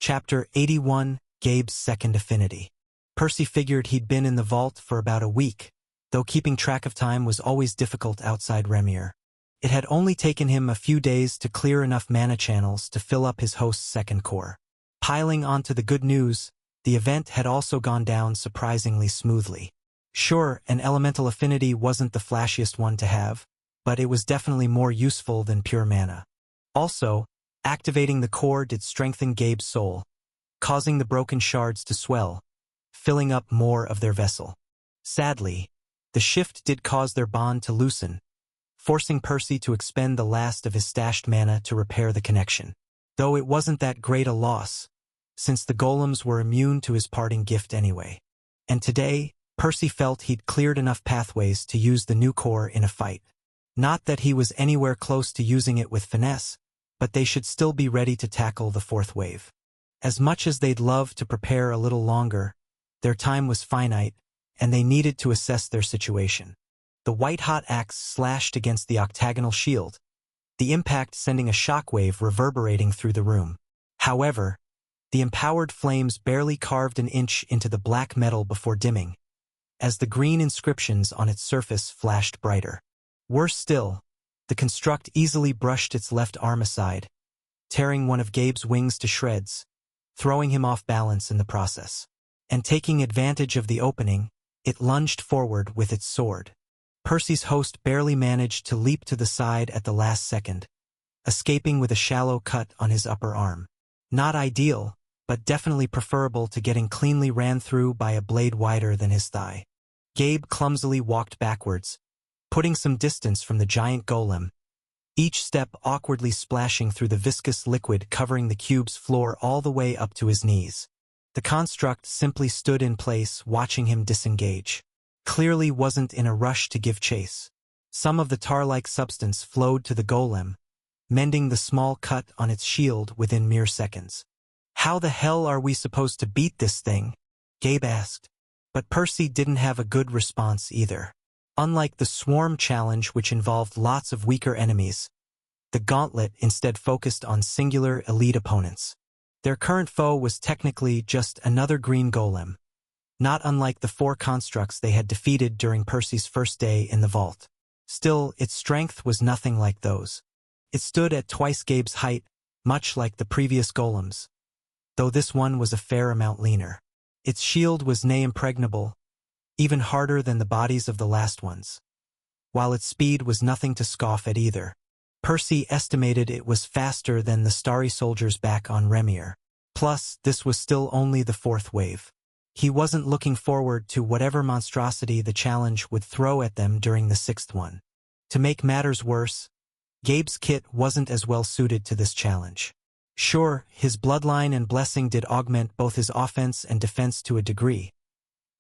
Chapter 81, Gabe's Second Affinity. Percy figured he'd been in the vault for about a week, though keeping track of time was always difficult outside Remir. It had only taken him a few days to clear enough mana channels to fill up his host's second core. Piling onto the good news, the event had also gone down surprisingly smoothly. Sure, an elemental affinity wasn't the flashiest one to have, but it was definitely more useful than pure mana. Also, activating the core did strengthen Gabe's soul, causing the broken shards to swell, filling up more of their vessel. Sadly, the shift did cause their bond to loosen, forcing Percy to expend the last of his stashed mana to repair the connection. Though it wasn't that great a loss, since the golems were immune to his parting gift anyway. And today, Percy felt he'd cleared enough pathways to use the new core in a fight. Not that he was anywhere close to using it with finesse, but they should still be ready to tackle the fourth wave. As much as they'd love to prepare a little longer, their time was finite, and they needed to assess their situation. The white-hot axe slashed against the octagonal shield, the impact sending a shockwave reverberating through the room. However, the empowered flames barely carved an inch into the black metal before dimming, as the green inscriptions on its surface flashed brighter. Worse still, the construct easily brushed its left arm aside, tearing one of Gabe's wings to shreds, throwing him off balance in the process. And taking advantage of the opening, it lunged forward with its sword. Percy's host barely managed to leap to the side at the last second, escaping with a shallow cut on his upper arm. Not ideal, but definitely preferable to getting cleanly ran through by a blade wider than his thigh. Gabe clumsily walked backwards, putting some distance from the giant golem, each step awkwardly splashing through the viscous liquid covering the cube's floor all the way up to his knees. The construct simply stood in place, watching him disengage. Clearly wasn't in a rush to give chase. Some of the tar-like substance flowed to the golem, mending the small cut on its shield within mere seconds. "How the hell are we supposed to beat this thing?" Gabe asked. But Percy didn't have a good response either. Unlike the Swarm challenge, which involved lots of weaker enemies, the Gauntlet instead focused on singular elite opponents. Their current foe was technically just another green golem, not unlike the 4 constructs they had defeated during Percy's first day in the vault. Still, its strength was nothing like those. It stood at twice Gabe's height, much like the previous golems, though this one was a fair amount leaner. Its shield was nigh impregnable, even harder than the bodies of the last ones, while its speed was nothing to scoff at either. Percy estimated it was faster than the Starry Soldiers back on Remir. Plus, this was still only the 4th wave. He wasn't looking forward to whatever monstrosity the challenge would throw at them during the 6th one. To make matters worse, Gabe's kit wasn't as well suited to this challenge. Sure, his bloodline and blessing did augment both his offense and defense to a degree,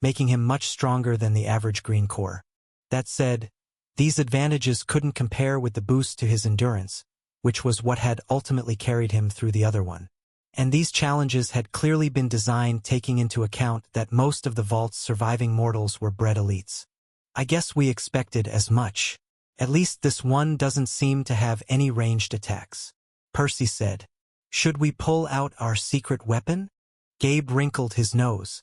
making him much stronger than the average green core. That said, these advantages couldn't compare with the boost to his endurance, which was what had ultimately carried him through the other one. And these challenges had clearly been designed taking into account that most of the vault's surviving mortals were bred elites. "I guess we expected as much. At least this one doesn't seem to have any ranged attacks," Percy said. "Should we pull out our secret weapon?" Gabe wrinkled his nose.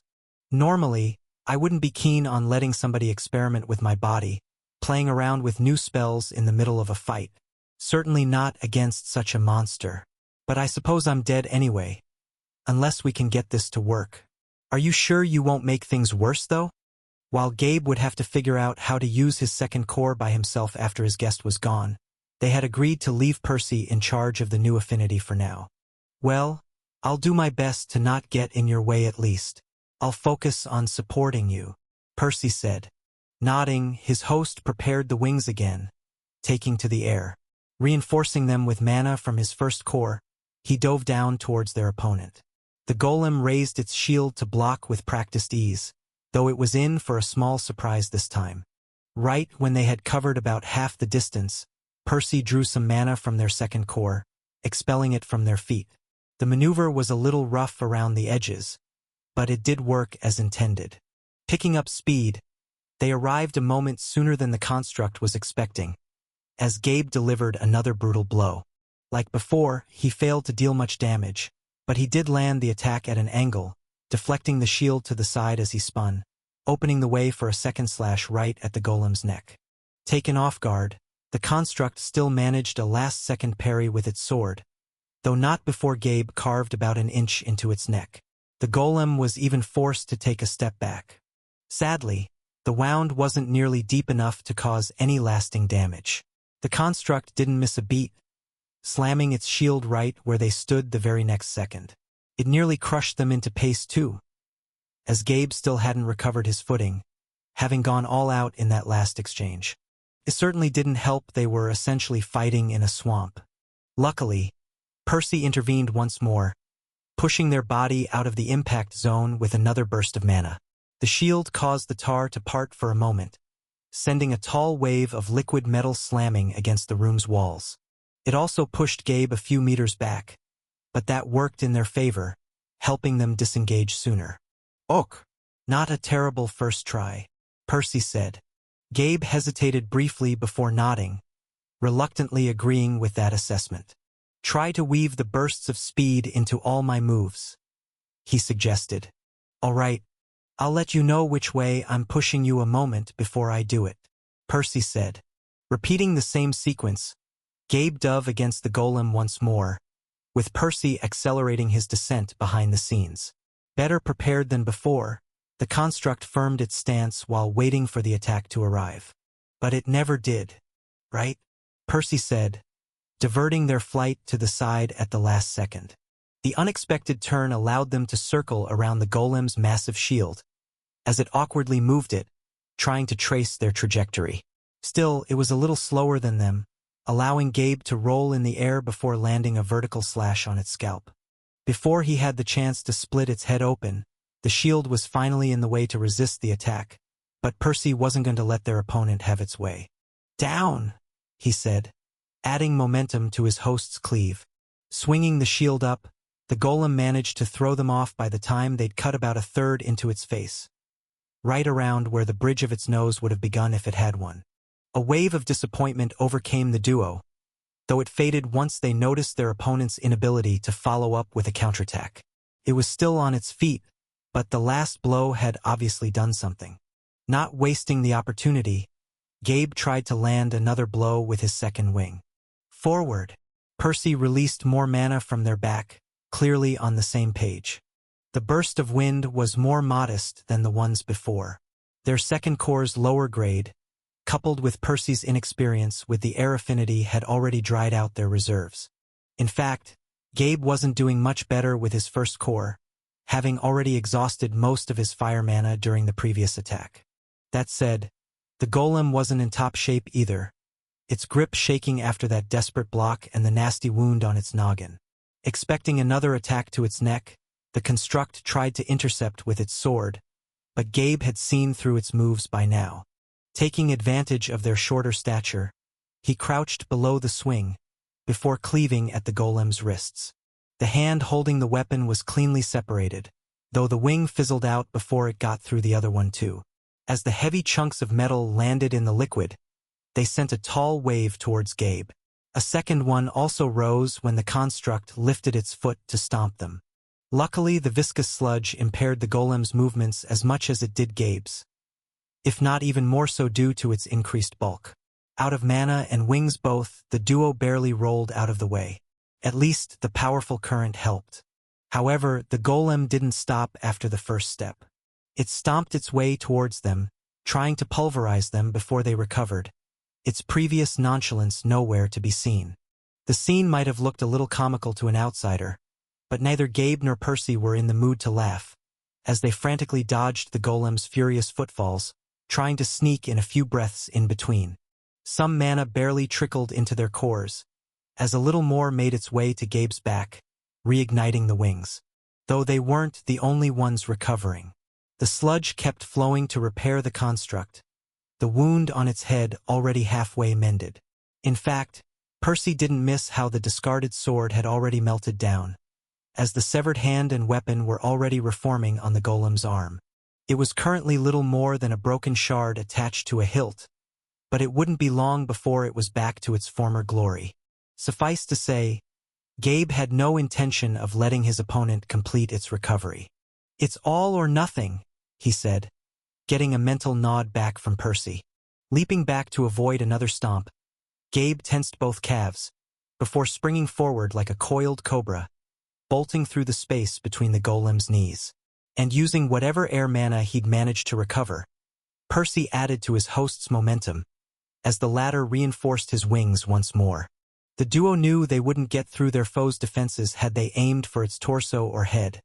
"Normally, I wouldn't be keen on letting somebody experiment with my body, playing around with new spells in the middle of a fight. Certainly not against such a monster. But I suppose I'm dead anyway, unless we can get this to work." "Are you sure you won't make things worse, though?" While Gabe would have to figure out how to use his second core by himself after his guest was gone, they had agreed to leave Percy in charge of the new affinity for now. "Well, I'll do my best to not get in your way at least. I'll focus on supporting you," Percy said. Nodding, his host prepared the wings again, taking to the air. Reinforcing them with mana from his first core, he dove down towards their opponent. The golem raised its shield to block with practiced ease, though it was in for a small surprise this time. Right when they had covered about half the distance, Percy drew some mana from their second core, expelling it from their feet. The maneuver was a little rough around the edges, but it did work as intended. Picking up speed, they arrived a moment sooner than the construct was expecting, as Gabe delivered another brutal blow. Like before, he failed to deal much damage, but he did land the attack at an angle, deflecting the shield to the side as he spun, opening the way for a second slash right at the golem's neck. Taken off guard, the construct still managed a last-second parry with its sword, though not before Gabe carved about an inch into its neck. The golem was even forced to take a step back. Sadly, the wound wasn't nearly deep enough to cause any lasting damage. The construct didn't miss a beat, slamming its shield right where they stood the very next second. It nearly crushed them into paste too, as Gabe still hadn't recovered his footing, having gone all out in that last exchange. It certainly didn't help they were essentially fighting in a swamp. Luckily, Percy intervened once more, pushing their body out of the impact zone with another burst of mana. The shield caused the tar to part for a moment, sending a tall wave of liquid metal slamming against the room's walls. It also pushed Gabe a few meters back, but that worked in their favor, helping them disengage sooner. "Ok, not a terrible first try," Percy said. Gabe hesitated briefly before nodding, reluctantly agreeing with that assessment. "Try to weave the bursts of speed into all my moves," he suggested. "All right, I'll let you know which way I'm pushing you a moment before I do it," Percy said. Repeating the same sequence, Gabe dove against the golem once more, with Percy accelerating his descent behind the scenes. Better prepared than before, the construct firmed its stance while waiting for the attack to arrive. "But it never did, right?" Percy said, diverting their flight to the side at the last second. The unexpected turn allowed them to circle around the golem's massive shield, as it awkwardly moved it, trying to trace their trajectory. Still, it was a little slower than them, allowing Gabe to roll in the air before landing a vertical slash on its scalp. Before he had the chance to split its head open, the shield was finally in the way to resist the attack, but Percy wasn't going to let their opponent have its way. "Down," he said, adding momentum to his host's cleave. Swinging the shield up, the golem managed to throw them off by the time they'd cut about a third into its face, right around where the bridge of its nose would have begun if it had one. A wave of disappointment overcame the duo, though it faded once they noticed their opponent's inability to follow up with a counterattack. It was still on its feet, but the last blow had obviously done something. Not wasting the opportunity, Gabe tried to land another blow with his second wing. Forward, Percy released more mana from their back, clearly on the same page. The burst of wind was more modest than the ones before. Their second core's lower grade, coupled with Percy's inexperience with the air affinity, had already dried out their reserves. In fact, Gabe wasn't doing much better with his first core, having already exhausted most of his fire mana during the previous attack. That said, the golem wasn't in top shape either, its grip shaking after that desperate block and the nasty wound on its noggin. Expecting another attack to its neck, the construct tried to intercept with its sword, but Gabe had seen through its moves by now. Taking advantage of their shorter stature, he crouched below the swing, before cleaving at the golem's wrists. The hand holding the weapon was cleanly separated, though the wing fizzled out before it got through the other one too. As the heavy chunks of metal landed in the liquid, they sent a tall wave towards Gabe. A second one also rose when the construct lifted its foot to stomp them. Luckily, the viscous sludge impaired the golem's movements as much as it did Gabe's, if not even more so due to its increased bulk. Out of mana and wings both, the duo barely rolled out of the way. At least the powerful current helped. However, the golem didn't stop after the first step. It stomped its way towards them, trying to pulverize them before they recovered, its previous nonchalance nowhere to be seen. The scene might have looked a little comical to an outsider, but neither Gabe nor Percy were in the mood to laugh, as they frantically dodged the golem's furious footfalls, trying to sneak in a few breaths in between. Some mana barely trickled into their cores, as a little more made its way to Gabe's back, reigniting the wings. Though they weren't the only ones recovering. The sludge kept flowing to repair the construct, the wound on its head already halfway mended. In fact, Percy didn't miss how the discarded sword had already melted down, as the severed hand and weapon were already reforming on the golem's arm. It was currently little more than a broken shard attached to a hilt, but it wouldn't be long before it was back to its former glory. Suffice to say, Gabe had no intention of letting his opponent complete its recovery. "It's all or nothing," he said, getting a mental nod back from Percy. Leaping back to avoid another stomp, Gabe tensed both calves, before springing forward like a coiled cobra, bolting through the space between the golem's knees. And using whatever air mana he'd managed to recover, Percy added to his host's momentum, as the latter reinforced his wings once more. The duo knew they wouldn't get through their foe's defenses had they aimed for its torso or head,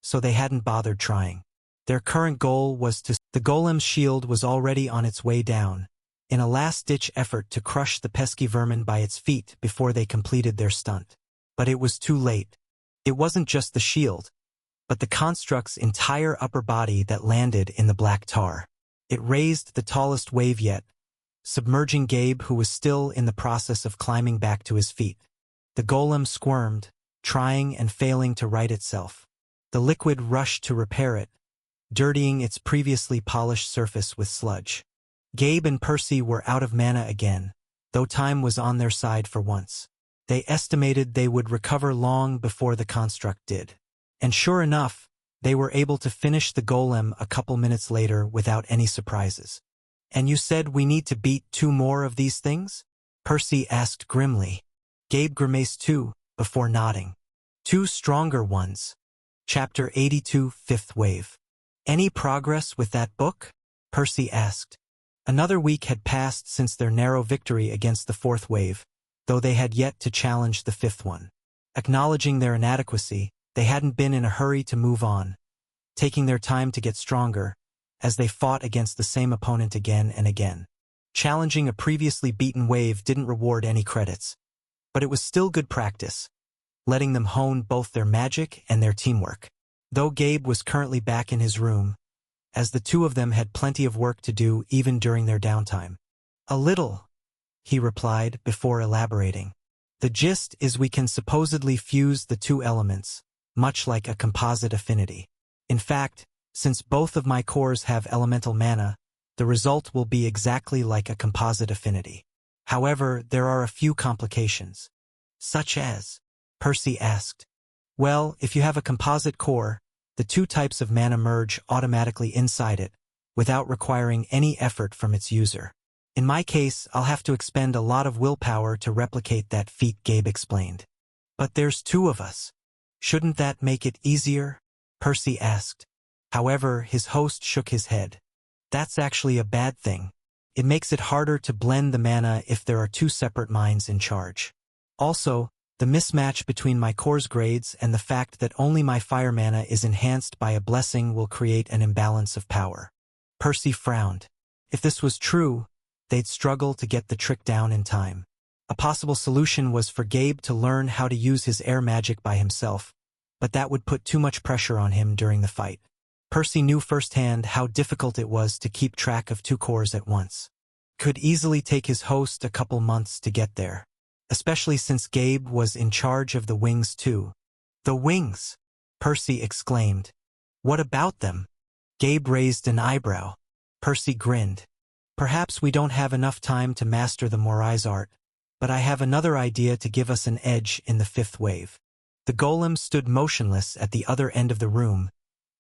so they hadn't bothered trying. Their current goal was to... The golem's shield was already on its way down, in a last-ditch effort to crush the pesky vermin by its feet before they completed their stunt. But it was too late. It wasn't just the shield, but the construct's entire upper body that landed in the black tar. It raised the tallest wave yet, submerging Gabe, who was still in the process of climbing back to his feet. The golem squirmed, trying and failing to right itself. The liquid rushed to repair it, dirtying its previously polished surface with sludge. Gabe and Percy were out of mana again, though time was on their side for once. They estimated they would recover long before the construct did. And sure enough, they were able to finish the golem a couple minutes later without any surprises. "And you said we need to beat 2 more of these things?" Percy asked grimly. Gabe grimaced too, before nodding. "2 stronger ones." Chapter 82, Fifth Wave. "Any progress with that book?" Percy asked. Another week had passed since their narrow victory against the 4th wave, though they had yet to challenge the 5th one. Acknowledging their inadequacy, they hadn't been in a hurry to move on, taking their time to get stronger, as they fought against the same opponent again and again. Challenging a previously beaten wave didn't reward any credits, but it was still good practice, letting them hone both their magic and their teamwork. Though Gabe was currently back in his room, as the 2 of them had plenty of work to do even during their downtime. "A little," he replied before elaborating. "The gist is we can supposedly fuse the 2 elements, much like a composite affinity. In fact, since both of my cores have elemental mana, the result will be exactly like a composite affinity. However, there are a few complications." "Such as?" Percy asked. "Well, if you have a composite core, the 2 types of mana merge automatically inside it, without requiring any effort from its user. In my case, I'll have to expend a lot of willpower to replicate that feat," Gabe explained. "But there's 2 of us. Shouldn't that make it easier?" Percy asked. However, his host shook his head. "That's actually a bad thing. It makes it harder to blend the mana if there are 2 separate minds in charge. Also, the mismatch between my core's grades and the fact that only my fire mana is enhanced by a blessing will create an imbalance of power." Percy frowned. If this was true, they'd struggle to get the trick down in time. A possible solution was for Gabe to learn how to use his air magic by himself, but that would put too much pressure on him during the fight. Percy knew firsthand how difficult it was to keep track of 2 cores at once. Could easily take his host a couple months to get there, especially since Gabe was in charge of the wings too. "The wings!" Percy exclaimed. "What about them?" Gabe raised an eyebrow. Percy grinned. "Perhaps we don't have enough time to master the Morais art, but I have another idea to give us an edge in the 5th wave." The golem stood motionless at the other end of the room,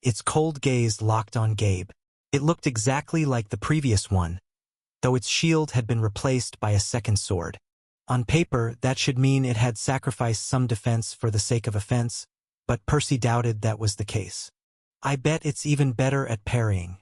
its cold gaze locked on Gabe. It looked exactly like the previous one, though its shield had been replaced by a second sword. On paper, that should mean it had sacrificed some defense for the sake of offense, but Percy doubted that was the case. "I bet it's even better at parrying,"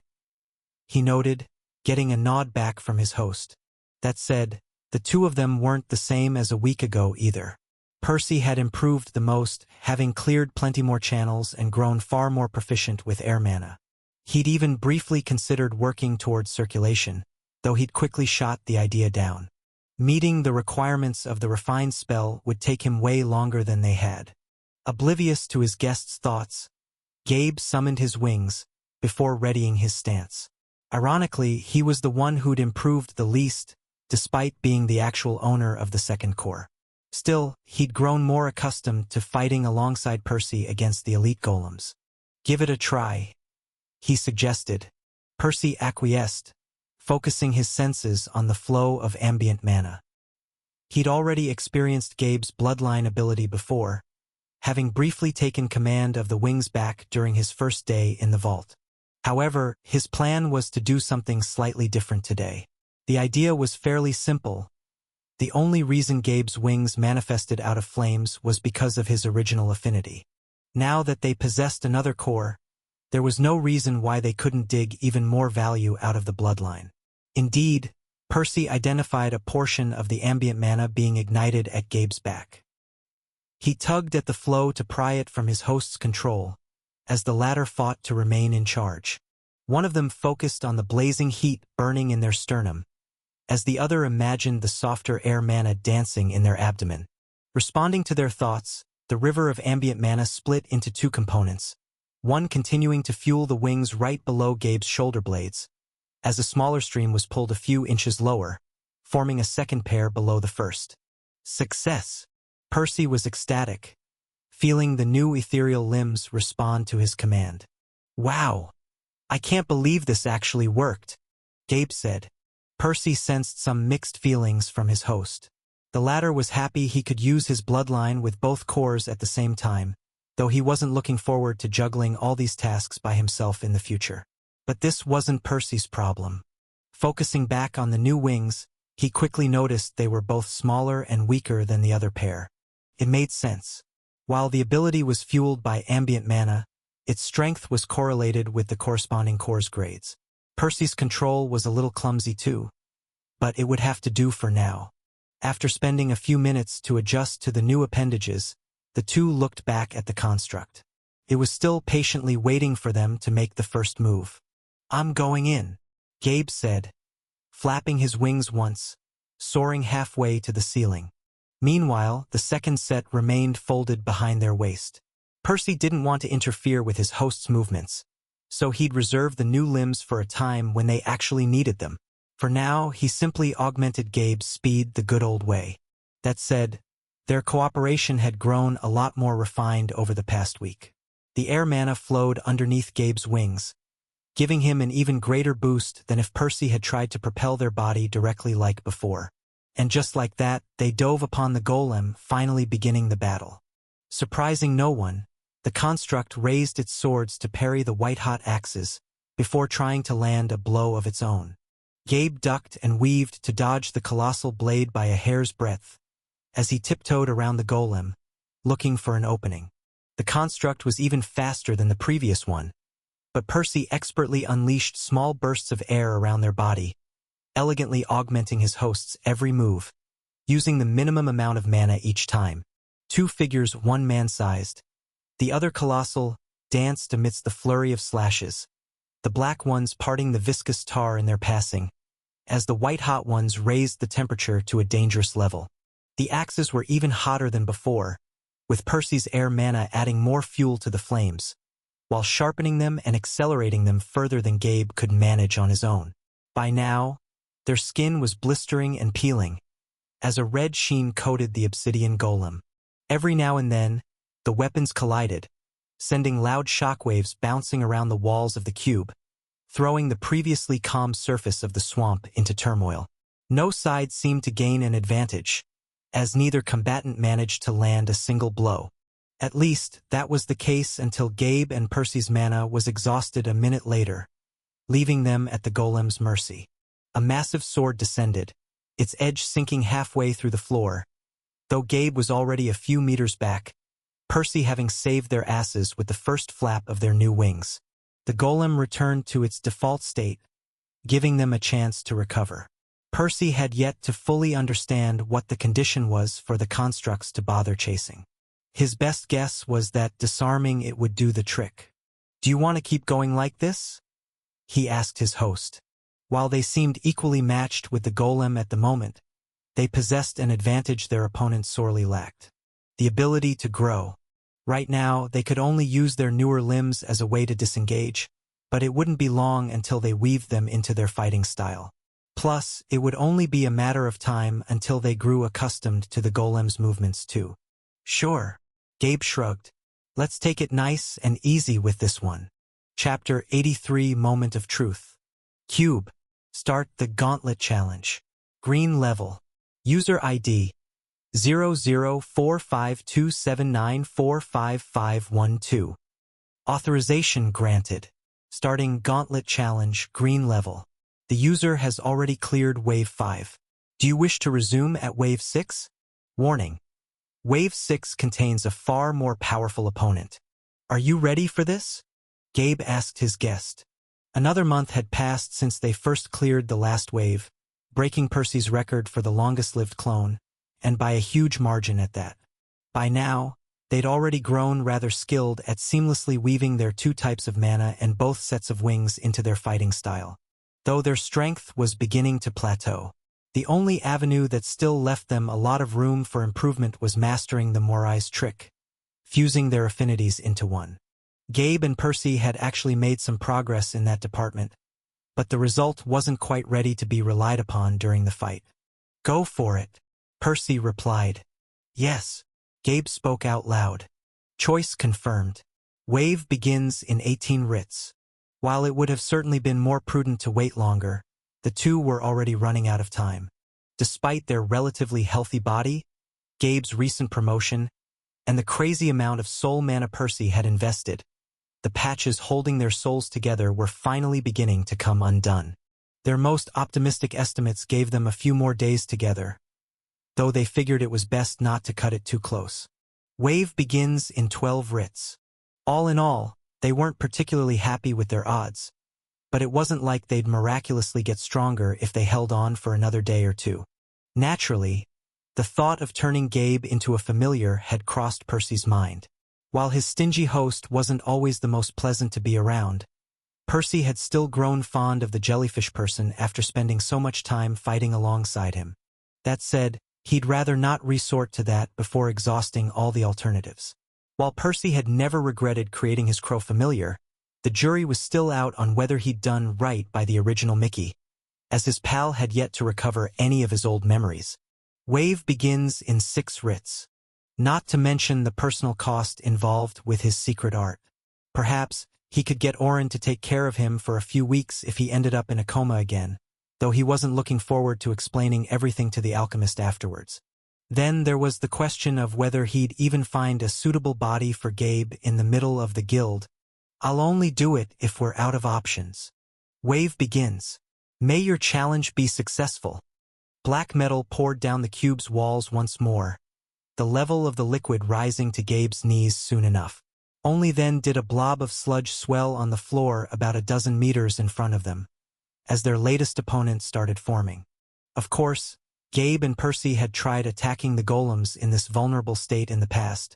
he noted, getting a nod back from his host. That said, the 2 of them weren't the same as a week ago either. Percy had improved the most, having cleared plenty more channels and grown far more proficient with air mana. He'd even briefly considered working towards circulation, though he'd quickly shot the idea down. Meeting the requirements of the refined spell would take him way longer than they had. Oblivious to his guest's thoughts, Gabe summoned his wings, before readying his stance. Ironically, he was the one who'd improved the least, despite being the actual owner of the second core. Still, he'd grown more accustomed to fighting alongside Percy against the elite golems. "Give it a try," he suggested. Percy acquiesced, focusing his senses on the flow of ambient mana. He'd already experienced Gabe's bloodline ability before, having briefly taken command of the wings back during his first day in the vault. However, his plan was to do something slightly different today. The idea was fairly simple. The only reason Gabe's wings manifested out of flames was because of his original affinity. Now that they possessed another core, there was no reason why they couldn't dig even more value out of the bloodline. Indeed, Percy identified a portion of the ambient mana being ignited at Gabe's back. He tugged at the flow to pry it from his host's control, as the latter fought to remain in charge. One of them focused on the blazing heat burning in their sternum, as the other imagined the softer air mana dancing in their abdomen. Responding to their thoughts, the river of ambient mana split into two components, one continuing to fuel the wings right below Gabe's shoulder blades, as a smaller stream was pulled a few inches lower, forming a second pair below the first. Success! Percy was ecstatic, feeling the new ethereal limbs respond to his command. Wow! I can't believe this actually worked, Gabe said. Percy sensed some mixed feelings from his host. The latter was happy he could use his bloodline with both cores at the same time, though he wasn't looking forward to juggling all these tasks by himself in the future. But this wasn't Percy's problem. Focusing back on the new wings, he quickly noticed they were both smaller and weaker than the other pair. It made sense. While the ability was fueled by ambient mana, its strength was correlated with the corresponding core's grades. Percy's control was a little clumsy too, but it would have to do for now. After spending a few minutes to adjust to the new appendages, the two looked back at the construct. It was still patiently waiting for them to make the first move. "I'm going in," Gabe said, flapping his wings once, soaring halfway to the ceiling. Meanwhile, the second set remained folded behind their waist. Percy didn't want to interfere with his host's movements, so he'd reserve the new limbs for a time when they actually needed them. For now, he simply augmented Gabe's speed the good old way. That said, their cooperation had grown a lot more refined over the past week. The air mana flowed underneath Gabe's wings, giving him an even greater boost than if Percy had tried to propel their body directly like before. And just like that, they dove upon the golem, finally beginning the battle. Surprising no one, the construct raised its swords to parry the white-hot axes, before trying to land a blow of its own. Gabe ducked and weaved to dodge the colossal blade by a hair's breadth, as he tiptoed around the golem, looking for an opening. The construct was even faster than the previous one, but Percy expertly unleashed small bursts of air around their body, elegantly augmenting his host's every move, using the minimum amount of mana each time. Two figures, one man-sized. The other colossal danced amidst the flurry of slashes, the black ones parting the viscous tar in their passing, as the white-hot ones raised the temperature to a dangerous level. The axes were even hotter than before, with Percy's air mana adding more fuel to the flames, while sharpening them and accelerating them further than Gabe could manage on his own. By now, their skin was blistering and peeling, as a red sheen coated the obsidian golem. Every now and then, the weapons collided, sending loud shockwaves bouncing around the walls of the cube, throwing the previously calm surface of the swamp into turmoil. No side seemed to gain an advantage, as neither combatant managed to land a single blow. At least, that was the case until Gabe and Percy's mana was exhausted a minute later, leaving them at the golem's mercy. A massive sword descended, its edge sinking halfway through the floor. Though Gabe was already a few meters back, Percy having saved their asses with the first flap of their new wings. The golem returned to its default state, giving them a chance to recover. Percy had yet to fully understand what the condition was for the constructs to bother chasing. His best guess was that disarming it would do the trick. "Do you want to keep going like this?" he asked his host. While they seemed equally matched with the golem at the moment, they possessed an advantage their opponents sorely lacked: the ability to grow. Right now, they could only use their newer limbs as a way to disengage, but it wouldn't be long until they weaved them into their fighting style. Plus, it would only be a matter of time until they grew accustomed to the golem's movements too. "Sure," Gabe shrugged. "Let's take it nice and easy with this one." Chapter 83 Moment of Truth. Cube. Start the Gauntlet Challenge. Green level. User ID 004527945512. Authorization granted. Starting Gauntlet Challenge, green level. The user has already cleared Wave 5. Do you wish to resume at Wave 6? Warning. Wave 6 contains a far more powerful opponent. Are you ready for this? Gabe asked his guest. Another month had passed since they first cleared the last wave, breaking Percy's record for the longest-lived clone, and by a huge margin at that. By now, they'd already grown rather skilled at seamlessly weaving their two types of mana and both sets of wings into their fighting style. Though their strength was beginning to plateau, the only avenue that still left them a lot of room for improvement was mastering the Morai's trick, fusing their affinities into one. Gabe and Percy had actually made some progress in that department, but the result wasn't quite ready to be relied upon during the fight. Go for it, Percy replied. Yes, Gabe spoke out loud. Choice confirmed. Wave begins in 18 writs. While it would have certainly been more prudent to wait longer, the two were already running out of time. Despite their relatively healthy body, Gabe's recent promotion, and the crazy amount of soul mana Percy had invested, the patches holding their souls together were finally beginning to come undone. Their most optimistic estimates gave them a few more days together, though they figured it was best not to cut it too close. Wave begins in 12 writs. All in all, they weren't particularly happy with their odds, but it wasn't like they'd miraculously get stronger if they held on for another day or two. Naturally, the thought of turning Gabe into a familiar had crossed Percy's mind. While his stingy host wasn't always the most pleasant to be around, Percy had still grown fond of the jellyfish person after spending so much time fighting alongside him. That said, he'd rather not resort to that before exhausting all the alternatives. While Percy had never regretted creating his crow familiar, the jury was still out on whether he'd done right by the original Mickey, as his pal had yet to recover any of his old memories. Wave begins in 6 writs. Not to mention the personal cost involved with his secret art. Perhaps he could get Orin to take care of him for a few weeks if he ended up in a coma again, though he wasn't looking forward to explaining everything to the alchemist afterwards. Then there was the question of whether he'd even find a suitable body for Gabe in the middle of the guild. I'll only do it if we're out of options. Wave begins. May your challenge be successful. Black metal poured down the cube's walls once more, the level of the liquid rising to Gabe's knees soon enough. Only then did a blob of sludge swell on the floor about a dozen meters in front of them, as their latest opponent started forming. Of course, Gabe and Percy had tried attacking the golems in this vulnerable state in the past,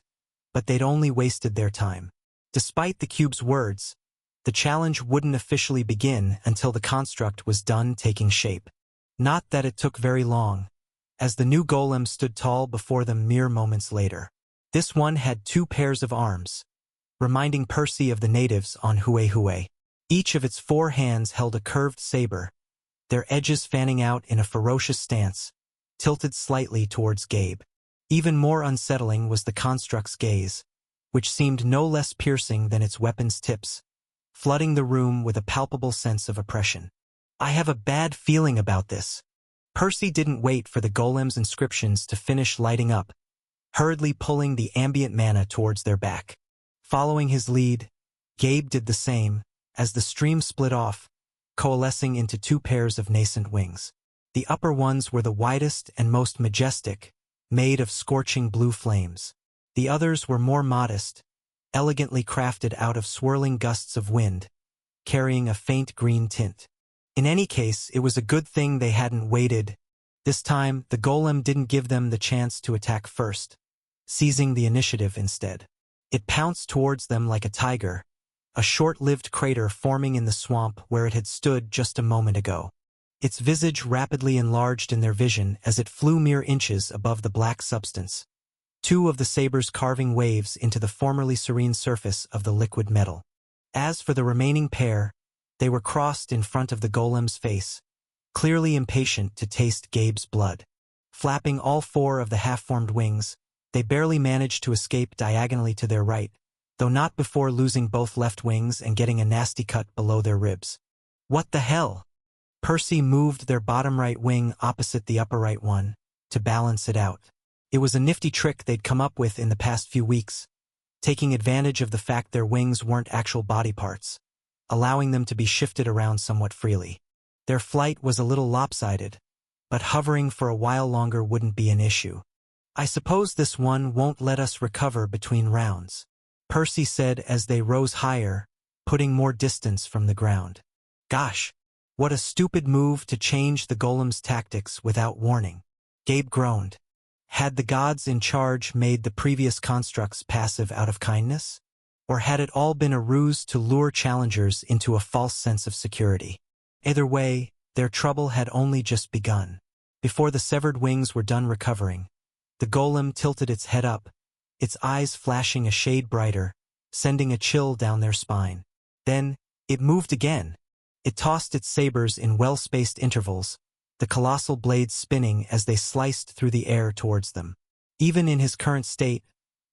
but they'd only wasted their time. Despite the cube's words, the challenge wouldn't officially begin until the construct was done taking shape. Not that it took very long, as the new golem stood tall before them mere moments later. This one had 2 pairs of arms, reminding Percy of the natives on Huehue. Each of its 4 hands held a curved saber, their edges fanning out in a ferocious stance, tilted slightly towards Gabe. Even more unsettling was the construct's gaze, which seemed no less piercing than its weapon's tips, flooding the room with a palpable sense of oppression. I have a bad feeling about this. Percy didn't wait for the golem's inscriptions to finish lighting up, hurriedly pulling the ambient mana towards their back. Following his lead, Gabe did the same, as the stream split off, coalescing into 2 pairs of nascent wings. The upper ones were the widest and most majestic, made of scorching blue flames. The others were more modest, elegantly crafted out of swirling gusts of wind, carrying a faint green tint. In any case, it was a good thing they hadn't waited. This time, the golem didn't give them the chance to attack first, seizing the initiative instead. It pounced towards them like a tiger, a short-lived crater forming in the swamp where it had stood just a moment ago. Its visage rapidly enlarged in their vision as it flew mere inches above the black substance, 2 of the sabers carving waves into the formerly serene surface of the liquid metal. As for the remaining pair, they were crossed in front of the golem's face, clearly impatient to taste Gabe's blood. Flapping all 4 of the half-formed wings, they barely managed to escape diagonally to their right, though not before losing both left wings and getting a nasty cut below their ribs. What the hell? Percy moved their bottom right wing opposite the upper right one, to balance it out. It was a nifty trick they'd come up with in the past few weeks, taking advantage of the fact their wings weren't actual body parts, allowing them to be shifted around somewhat freely. Their flight was a little lopsided, but hovering for a while longer wouldn't be an issue. "I suppose this one won't let us recover between rounds," Percy said as they rose higher, putting more distance from the ground. "Gosh, what a stupid move to change the golem's tactics without warning," Gabe groaned. Had the gods in charge made the previous constructs passive out of kindness? Or had it all been a ruse to lure challengers into a false sense of security? Either way, their trouble had only just begun. Before the severed wings were done recovering, the golem tilted its head up, its eyes flashing a shade brighter, sending a chill down their spine. Then, it moved again. It tossed its sabers in well-spaced intervals, the colossal blades spinning as they sliced through the air towards them. Even in his current state,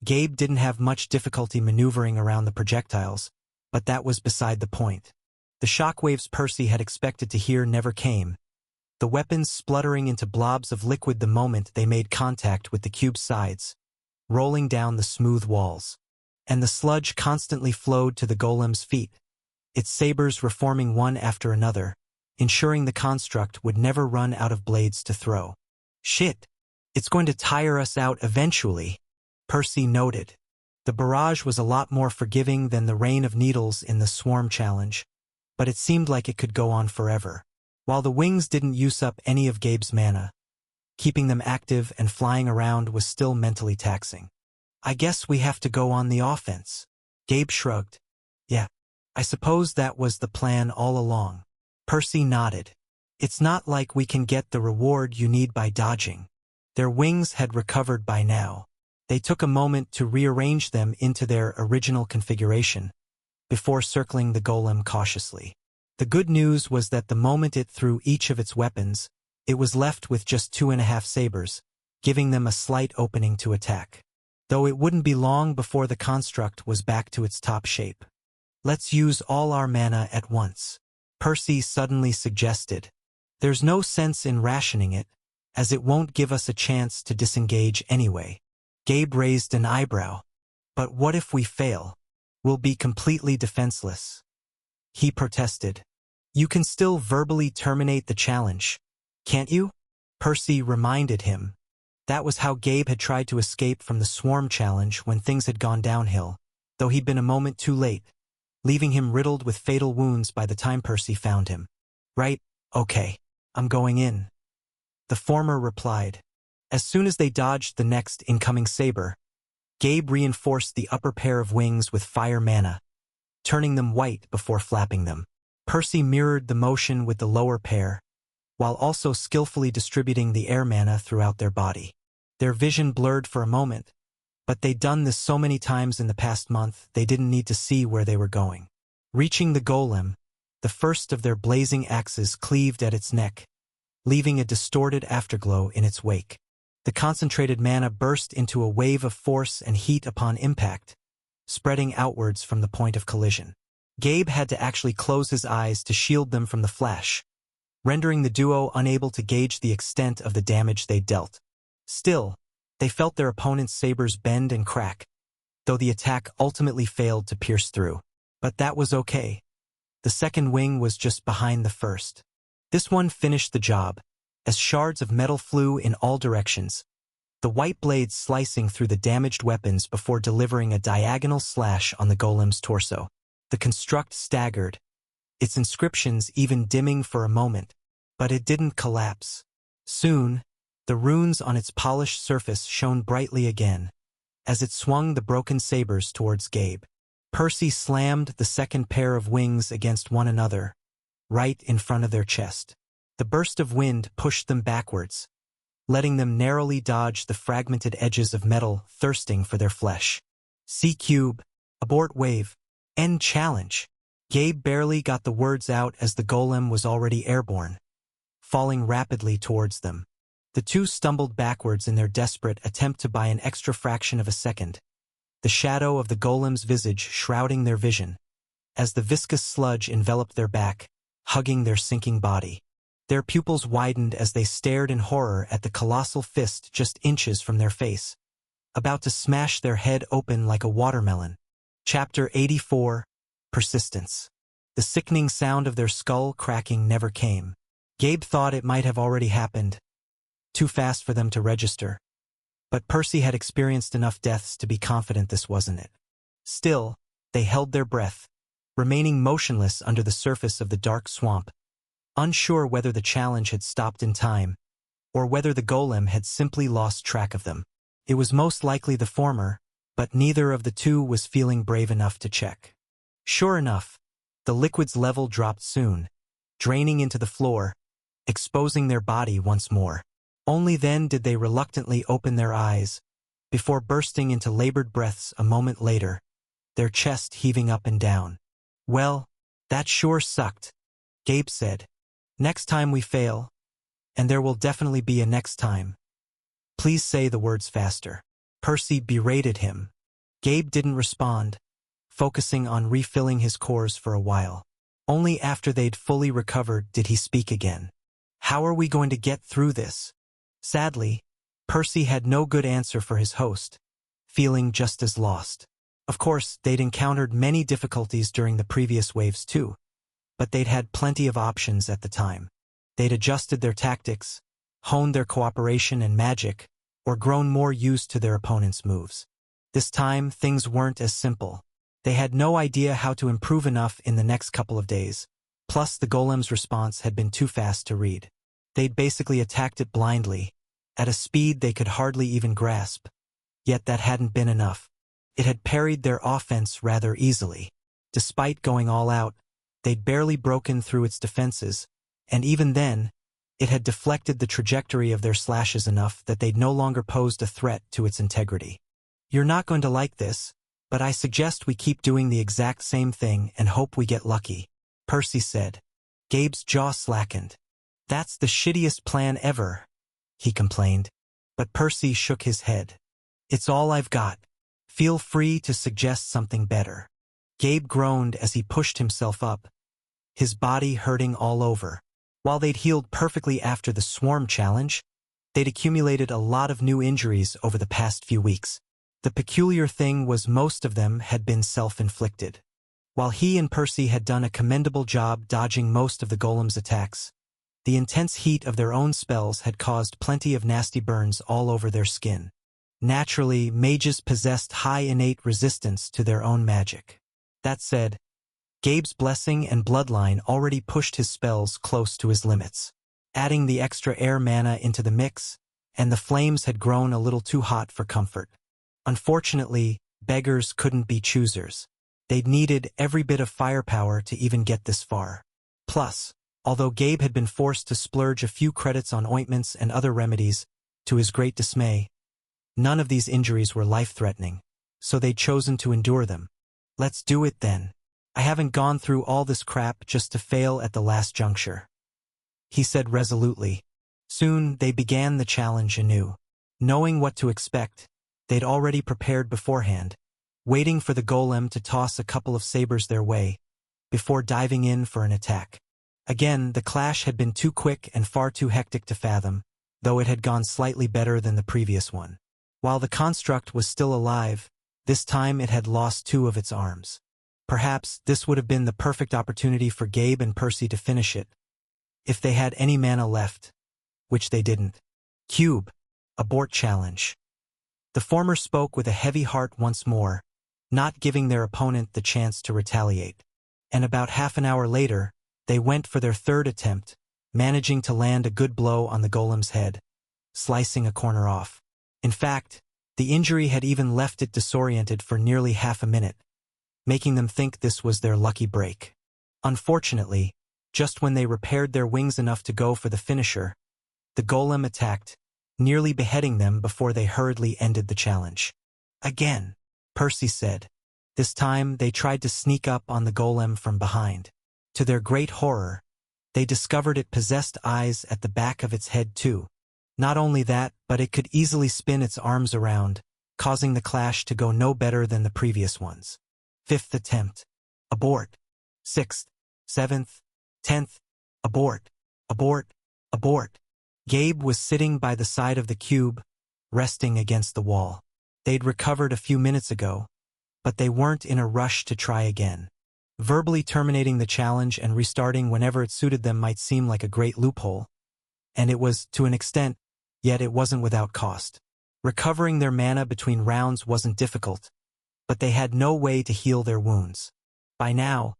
Gabe didn't have much difficulty maneuvering around the projectiles, but that was beside the point. The shockwaves Percy had expected to hear never came, the weapons spluttering into blobs of liquid the moment they made contact with the cube's sides, rolling down the smooth walls. And the sludge constantly flowed to the golem's feet, its sabers reforming one after another, ensuring the construct would never run out of blades to throw. "Shit, it's going to tire us out eventually," Percy noted. The barrage was a lot more forgiving than the rain of needles in the swarm challenge, but it seemed like it could go on forever. While the wings didn't use up any of Gabe's mana, keeping them active and flying around was still mentally taxing. "I guess we have to go on the offense." Gabe shrugged. "Yeah, I suppose that was the plan all along." Percy nodded. "It's not like we can get the reward you need by dodging." Their wings had recovered by now. They took a moment to rearrange them into their original configuration, before circling the golem cautiously. The good news was that the moment it threw each of its weapons, it was left with just 2.5 sabers, giving them a slight opening to attack. Though it wouldn't be long before the construct was back to its top shape. "Let's use all our mana at once," Percy suddenly suggested. "There's no sense in rationing it, as it won't give us a chance to disengage anyway." Gabe raised an eyebrow. "But what if we fail? We'll be completely defenseless," he protested. "You can still verbally terminate the challenge, can't you?" Percy reminded him. That was how Gabe had tried to escape from the swarm challenge when things had gone downhill, though he'd been a moment too late, leaving him riddled with fatal wounds by the time Percy found him. "Right, okay, I'm going in," the former replied. As soon as they dodged the next incoming saber, Gabe reinforced the upper pair of wings with fire mana, turning them white before flapping them. Percy mirrored the motion with the lower pair, while also skillfully distributing the air mana throughout their body. Their vision blurred for a moment, but they'd done this so many times in the past month they didn't need to see where they were going. Reaching the golem, the first of their blazing axes cleaved at its neck, leaving a distorted afterglow in its wake. The concentrated mana burst into a wave of force and heat upon impact, spreading outwards from the point of collision. Gabe had to actually close his eyes to shield them from the flash, rendering the duo unable to gauge the extent of the damage they dealt. Still, they felt their opponent's sabers bend and crack, though the attack ultimately failed to pierce through. But that was okay. The second wing was just behind the first. This one finished the job, as shards of metal flew in all directions, the white blades slicing through the damaged weapons before delivering a diagonal slash on the golem's torso. The construct staggered, its inscriptions even dimming for a moment, but it didn't collapse. Soon, the runes on its polished surface shone brightly again, as it swung the broken sabers towards Gabe. Percy slammed the second pair of wings against one another, right in front of their chest. The burst of wind pushed them backwards, letting them narrowly dodge the fragmented edges of metal thirsting for their flesh. C-Cube, abort wave, end challenge. Gabe barely got the words out as the golem was already airborne, falling rapidly towards them. The two stumbled backwards in their desperate attempt to buy an extra fraction of a second, the shadow of the golem's visage shrouding their vision, as the viscous sludge enveloped their back, hugging their sinking body. Their pupils widened as they stared in horror at the colossal fist just inches from their face, about to smash their head open like a watermelon. Chapter 84, Persistence. The sickening sound of their skull cracking never came. Gabe thought it might have already happened, too fast for them to register. But Percy had experienced enough deaths to be confident this wasn't it. Still, they held their breath, remaining motionless under the surface of the dark swamp, unsure whether the challenge had stopped in time, or whether the golem had simply lost track of them. It was most likely the former, but neither of the two was feeling brave enough to check. Sure enough, the liquid's level dropped soon, draining into the floor, exposing their body once more. Only then did they reluctantly open their eyes, before bursting into labored breaths a moment later, their chest heaving up and down. "Well, that sure sucked," Gabe said. "Next time we fail, and there will definitely be a next time. Please say the words faster." Percy berated him. Gabe didn't respond, focusing on refilling his cores for a while. Only after they'd fully recovered did he speak again. "How are we going to get through this?" Sadly, Percy had no good answer for his host, feeling just as lost. Of course, they'd encountered many difficulties during the previous waves too, but they'd had plenty of options at the time. They'd adjusted their tactics, honed their cooperation and magic, or grown more used to their opponent's moves. This time, things weren't as simple. They had no idea how to improve enough in the next couple of days. Plus, the golem's response had been too fast to read. They'd basically attacked it blindly, at a speed they could hardly even grasp. Yet that hadn't been enough. It had parried their offense rather easily. Despite going all out, they'd barely broken through its defenses, and even then, it had deflected the trajectory of their slashes enough that they'd no longer posed a threat to its integrity. "You're not going to like this, but I suggest we keep doing the exact same thing and hope we get lucky," Percy said. Gabe's jaw slackened. "That's the shittiest plan ever," he complained. But Percy shook his head. "It's all I've got. Feel free to suggest something better." Gabe groaned as he pushed himself up, his body hurting all over. While they'd healed perfectly after the swarm challenge, they'd accumulated a lot of new injuries over the past few weeks. The peculiar thing was most of them had been self-inflicted. While he and Percy had done a commendable job dodging most of the golem's attacks, the intense heat of their own spells had caused plenty of nasty burns all over their skin. Naturally, mages possessed high innate resistance to their own magic. That said, Gabe's blessing and bloodline already pushed his spells close to his limits. Adding the extra air mana into the mix, and the flames had grown a little too hot for comfort. Unfortunately, beggars couldn't be choosers. They'd needed every bit of firepower to even get this far. Plus, although Gabe had been forced to splurge a few credits on ointments and other remedies, to his great dismay, none of these injuries were life-threatening, so they'd chosen to endure them. "Let's do it then. I haven't gone through all this crap just to fail at the last juncture," he said resolutely. Soon, they began the challenge anew. Knowing what to expect, they'd already prepared beforehand, waiting for the golem to toss a couple of sabers their way, before diving in for an attack. Again, the clash had been too quick and far too hectic to fathom, though it had gone slightly better than the previous one. While the construct was still alive, this time it had lost two of its arms. Perhaps this would have been the perfect opportunity for Gabe and Percy to finish it, if they had any mana left, which they didn't. "Cube, abort challenge." The former spoke with a heavy heart once more, not giving their opponent the chance to retaliate. And about half an hour later, they went for their third attempt, managing to land a good blow on the golem's head, slicing a corner off. In fact, the injury had even left it disoriented for nearly half a minute, making them think this was their lucky break. Unfortunately, just when they repaired their wings enough to go for the finisher, the golem attacked, nearly beheading them before they hurriedly ended the challenge. "Again," Percy said. This time, they tried to sneak up on the golem from behind. To their great horror, they discovered it possessed eyes at the back of its head too. Not only that, but it could easily spin its arms around, causing the clash to go no better than the previous ones. Fifth attempt. Abort. Sixth. Seventh. 10th. Abort. Abort. Abort. Gabe was sitting by the side of the cube, resting against the wall. They'd recovered a few minutes ago, but they weren't in a rush to try again. Verbally terminating the challenge and restarting whenever it suited them might seem like a great loophole, and it was, to an extent, yet it wasn't without cost. Recovering their mana between rounds wasn't difficult, but they had no way to heal their wounds. By now,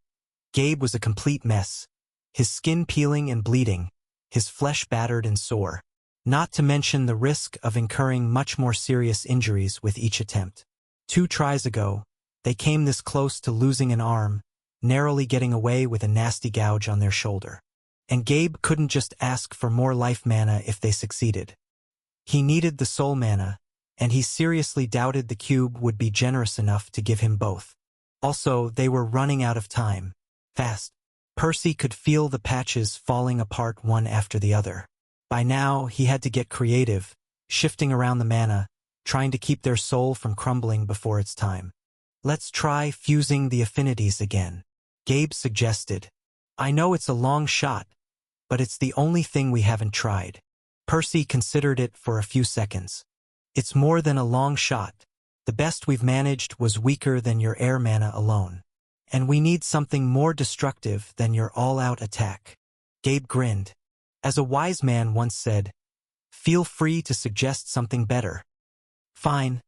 Gabe was a complete mess, his skin peeling and bleeding, his flesh battered and sore, not to mention the risk of incurring much more serious injuries with each attempt. 2 tries ago, they came this close to losing an arm, narrowly getting away with a nasty gouge on their shoulder. And Gabe couldn't just ask for more life mana if they succeeded. He needed the soul mana, and he seriously doubted the cube would be generous enough to give him both. Also, they were running out of time. Fast. Percy could feel the patches falling apart one after the other. By now, he had to get creative, shifting around the mana, trying to keep their soul from crumbling before its time. Let's try fusing the affinities again, Gabe suggested. I know it's a long shot, but it's the only thing we haven't tried. Percy considered it for a few seconds. It's more than a long shot. The best we've managed was weaker than your air mana alone. And we need something more destructive than your all-out attack. Gabe grinned. As a wise man once said, feel free to suggest something better. Fine.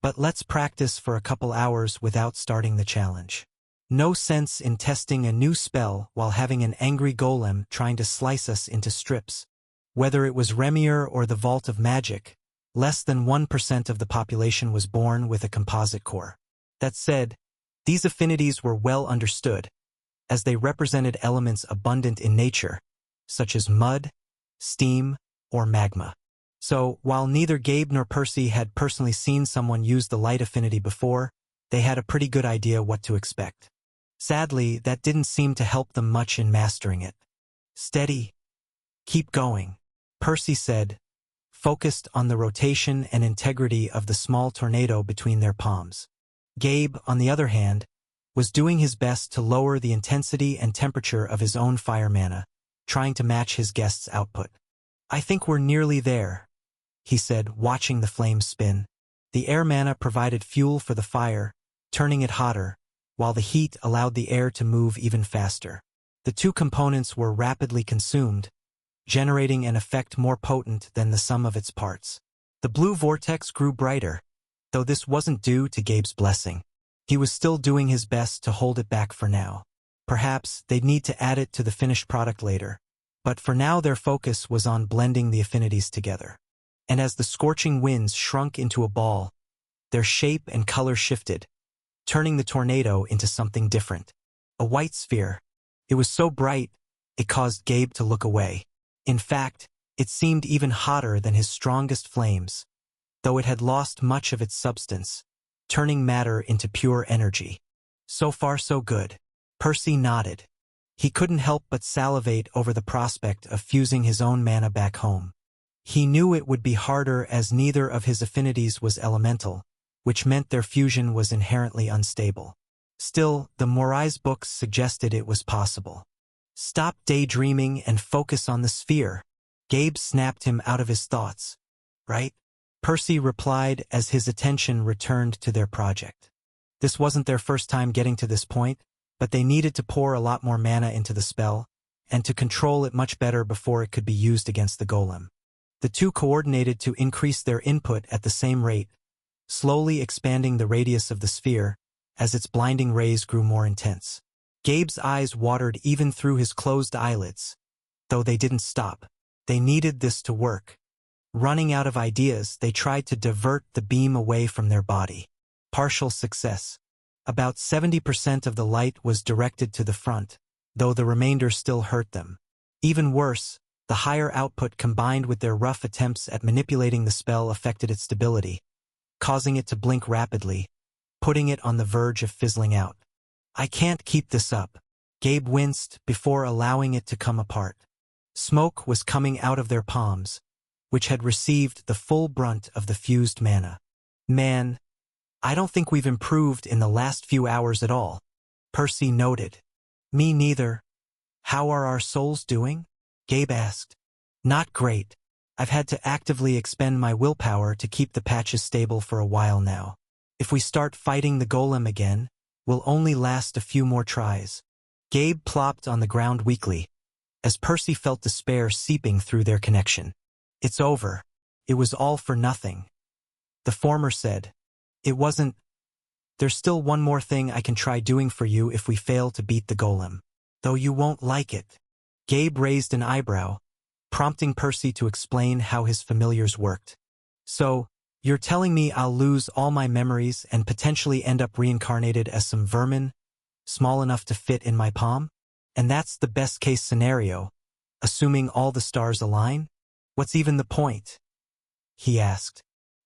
But let's practice for a couple hours without starting the challenge. No sense in testing a new spell while having an angry golem trying to slice us into strips. Whether it was Remir or the Vault of Magic, less than 1% of the population was born with a composite core. That said, these affinities were well understood, as they represented elements abundant in nature, such as mud, steam, or magma. So, while neither Gabe nor Percy had personally seen someone use the light affinity before, they had a pretty good idea what to expect. Sadly, that didn't seem to help them much in mastering it. Steady. Keep going, Percy said, focused on the rotation and integrity of the small tornado between their palms. Gabe, on the other hand, was doing his best to lower the intensity and temperature of his own fire mana, trying to match his guest's output. I think we're nearly there, he said, watching the flames spin. The air mana provided fuel for the fire, turning it hotter, while the heat allowed the air to move even faster. The 2 components were rapidly consumed, generating an effect more potent than the sum of its parts. The blue vortex grew brighter, though this wasn't due to Gabe's blessing. He was still doing his best to hold it back for now. Perhaps they'd need to add it to the finished product later, but for now their focus was on blending the affinities together. And as the scorching winds shrunk into a ball, their shape and color shifted, turning the tornado into something different. A white sphere. It was so bright, it caused Gabe to look away. In fact, it seemed even hotter than his strongest flames, though it had lost much of its substance, turning matter into pure energy. So far so good. Percy nodded. He couldn't help but salivate over the prospect of fusing his own mana back home. He knew it would be harder as neither of his affinities was elemental, which meant their fusion was inherently unstable. Still, the Morais books suggested it was possible. Stop daydreaming and focus on the sphere. Gabe snapped him out of his thoughts. Right? Percy replied as his attention returned to their project. This wasn't their first time getting to this point, but they needed to pour a lot more mana into the spell, and to control it much better before it could be used against the golem. The 2 coordinated to increase their input at the same rate, slowly expanding the radius of the sphere as its blinding rays grew more intense. Gabe's eyes watered even through his closed eyelids, though they didn't stop. They needed this to work. Running out of ideas, they tried to divert the beam away from their body. Partial success. About 70% of the light was directed to the front, though the remainder still hurt them. Even worse, the higher output combined with their rough attempts at manipulating the spell affected its stability, causing it to blink rapidly, putting it on the verge of fizzling out. I can't keep this up. Gabe winced before allowing it to come apart. Smoke was coming out of their palms, which had received the full brunt of the fused mana. Man, I don't think we've improved in the last few hours at all, Percy noted. Me neither. How are our souls doing? Gabe asked. Not great. I've had to actively expend my willpower to keep the patches stable for a while now. If we start fighting the golem again, we'll only last a few more tries. Gabe plopped on the ground weakly, as Percy felt despair seeping through their connection. It's over. It was all for nothing. The former said, It wasn't. There's still one more thing I can try doing for you if we fail to beat the golem. Though you won't like it. Gabe raised an eyebrow, prompting Percy to explain how his familiars worked. So, you're telling me I'll lose all my memories and potentially end up reincarnated as some vermin, small enough to fit in my palm? And that's the best-case scenario, assuming all the stars align? What's even the point? He asked.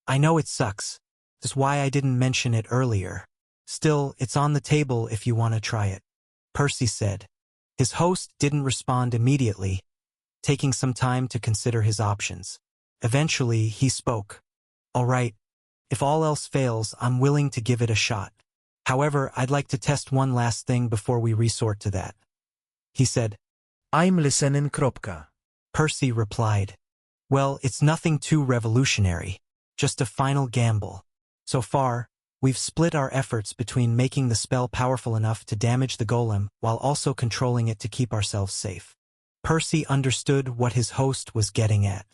I know it sucks. That's why I didn't mention it earlier. Still, it's on the table if you want to try it. Percy said. His host didn't respond immediately, taking some time to consider his options. Eventually, he spoke. All right, if all else fails, I'm willing to give it a shot. However, I'd like to test one last thing before we resort to that. He said. I'm listening, Kropka. Percy replied. Well, it's nothing too revolutionary, just a final gamble. So far, we've split our efforts between making the spell powerful enough to damage the golem while also controlling it to keep ourselves safe. Percy understood what his host was getting at.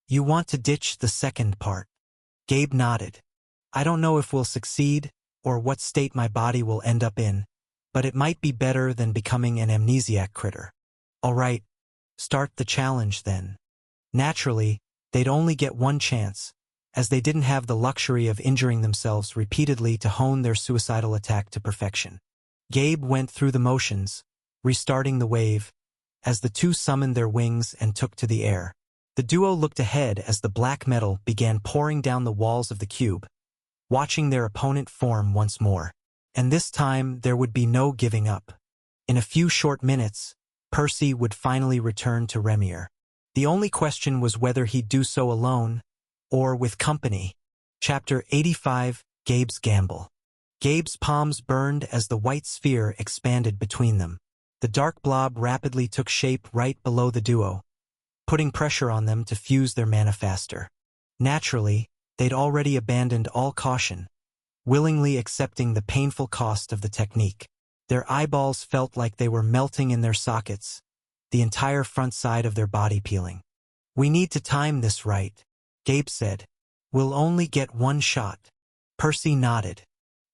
You want to ditch the second part. Gabe nodded. I don't know if we'll succeed or what state my body will end up in, but it might be better than becoming an amnesiac critter. All right, start the challenge then. Naturally, they'd only get one chance, as they didn't have the luxury of injuring themselves repeatedly to hone their suicidal attack to perfection. Gabe went through the motions, restarting the wave, as the two summoned their wings and took to the air. The duo looked ahead as the black metal began pouring down the walls of the cube, watching their opponent form once more. And this time, there would be no giving up. In a few short minutes, Percy would finally return to Remir. The only question was whether he'd do so alone or with company. Chapter 85, Gabe's Gamble. Gabe's palms burned as the white sphere expanded between them. The dark blob rapidly took shape right below the duo, putting pressure on them to fuse their mana faster. Naturally, they'd already abandoned all caution, willingly accepting the painful cost of the technique. Their eyeballs felt like they were melting in their sockets, the entire front side of their body peeling. We need to time this right, Gabe said. We'll only get one shot. Percy nodded.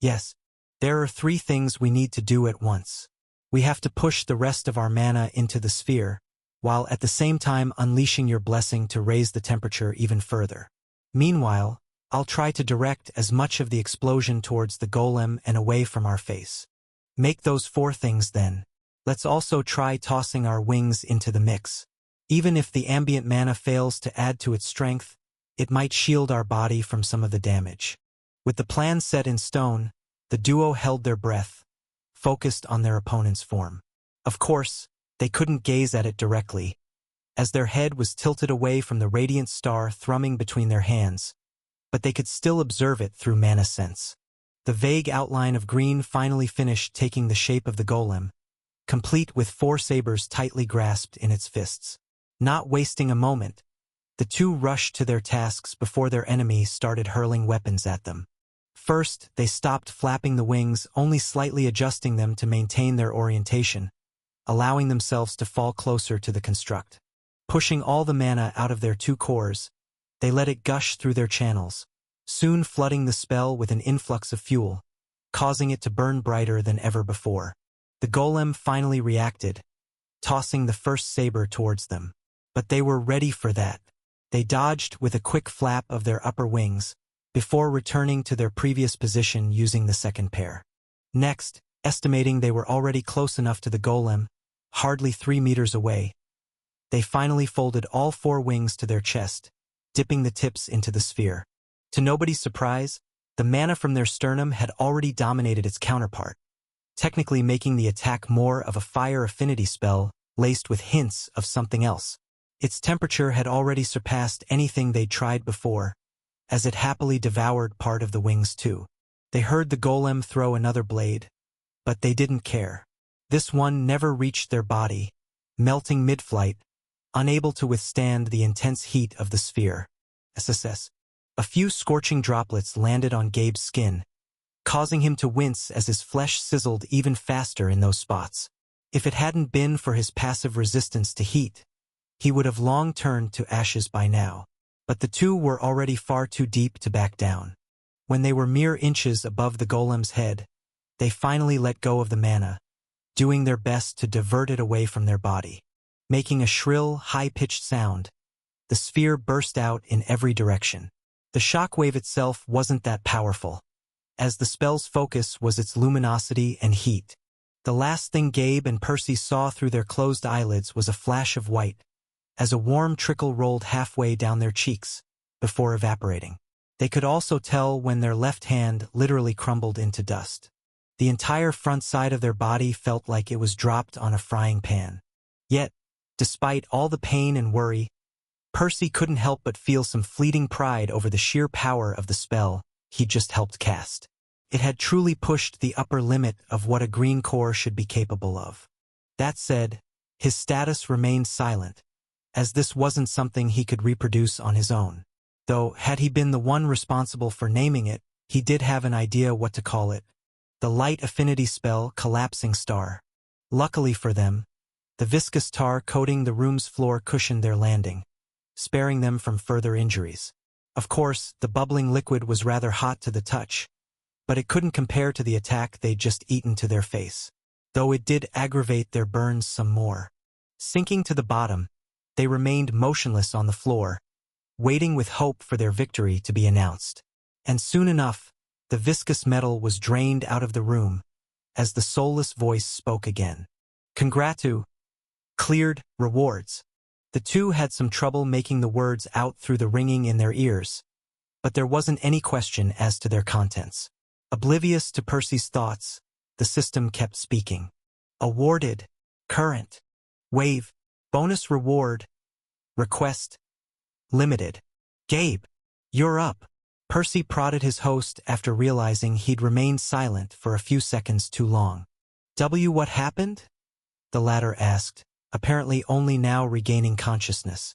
Yes, there are 3 things we need to do at once. We have to push the rest of our mana into the sphere, while at the same time unleashing your blessing to raise the temperature even further. Meanwhile, I'll try to direct as much of the explosion towards the golem and away from our face. Make those 4 things then. Let's also try tossing our wings into the mix. Even if the ambient mana fails to add to its strength, it might shield our body from some of the damage. With the plan set in stone, the duo held their breath, focused on their opponent's form. Of course, they couldn't gaze at it directly, as their head was tilted away from the radiant star thrumming between their hands, but they could still observe it through mana sense. The vague outline of green finally finished taking the shape of the golem, complete with 4 sabers tightly grasped in its fists. Not wasting a moment, the two rushed to their tasks before their enemy started hurling weapons at them. First, they stopped flapping the wings, only slightly adjusting them to maintain their orientation, allowing themselves to fall closer to the construct. Pushing all the mana out of their 2 cores, they let it gush through their channels, soon flooding the spell with an influx of fuel, causing it to burn brighter than ever before. The golem finally reacted, tossing the first saber towards them. But they were ready for that. They dodged with a quick flap of their upper wings, before returning to their previous position using the second pair. Next, estimating they were already close enough to the golem, hardly 3 meters away, they finally folded all 4 wings to their chest, dipping the tips into the sphere. To nobody's surprise, the mana from their sternum had already dominated its counterpart, technically making the attack more of a fire affinity spell laced with hints of something else. Its temperature had already surpassed anything they'd tried before, as it happily devoured part of the wings too. They heard the golem throw another blade, but they didn't care. This one never reached their body, melting mid-flight, unable to withstand the intense heat of the sphere. SSS. A few scorching droplets landed on Gabe's skin, causing him to wince as his flesh sizzled even faster in those spots. If it hadn't been for his passive resistance to heat, he would have long turned to ashes by now. But the two were already far too deep to back down. When they were mere inches above the golem's head, they finally let go of the mana, doing their best to divert it away from their body. Making a shrill, high-pitched sound, the sphere burst out in every direction. The shockwave itself wasn't that powerful, as the spell's focus was its luminosity and heat. The last thing Gabe and Percy saw through their closed eyelids was a flash of white, as a warm trickle rolled halfway down their cheeks, before evaporating. They could also tell when their left hand literally crumbled into dust. The entire front side of their body felt like it was dropped on a frying pan. Yet, despite all the pain and worry, Percy couldn't help but feel some fleeting pride over the sheer power of the spell he'd just helped cast. It had truly pushed the upper limit of what a green core should be capable of. That said, his status remained silent, as this wasn't something he could reproduce on his own. Though, had he been the one responsible for naming it, he did have an idea what to call it. The light affinity spell Collapsing Star. Luckily for them, the viscous tar coating the room's floor cushioned their landing, sparing them from further injuries. Of course, the bubbling liquid was rather hot to the touch, but it couldn't compare to the attack they'd just eaten to their face, though it did aggravate their burns some more. Sinking to the bottom, they remained motionless on the floor, waiting with hope for their victory to be announced. And soon enough, the viscous metal was drained out of the room, as the soulless voice spoke again. Congratu. Cleared. Rewards. The two had some trouble making the words out through the ringing in their ears, but there wasn't any question as to their contents. Oblivious to Percy's thoughts, the system kept speaking. Awarded. Current. Wave. Bonus reward. Request. Limited. Gabe, you're up. Percy prodded his host after realizing he'd remained silent for a few seconds too long. What happened? The latter asked, apparently only now regaining consciousness.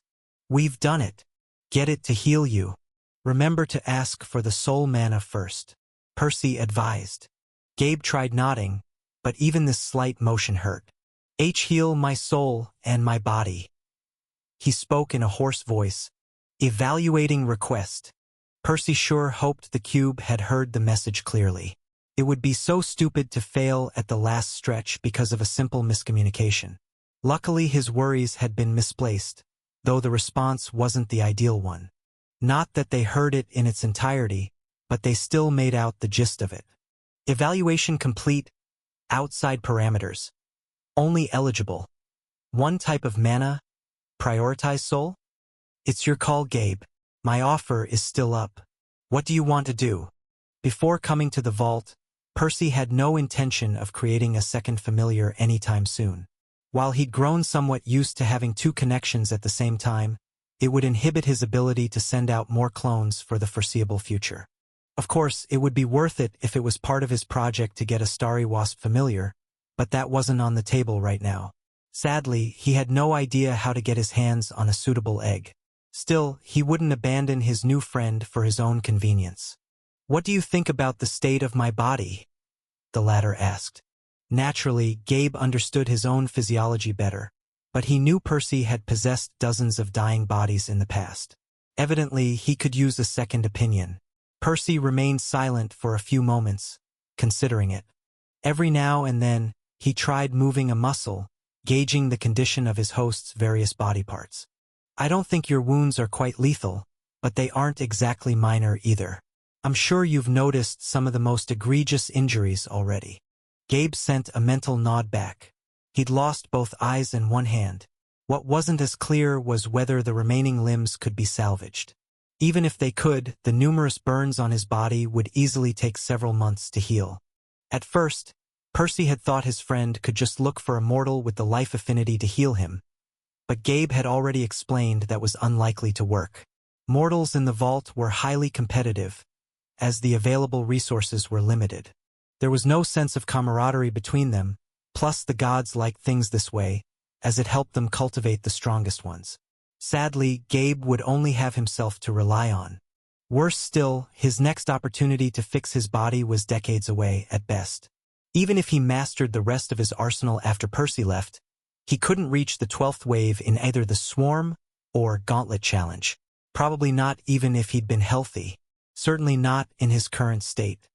We've done it. Get it to heal you. Remember to ask for the soul mana first, Percy advised. Gabe tried nodding, but even this slight motion hurt. Heal my soul and my body. He spoke in a hoarse voice, evaluating request. Percy sure hoped the cube had heard the message clearly. It would be so stupid to fail at the last stretch because of a simple miscommunication. Luckily, his worries had been misplaced, though the response wasn't the ideal one. Not that they heard it in its entirety, but they still made out the gist of it. Evaluation complete. Outside parameters. Only eligible. One type of mana. Prioritize soul? It's your call, Gabe. My offer is still up. What do you want to do? Before coming to the vault, Percy had no intention of creating a second familiar anytime soon. While he'd grown somewhat used to having two connections at the same time, it would inhibit his ability to send out more clones for the foreseeable future. Of course, it would be worth it if it was part of his project to get a Starry Wasp familiar, but that wasn't on the table right now. Sadly, he had no idea how to get his hands on a suitable egg. Still, he wouldn't abandon his new friend for his own convenience. What do you think about the state of my body? The latter asked. Naturally, Gabe understood his own physiology better, but he knew Percy had possessed dozens of dying bodies in the past. Evidently, he could use a second opinion. Percy remained silent for a few moments, considering it. Every now and then, he tried moving a muscle, gauging the condition of his host's various body parts. I don't think your wounds are quite lethal, but they aren't exactly minor either. I'm sure you've noticed some of the most egregious injuries already. Gabe sent a mental nod back. He'd lost both eyes and one hand. What wasn't as clear was whether the remaining limbs could be salvaged. Even if they could, the numerous burns on his body would easily take several months to heal. At first, Percy had thought his friend could just look for a mortal with the life affinity to heal him, but Gabe had already explained that was unlikely to work. Mortals in the vault were highly competitive, as the available resources were limited. There was no sense of camaraderie between them, plus the gods liked things this way, as it helped them cultivate the strongest ones. Sadly, Gabe would only have himself to rely on. Worse still, his next opportunity to fix his body was decades away at best. Even if he mastered the rest of his arsenal after Percy left, he couldn't reach the 12th wave in either the Swarm or Gauntlet Challenge. Probably not even if he'd been healthy. Certainly not in his current state.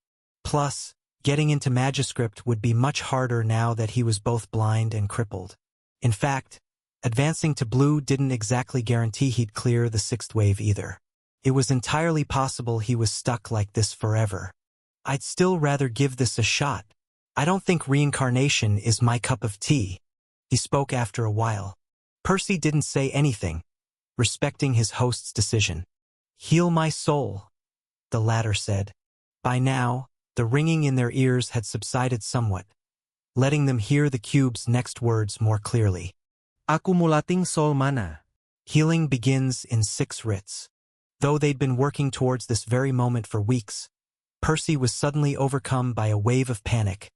Plus, getting into Magiscript would be much harder now that he was both blind and crippled. In fact, advancing to Blue didn't exactly guarantee he'd clear the 6th wave either. It was entirely possible he was stuck like this forever. I'd still rather give this a shot. I don't think reincarnation is my cup of tea, he spoke after a while. Percy didn't say anything, respecting his host's decision. Heal my soul, the latter said. By now, the ringing in their ears had subsided somewhat, letting them hear the cube's next words more clearly. Accumulating soul mana. Healing begins in 6 writs. Though they'd been working towards this very moment for weeks, Percy was suddenly overcome by a wave of panic,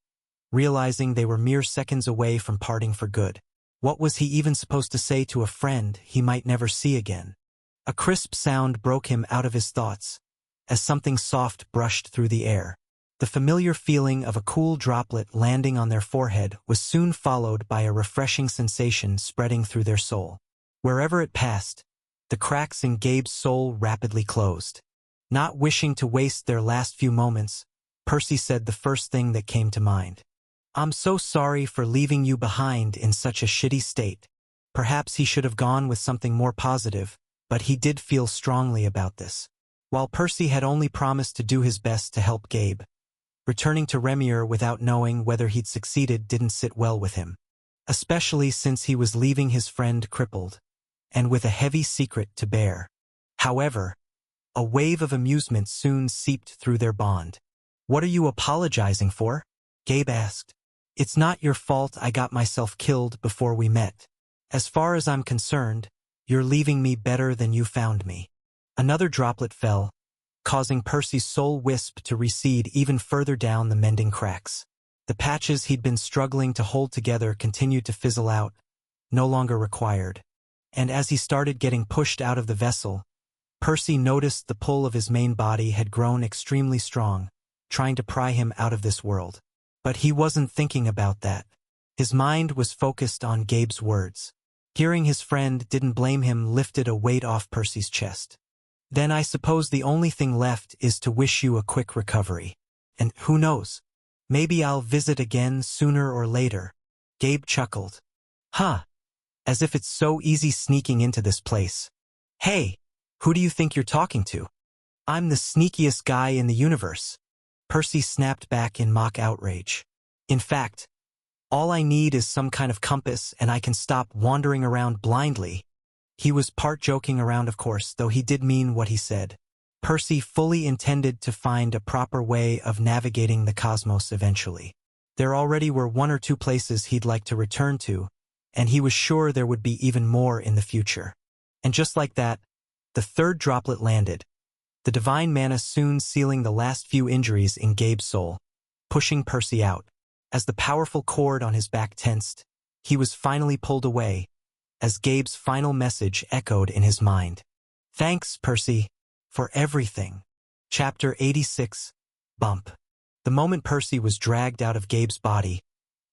realizing they were mere seconds away from parting for good. What was he even supposed to say to a friend he might never see again? A crisp sound broke him out of his thoughts, as something soft brushed through the air. The familiar feeling of a cool droplet landing on their forehead was soon followed by a refreshing sensation spreading through their soul. Wherever it passed, the cracks in Gabe's soul rapidly closed. Not wishing to waste their last few moments, Percy said the first thing that came to mind. I'm so sorry for leaving you behind in such a shitty state. Perhaps he should have gone with something more positive, but he did feel strongly about this. While Percy had only promised to do his best to help Gabe, returning to Remir without knowing whether he'd succeeded didn't sit well with him. Especially since he was leaving his friend crippled, and with a heavy secret to bear. However, a wave of amusement soon seeped through their bond. What are you apologizing for? Gabe asked. It's not your fault I got myself killed before we met. As far as I'm concerned, you're leaving me better than you found me. Another droplet fell, causing Percy's soul wisp to recede even further down the mending cracks. The patches he'd been struggling to hold together continued to fizzle out, no longer required. And as he started getting pushed out of the vessel, Percy noticed the pull of his main body had grown extremely strong, trying to pry him out of this world. But he wasn't thinking about that. His mind was focused on Gabe's words. Hearing his friend didn't blame him lifted a weight off Percy's chest. Then I suppose the only thing left is to wish you a quick recovery. And who knows? Maybe I'll visit again sooner or later. Gabe chuckled. Huh. As if it's so easy sneaking into this place. Hey, who do you think you're talking to? I'm the sneakiest guy in the universe. Percy snapped back in mock outrage. In fact, all I need is some kind of compass and I can stop wandering around blindly. He was part joking around, of course, though he did mean what he said. Percy fully intended to find a proper way of navigating the cosmos eventually. There already were 1 or 2 places he'd like to return to, and he was sure there would be even more in the future. And just like that, the 3rd droplet landed, the divine mana soon sealing the last few injuries in Gabe's soul, pushing Percy out. As the powerful cord on his back tensed, he was finally pulled away, as Gabe's final message echoed in his mind. Thanks, Percy, for everything. Chapter 86, Bump. The moment Percy was dragged out of Gabe's body,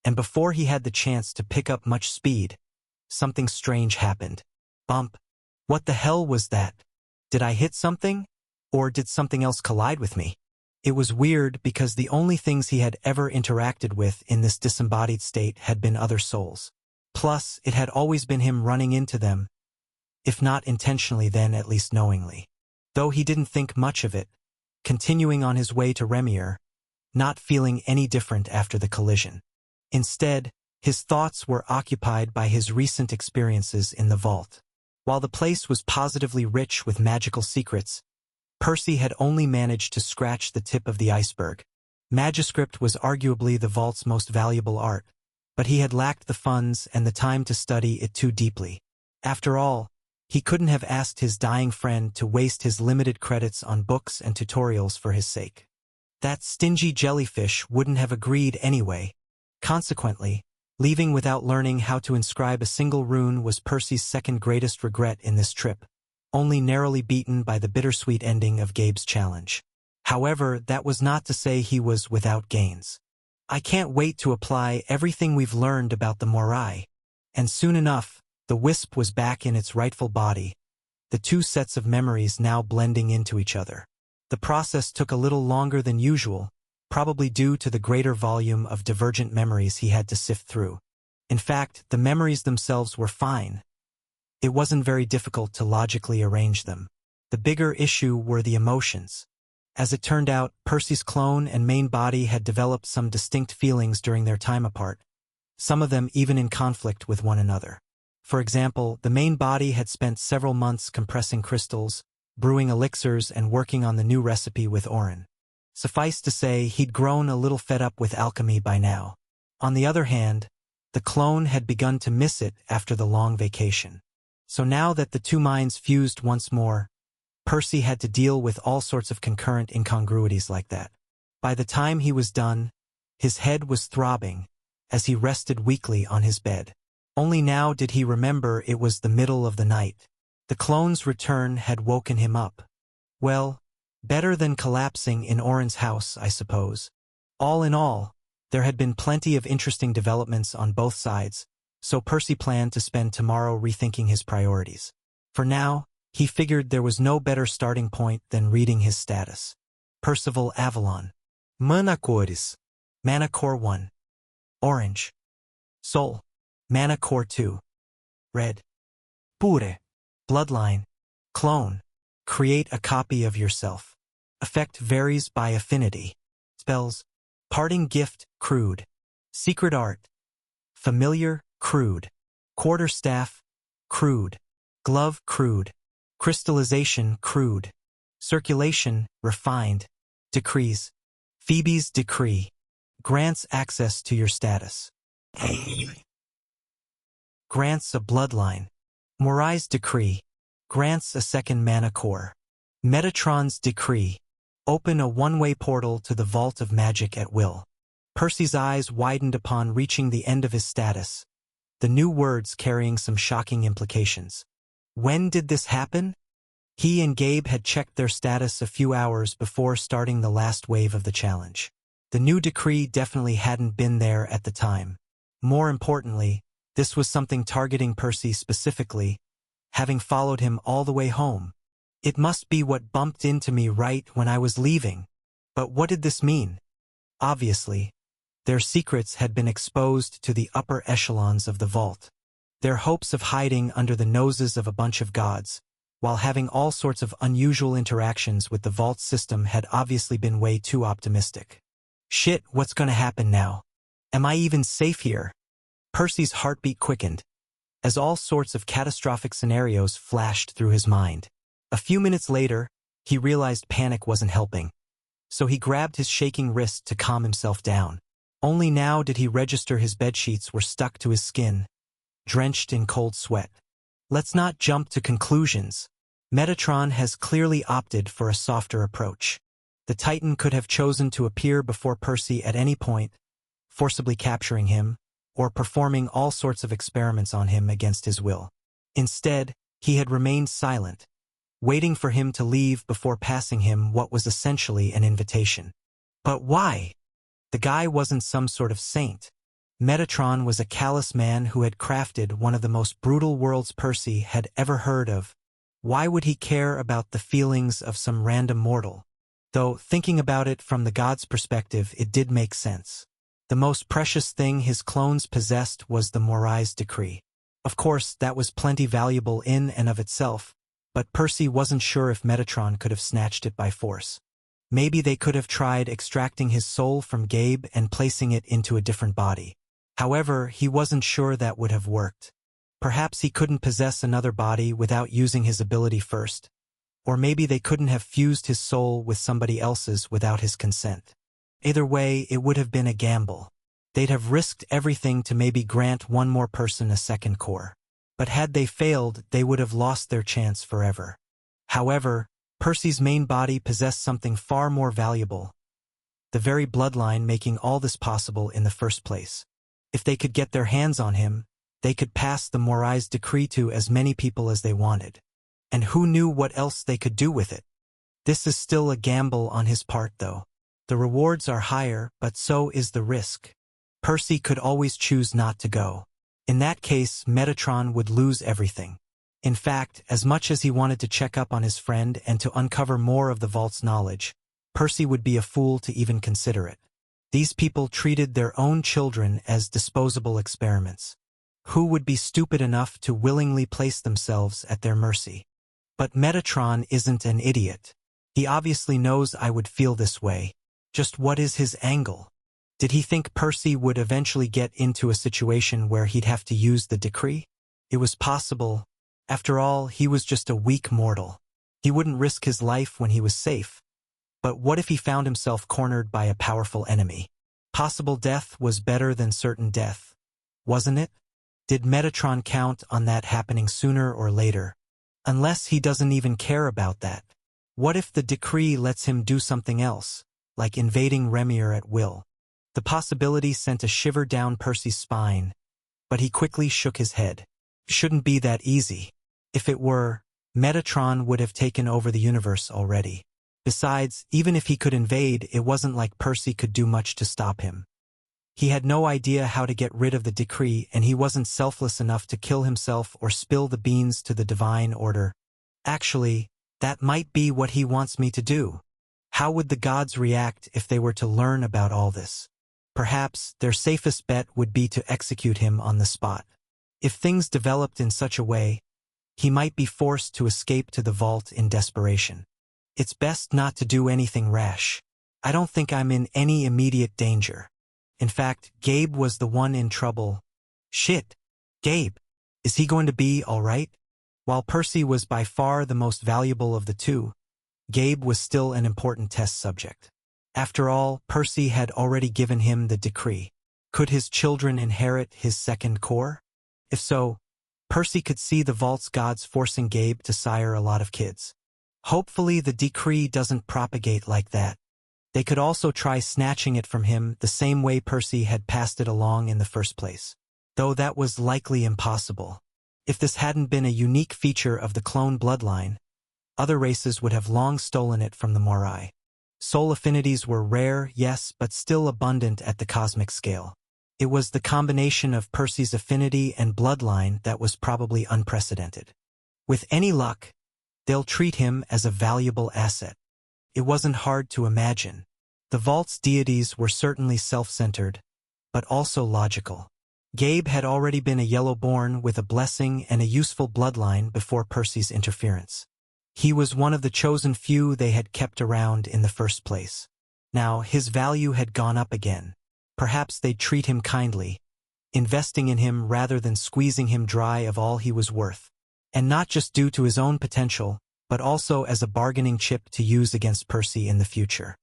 and before he had the chance to pick up much speed, something strange happened. Bump. What the hell was that? Did I hit something? Or did something else collide with me? It was weird because the only things he had ever interacted with in this disembodied state had been other souls. Plus, it had always been him running into them, if not intentionally then at least knowingly. Though he didn't think much of it, continuing on his way to Remir, not feeling any different after the collision. Instead, his thoughts were occupied by his recent experiences in the vault. While the place was positively rich with magical secrets, Percy had only managed to scratch the tip of the iceberg. Magiscript was arguably the vault's most valuable art, but he had lacked the funds and the time to study it too deeply. After all, he couldn't have asked his dying friend to waste his limited credits on books and tutorials for his sake. That stingy jellyfish wouldn't have agreed anyway. Consequently, Leaving without learning how to inscribe a single rune was Percy's second greatest regret in this trip, only narrowly beaten by the bittersweet ending of Gabe's challenge. However, that was not to say he was without gains. I can't wait to apply everything we've learned about the Moirai. And soon enough, the wisp was back in its rightful body, the two sets of memories now blending into each other. The process took a little longer than usual, probably due to the greater volume of divergent memories he had to sift through. In fact, the memories themselves were fine. It wasn't very difficult to logically arrange them. The bigger issue were the emotions. As it turned out, Percy's clone and main body had developed some distinct feelings during their time apart, some of them even in conflict with one another. For example, the main body had spent several months compressing crystals, brewing elixirs, and working on the new recipe with Orin. Suffice to say, he'd grown a little fed up with alchemy by now. On the other hand, the clone had begun to miss it after the long vacation. So now that the two minds fused once more, Percy had to deal with all sorts of concurrent incongruities like that. By the time he was done, his head was throbbing as he rested weakly on his bed. Only now did he remember it was the middle of the night. The clone's return had woken him up. Well, better than collapsing in Orin's house, I suppose. All in all, there had been plenty of interesting developments on both sides, so Percy planned to spend tomorrow rethinking his priorities. For now, he figured there was no better starting point than reading his status. Percival Avalon. Mana cores. Mana Core 1. Orange. Soul. Mana Core 2. Red. Pure. Bloodline. Clone. Create a copy of yourself. Effect varies by affinity. Spells. Parting Gift, crude. Secret Art. Familiar, crude. Quarterstaff, crude. Glove, crude. Crystallization, crude. Circulation, refined. Decrees. Phoebe's Decree. Grants access to your status. Grants a bloodline. Moirai's Decree. Grants a second mana core. Metatron's Decree. Open a one-way portal to the Vault of Magic at will. Percy's eyes widened upon reaching the end of his status, the new words carrying some shocking implications. When did this happen? He and Gabe had checked their status a few hours before starting the last wave of the challenge. The new decree definitely hadn't been there at the time. More importantly, this was something targeting Percy specifically, having followed him all the way home. It must be what bumped into me right when I was leaving. But what did this mean? Obviously, their secrets had been exposed to the upper echelons of the vault. Their hopes of hiding under the noses of a bunch of gods, while having all sorts of unusual interactions with the vault system, had obviously been way too optimistic. Shit, what's gonna happen now? Am I even safe here? Percy's heartbeat quickened, as all sorts of catastrophic scenarios flashed through his mind. A few minutes later, he realized panic wasn't helping, so he grabbed his shaking wrist to calm himself down. Only now did he register his bedsheets were stuck to his skin, drenched in cold sweat. Let's not jump to conclusions. Metatron has clearly opted for a softer approach. The Titan could have chosen to appear before Percy at any point, forcibly capturing him, or performing all sorts of experiments on him against his will. Instead, he had remained silent, waiting for him to leave before passing him what was essentially an invitation. But why? The guy wasn't some sort of saint. Metatron was a callous man who had crafted one of the most brutal worlds Percy had ever heard of. Why would he care about the feelings of some random mortal? Though, thinking about it from the god's perspective, it did make sense. The most precious thing his clones possessed was the Moirai's Decree. Of course, that was plenty valuable in and of itself, but Percy wasn't sure if Metatron could have snatched it by force. Maybe they could have tried extracting his soul from Gabe and placing it into a different body. However, he wasn't sure that would have worked. Perhaps he couldn't possess another body without using his ability first. Or maybe they couldn't have fused his soul with somebody else's without his consent. Either way, it would have been a gamble. They'd have risked everything to maybe grant one more person a second core. But had they failed, they would have lost their chance forever. However, Percy's main body possessed something far more valuable. The very bloodline making all this possible in the first place. If they could get their hands on him, they could pass the Morai's decree to as many people as they wanted. And who knew what else they could do with it? This is still a gamble on his part, though. The rewards are higher, but so is the risk. Percy could always choose not to go. In that case, Metatron would lose everything. In fact, as much as he wanted to check up on his friend and to uncover more of the vault's knowledge, Percy would be a fool to even consider it. These people treated their own children as disposable experiments. Who would be stupid enough to willingly place themselves at their mercy? But Metatron isn't an idiot. He obviously knows I would feel this way. Just what is his angle? Did he think Percy would eventually get into a situation where he'd have to use the decree? It was possible. After all, he was just a weak mortal. He wouldn't risk his life when he was safe. But what if he found himself cornered by a powerful enemy? Possible death was better than certain death, wasn't it? Did Metatron count on that happening sooner or later? Unless he doesn't even care about that. What if the decree lets him do something else, like invading Remir at will? The possibility sent a shiver down Percy's spine, but he quickly shook his head. Shouldn't be that easy. If it were, Metatron would have taken over the universe already. Besides, even if he could invade, it wasn't like Percy could do much to stop him. He had no idea how to get rid of the decree, and he wasn't selfless enough to kill himself or spill the beans to the divine order. Actually, that might be what he wants me to do. How would the gods react if they were to learn about all this? Perhaps their safest bet would be to execute him on the spot. If things developed in such a way, he might be forced to escape to the vault in desperation. It's best not to do anything rash. I don't think I'm in any immediate danger. In fact, Gabe was the one in trouble. Shit. Gabe. Is he going to be all right? While Percy was by far the most valuable of the two, Gabe was still an important test subject. After all, Percy had already given him the decree. Could his children inherit his second core? If so, Percy could see the vault's gods forcing Gabe to sire a lot of kids. Hopefully the decree doesn't propagate like that. They could also try snatching it from him the same way Percy had passed it along in the first place. Though that was likely impossible. If this hadn't been a unique feature of the clone bloodline, other races would have long stolen it from the Morai. Soul affinities were rare, yes, but still abundant at the cosmic scale. It was the combination of Percy's affinity and bloodline that was probably unprecedented. With any luck, they'll treat him as a valuable asset. It wasn't hard to imagine. The vault's deities were certainly self-centered, but also logical. Gabe had already been a Yellowborn with a blessing and a useful bloodline before Percy's interference. He was one of the chosen few they had kept around in the first place. Now, his value had gone up again. Perhaps they'd treat him kindly, investing in him rather than squeezing him dry of all he was worth. And not just due to his own potential, but also as a bargaining chip to use against Percy in the future.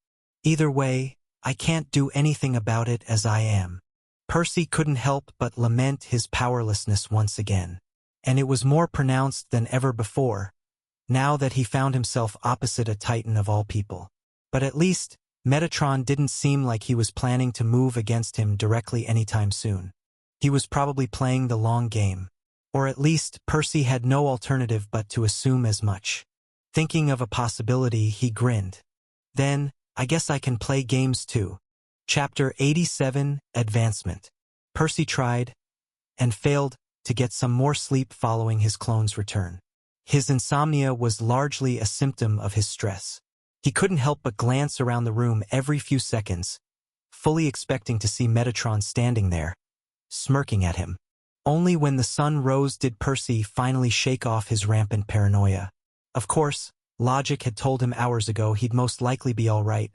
Either way, I can't do anything about it as I am. Percy couldn't help but lament his powerlessness once again. And it was more pronounced than ever before, now that he found himself opposite a titan of all people. But at least, Metatron didn't seem like he was planning to move against him directly anytime soon. He was probably playing the long game. Or at least, Percy had no alternative but to assume as much. Thinking of a possibility, he grinned. Then, I guess I can play games too. Chapter 87, Advancement. Percy tried, and failed, to get some more sleep following his clone's return. His insomnia was largely a symptom of his stress. He couldn't help but glance around the room every few seconds, fully expecting to see Metatron standing there, smirking at him. Only when the sun rose did Percy finally shake off his rampant paranoia. Of course, logic had told him hours ago he'd most likely be all right,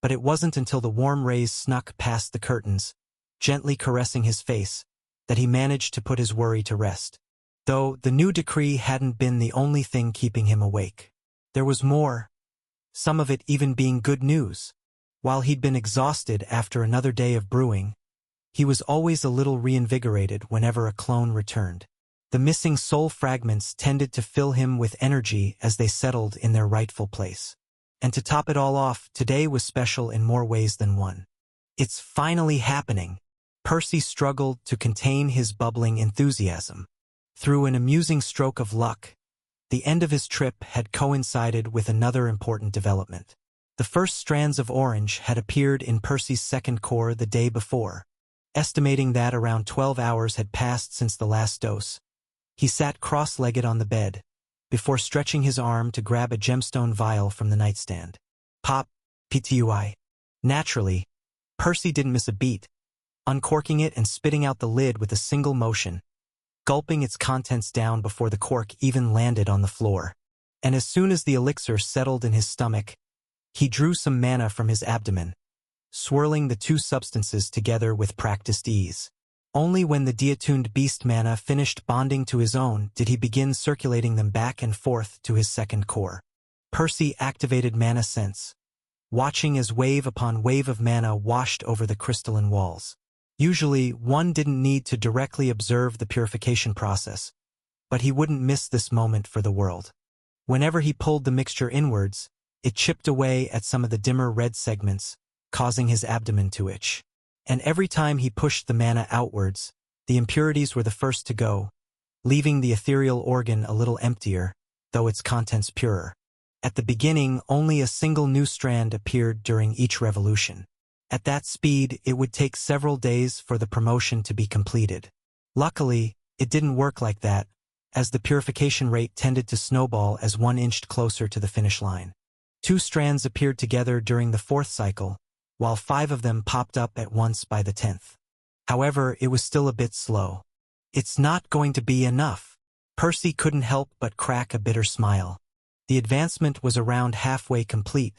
but it wasn't until the warm rays snuck past the curtains, gently caressing his face, that he managed to put his worry to rest. Though the new decree hadn't been the only thing keeping him awake. There was more, some of it even being good news. While he'd been exhausted after another day of brewing, he was always a little reinvigorated whenever a clone returned. The missing soul fragments tended to fill him with energy as they settled in their rightful place. And to top it all off, today was special in more ways than one. It's finally happening. Percy struggled to contain his bubbling enthusiasm. Through an amusing stroke of luck, the end of his trip had coincided with another important development. The first strands of orange had appeared in Percy's second core the day before. Estimating that around 12 hours had passed since the last dose, he sat cross-legged on the bed, before stretching his arm to grab a gemstone vial from the nightstand. Pop, PTUI. Naturally, Percy didn't miss a beat, uncorking it and spitting out the lid with a single motion, gulping its contents down before the cork even landed on the floor. And as soon as the elixir settled in his stomach, he drew some mana from his abdomen, swirling the two substances together with practiced ease. Only when the deattuned beast mana finished bonding to his own did he begin circulating them back and forth to his second core. Percy activated Mana Sense, watching as wave upon wave of mana washed over the crystalline walls. Usually, one didn't need to directly observe the purification process, but he wouldn't miss this moment for the world. Whenever he pulled the mixture inwards, it chipped away at some of the dimmer red segments, causing his abdomen to itch. And every time he pushed the mana outwards, the impurities were the first to go, leaving the ethereal organ a little emptier, though its contents purer. At the beginning, only a single new strand appeared during each revolution. At that speed, it would take several days for the promotion to be completed. Luckily, it didn't work like that, as the purification rate tended to snowball as one inched closer to the finish line. 2 strands appeared together during the 4th cycle, while 5 of them popped up at once by the 10th. However, it was still a bit slow. It's not going to be enough. Percy couldn't help but crack a bitter smile. The advancement was around halfway complete,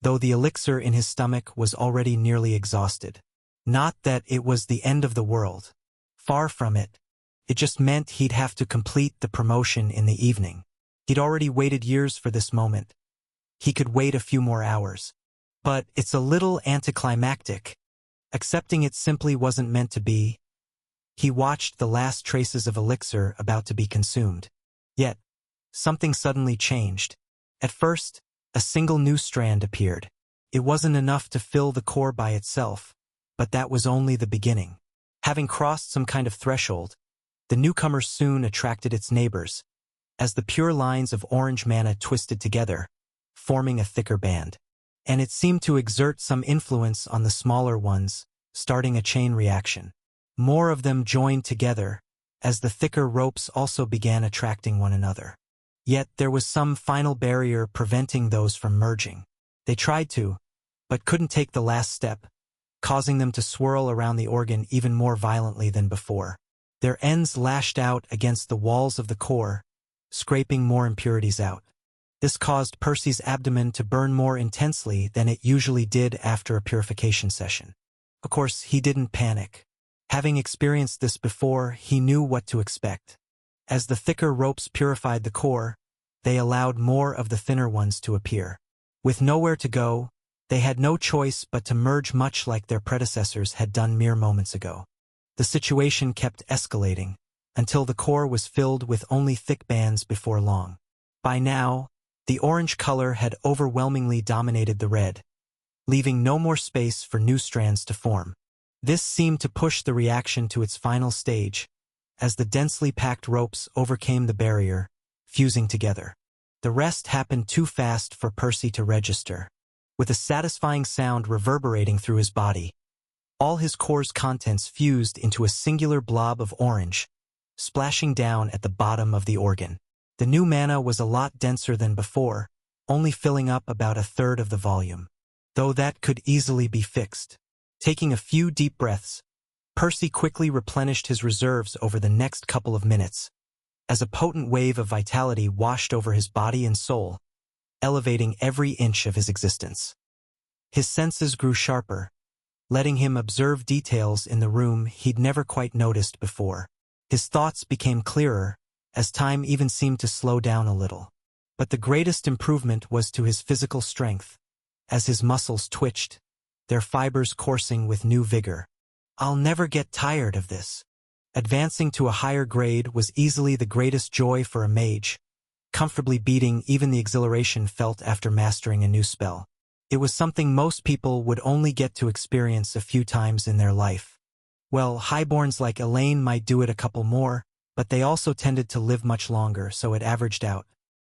though the elixir in his stomach was already nearly exhausted. Not that it was the end of the world. Far from it. It just meant he'd have to complete the promotion in the evening. He'd already waited years for this moment. He could wait a few more hours. But it's a little anticlimactic. Accepting it simply wasn't meant to be. He watched the last traces of elixir about to be consumed. Yet, something suddenly changed. At first, a single new strand appeared. It wasn't enough to fill the core by itself, but that was only the beginning. Having crossed some kind of threshold, the newcomer soon attracted its neighbors, as the pure lines of orange mana twisted together, forming a thicker band. And it seemed to exert some influence on the smaller ones, starting a chain reaction. More of them joined together, as the thicker ropes also began attracting one another. Yet there was some final barrier preventing those from merging. They tried to, but couldn't take the last step, causing them to swirl around the organ even more violently than before. Their ends lashed out against the walls of the core, scraping more impurities out. This caused Percy's abdomen to burn more intensely than it usually did after a purification session. Of course, he didn't panic. Having experienced this before, he knew what to expect. As the thicker ropes purified the core, they allowed more of the thinner ones to appear. With nowhere to go, they had no choice but to merge, much like their predecessors had done mere moments ago. The situation kept escalating, until the core was filled with only thick bands before long. By now, the orange color had overwhelmingly dominated the red, leaving no more space for new strands to form. This seemed to push the reaction to its final stage, as the densely packed ropes overcame the barrier, fusing together. The rest happened too fast for Percy to register. With a satisfying sound reverberating through his body, all his core's contents fused into a singular blob of orange, splashing down at the bottom of the organ. The new mana was a lot denser than before, only filling up about a third of the volume. Though that could easily be fixed. Taking a few deep breaths, Percy quickly replenished his reserves over the next couple of minutes, as a potent wave of vitality washed over his body and soul, elevating every inch of his existence. His senses grew sharper, letting him observe details in the room he'd never quite noticed before. His thoughts became clearer, as time even seemed to slow down a little. But the greatest improvement was to his physical strength, as his muscles twitched, their fibers coursing with new vigor. I'll never get tired of this. Advancing to a higher grade was easily the greatest joy for a mage, comfortably beating even the exhilaration felt after mastering a new spell. It was something most people would only get to experience a few times in their life. Well, highborns like Elaine might do it a couple more, but they also tended to live much longer, so it averaged out.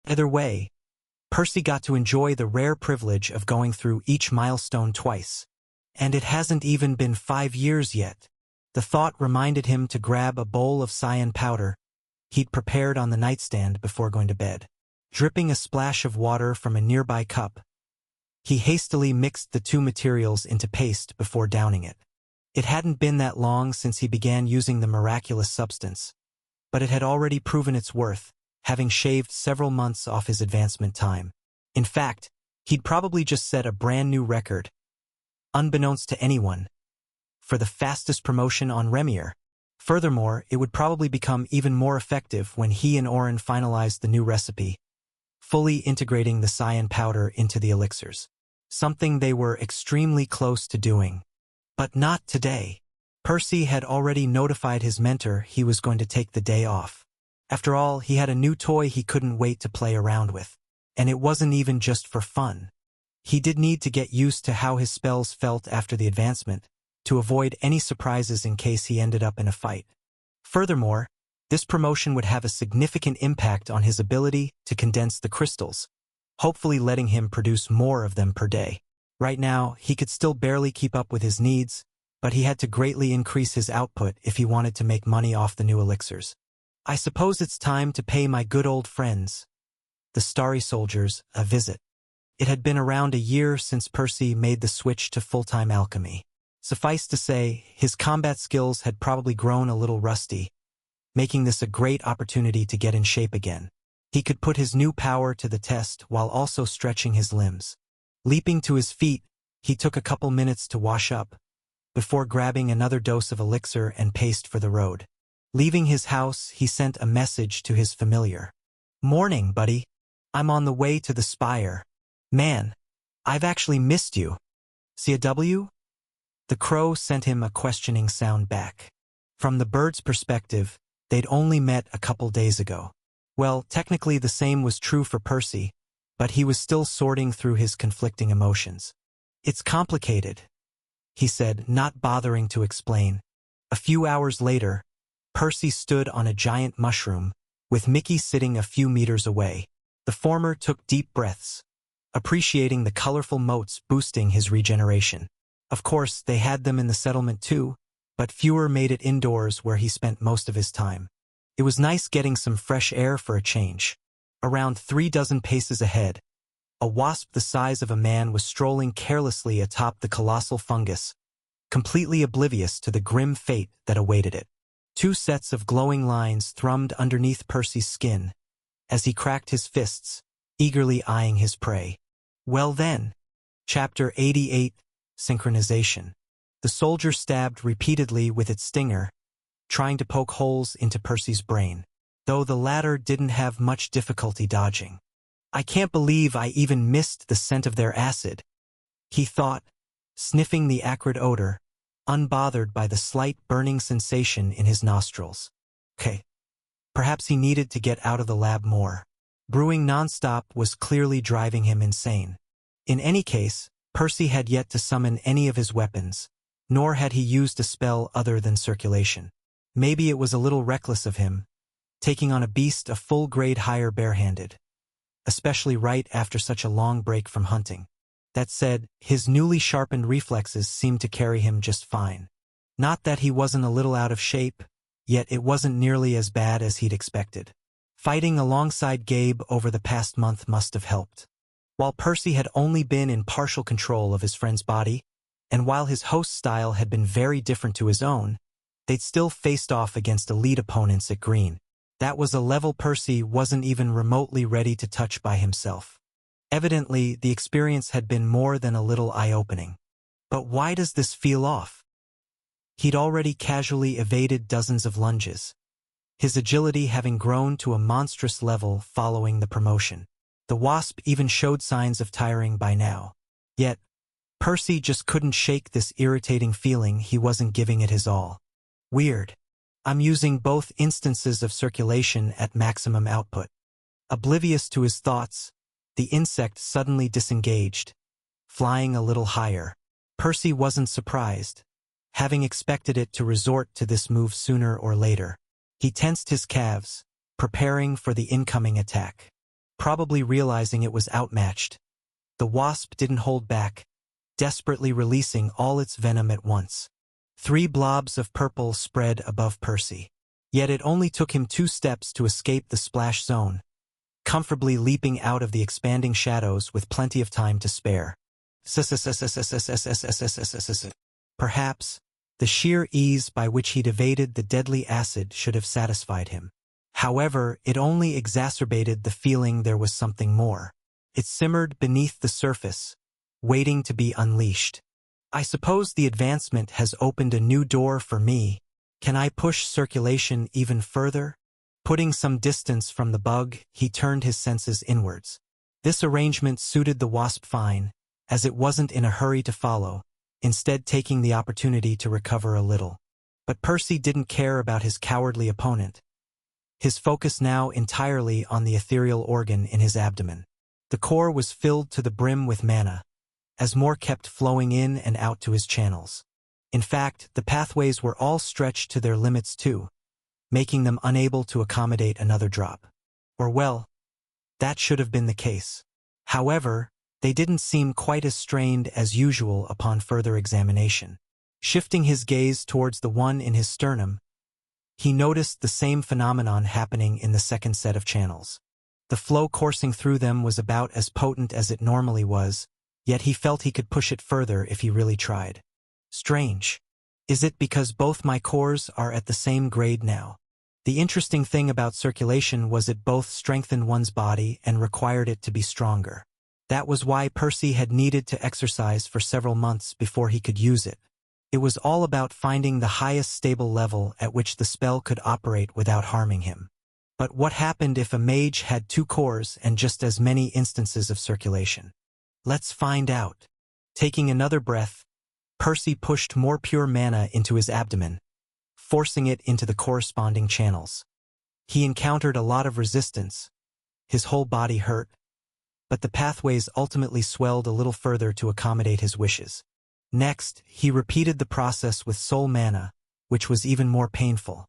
Either way, Percy got to enjoy the rare privilege of going through each milestone twice. And it hasn't even been 5 years yet. The thought reminded him to grab a bowl of cyan powder he'd prepared on the nightstand before going to bed. Dripping a splash of water from a nearby cup, he hastily mixed the two materials into paste before downing it. It hadn't been that long since he began using the miraculous substance, but it had already proven its worth, having shaved several months off his advancement time. In fact, he'd probably just set a brand new record, unbeknownst to anyone, for the fastest promotion on Remier. Furthermore, it would probably become even more effective when he and Oren finalized the new recipe, fully integrating the cyan powder into the elixirs. Something they were extremely close to doing. But not today. Percy had already notified his mentor he was going to take the day off. After all, he had a new toy he couldn't wait to play around with. And it wasn't even just for fun. He did need to get used to how his spells felt after the advancement, to avoid any surprises in case he ended up in a fight. Furthermore, this promotion would have a significant impact on his ability to condense the crystals, hopefully letting him produce more of them per day. Right now, he could still barely keep up with his needs, but he had to greatly increase his output if he wanted to make money off the new elixirs. I suppose it's time to pay my good old friends, the Starry Soldiers, a visit. It had been around a year since Percy made the switch to full-time alchemy. Suffice to say, his combat skills had probably grown a little rusty, making this a great opportunity to get in shape again. He could put his new power to the test while also stretching his limbs. Leaping to his feet, he took a couple minutes to wash up, before grabbing another dose of elixir and paste for the road. Leaving his house, he sent a message to his familiar. "Morning, buddy. I'm on the way to the Spire. Man, I've actually missed you. CW?" The crow sent him a questioning sound back. From the bird's perspective, they'd only met a couple days ago. Well, technically the same was true for Percy, but he was still sorting through his conflicting emotions. "It's complicated," he said, not bothering to explain. A few hours later, Percy stood on a giant mushroom, with Mickey sitting a few meters away. The former took deep breaths, appreciating the colorful motes boosting his regeneration. Of course, they had them in the settlement too, but fewer made it indoors where he spent most of his time. It was nice getting some fresh air for a change. Around 36 paces ahead, a wasp the size of a man was strolling carelessly atop the colossal fungus, completely oblivious to the grim fate that awaited it. Two sets of glowing lines thrummed underneath Percy's skin as he cracked his fists, eagerly eyeing his prey. Well then. Chapter 88, Synchronization. The soldier stabbed repeatedly with its stinger, trying to poke holes into Percy's brain, though the latter didn't have much difficulty dodging. "I can't believe I even missed the scent of their acid," he thought, sniffing the acrid odor, unbothered by the slight burning sensation in his nostrils. Perhaps he needed to get out of the lab more. Brewing nonstop was clearly driving him insane. In any case, Percy had yet to summon any of his weapons, nor had he used a spell other than circulation. Maybe it was a little reckless of him, taking on a beast a full grade higher barehanded, especially right after such a long break from hunting. That said, his newly sharpened reflexes seemed to carry him just fine. Not that he wasn't a little out of shape, yet it wasn't nearly as bad as he'd expected. Fighting alongside Gabe over the past month must have helped. While Percy had only been in partial control of his friend's body, and while his host's style had been very different to his own, they'd still faced off against elite opponents at Green. That was a level Percy wasn't even remotely ready to touch by himself. Evidently, the experience had been more than a little eye-opening. But why does this feel off? He'd already casually evaded dozens of lunges, his agility having grown to a monstrous level following the promotion. The wasp even showed signs of tiring by now. Yet, Percy just couldn't shake this irritating feeling he wasn't giving it his all. Weird. I'm using both instances of circulation at maximum output. Oblivious to his thoughts, the insect suddenly disengaged, flying a little higher. Percy wasn't surprised. having expected it to resort to this move sooner or later. He tensed his calves, preparing for the incoming attack. Probably realizing it was outmatched, the wasp didn't hold back, desperately releasing all its venom at once. 3 blobs of purple spread above Percy. Yet it only took him 2 steps to escape the splash zone, comfortably leaping out of the expanding shadows with plenty of time to spare. Perhaps, the sheer ease by which he'd evaded the deadly acid should have satisfied him. However, it only exacerbated the feeling there was something more. It simmered beneath the surface, waiting to be unleashed. I suppose the advancement has opened a new door for me. Can I push circulation even further? Putting some distance from the bug, he turned his senses inwards. This arrangement suited the wasp fine, as it wasn't in a hurry to follow, instead taking the opportunity to recover a little. But Percy didn't care about his cowardly opponent. His focus now entirely on the ethereal organ in his abdomen. The core was filled to the brim with mana, as more kept flowing in and out to his channels. In fact, the pathways were all stretched to their limits too, making them unable to accommodate another drop. Or well, that should have been the case. However, they didn't seem quite as strained as usual upon further examination. Shifting his gaze towards the one in his sternum, he noticed the same phenomenon happening in the second set of channels. The flow coursing through them was about as potent as it normally was, yet he felt he could push it further if he really tried. Strange. Is it because both my cores are at the same grade now? The interesting thing about circulation was it both strengthened one's body and required it to be stronger. That was why Percy had needed to exercise for several months before he could use it. It was all about finding the highest stable level at which the spell could operate without harming him. But what happened if a mage had 2 cores and just as many instances of circulation? Let's find out. Taking another breath, Percy pushed more pure mana into his abdomen, forcing it into the corresponding channels. He encountered a lot of resistance. His whole body hurt, but the pathways ultimately swelled a little further to accommodate his wishes. Next, he repeated the process with soul mana, which was even more painful.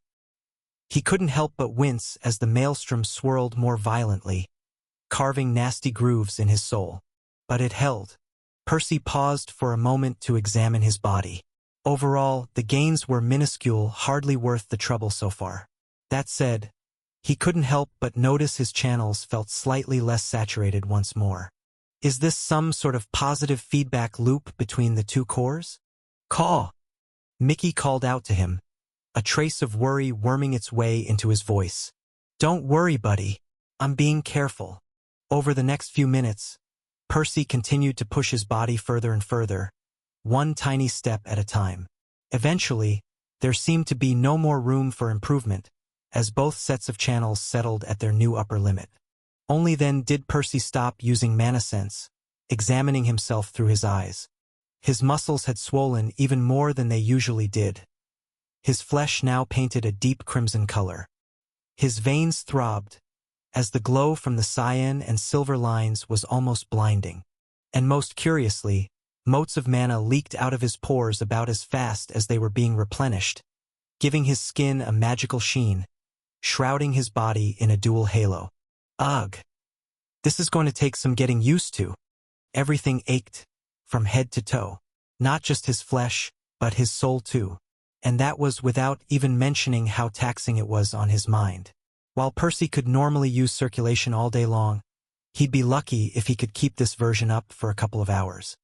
He couldn't help but wince as the maelstrom swirled more violently, carving nasty grooves in his soul. But it held. Percy paused for a moment to examine his body. Overall, the gains were minuscule, hardly worth the trouble so far. That said, he couldn't help but notice his channels felt slightly less saturated once more. Is this some sort of positive feedback loop between the 2 cores? Caw! Mickey called out to him, a trace of worry worming its way into his voice. Don't worry, buddy. I'm being careful. Over the next few minutes, Percy continued to push his body further and further, one tiny step at a time. Eventually, there seemed to be no more room for improvement, as both sets of channels settled at their new upper limit. Only then did Percy stop using mana sense, examining himself through his eyes. His muscles had swollen even more than they usually did. His flesh now painted a deep crimson color. His veins throbbed, as the glow from the cyan and silver lines was almost blinding. And most curiously, motes of mana leaked out of his pores about as fast as they were being replenished, giving his skin a magical sheen, shrouding his body in a dual halo. Ugh! This is going to take some getting used to. Everything ached, from head to toe. Not just his flesh, but his soul too. And that was without even mentioning how taxing it was on his mind. While Percy could normally use circulation all day long, he'd be lucky if he could keep this version up for a couple of hours.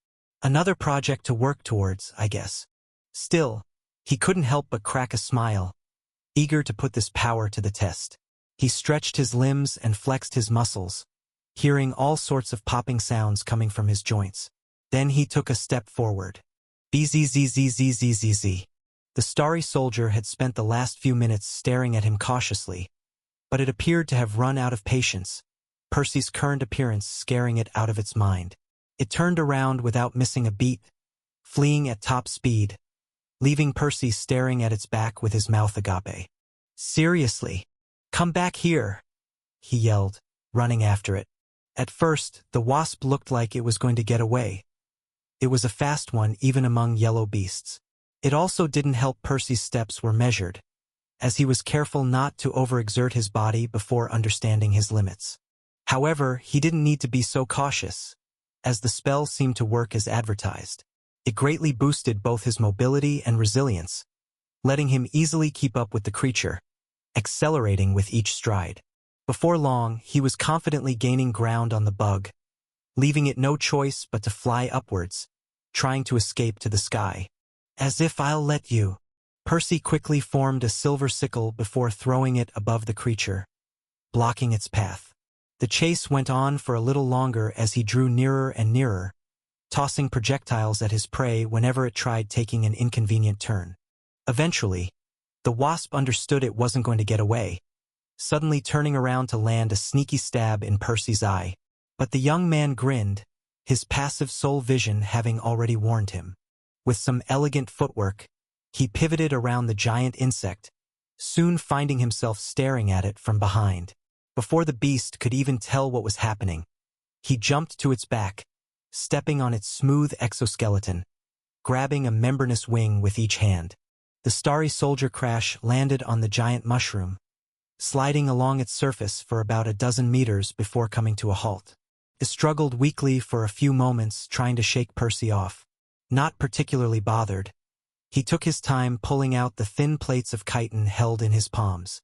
Another project to work towards, I guess. Still, he couldn't help but crack a smile, eager to put this power to the test. He stretched his limbs and flexed his muscles, hearing all sorts of popping sounds coming from his joints. Then he took a step forward. Bzzzzzzzzzzz. The starry soldier had spent the last few minutes staring at him cautiously, but it appeared to have run out of patience, Percy's current appearance scaring it out of its mind. It turned around without missing a beat, fleeing at top speed, leaving Percy staring at its back with his mouth agape. Seriously? Come back here, he yelled, running after it. At first, the wasp looked like it was going to get away. It was a fast one even among yellow beasts. It also didn't help Percy's steps were measured, as he was careful not to overexert his body before understanding his limits. However, he didn't need to be so cautious, as the spell seemed to work as advertised. It greatly boosted both his mobility and resilience, letting him easily keep up with the creature, accelerating with each stride. Before long, he was confidently gaining ground on the bug, leaving it no choice but to fly upwards, trying to escape to the sky. As if I'll let you. Percy quickly formed a silver sickle before throwing it above the creature, blocking its path. The chase went on for a little longer as he drew nearer and nearer, tossing projectiles at his prey whenever it tried taking an inconvenient turn. Eventually, the wasp understood it wasn't going to get away, suddenly turning around to land a sneaky stab in Percy's eye. But the young man grinned, his passive soul vision having already warned him. With some elegant footwork, he pivoted around the giant insect, soon finding himself staring at it from behind. Before the beast could even tell what was happening, he jumped to its back, stepping on its smooth exoskeleton, grabbing a membranous wing with each hand. The starry soldier crash landed on the giant mushroom, sliding along its surface for about a dozen meters before coming to a halt. It struggled weakly for a few moments, trying to shake Percy off. Not particularly bothered, he took his time pulling out the thin plates of chitin held in his palms.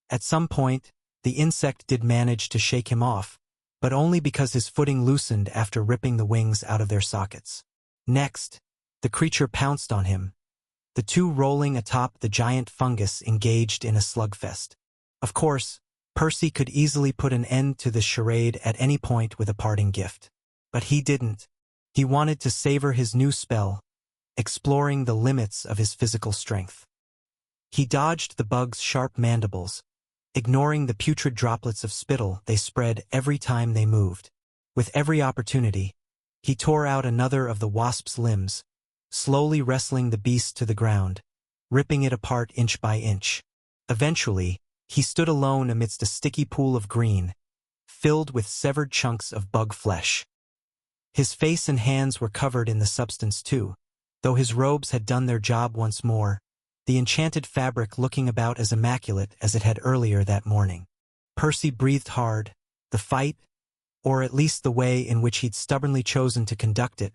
At some point, the insect did manage to shake him off, but only because his footing loosened after ripping the wings out of their sockets. Next, the creature pounced on him, the two rolling atop the giant fungus engaged in a slugfest. Of course, Percy could easily put an end to this charade at any point with a parting gift. But he didn't. He wanted to savor his new spell, exploring the limits of his physical strength. He dodged the bug's sharp mandibles, ignoring the putrid droplets of spittle they spread every time they moved. With every opportunity, he tore out another of the wasp's limbs, slowly wrestling the beast to the ground, ripping it apart inch by inch. Eventually, he stood alone amidst a sticky pool of green, filled with severed chunks of bug flesh. His face and hands were covered in the substance too, though his robes had done their job once more, the enchanted fabric looking about as immaculate as it had earlier that morning. Percy breathed hard. The fight, or at least the way in which he'd stubbornly chosen to conduct it,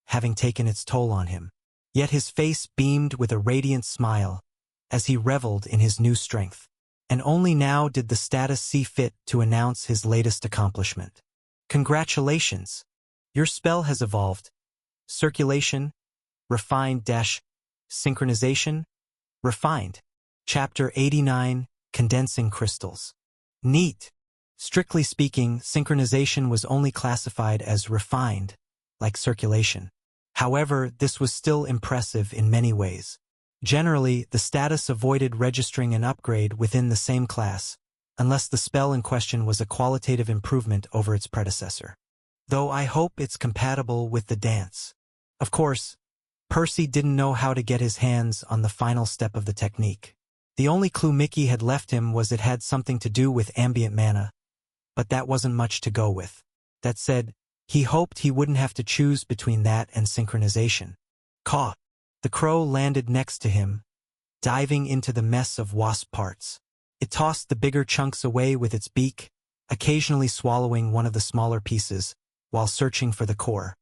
having taken its toll on him. Yet his face beamed with a radiant smile as he reveled in his new strength. And only now did the status see fit to announce his latest accomplishment. Congratulations! Your spell has evolved. Circulation, refined - synchronization, refined. Chapter 89, Condensing Crystals. Neat. Strictly speaking, synchronization was only classified as refined, like circulation. However, this was still impressive in many ways. Generally, the status avoided registering an upgrade within the same class, unless the spell in question was a qualitative improvement over its predecessor. Though I hope it's compatible with the dance. Of course, Percy didn't know how to get his hands on the final step of the technique. The only clue Mickey had left him was it had something to do with ambient mana, but that wasn't much to go with. That said, he hoped he wouldn't have to choose between that and synchronization. Caw! The crow landed next to him, diving into the mess of wasp parts. It tossed the bigger chunks away with its beak, occasionally swallowing one of the smaller pieces, while searching for the core.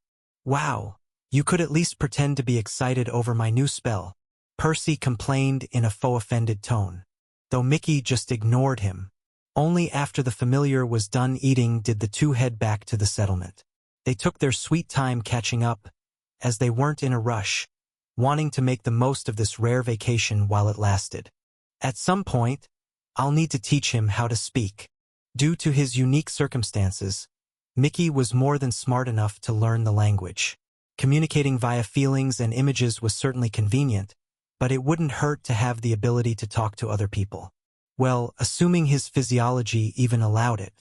Wow! You could at least pretend to be excited over my new spell, Percy complained in a faux-offended tone. Though Mickey just ignored him. Only after the familiar was done eating did the two head back to the settlement. They took their sweet time catching up, as they weren't in a rush, wanting to make the most of this rare vacation while it lasted. At some point, I'll need to teach him how to speak. Due to his unique circumstances, Mickey was more than smart enough to learn the language. Communicating via feelings and images was certainly convenient, but it wouldn't hurt to have the ability to talk to other people. Well, assuming his physiology even allowed it.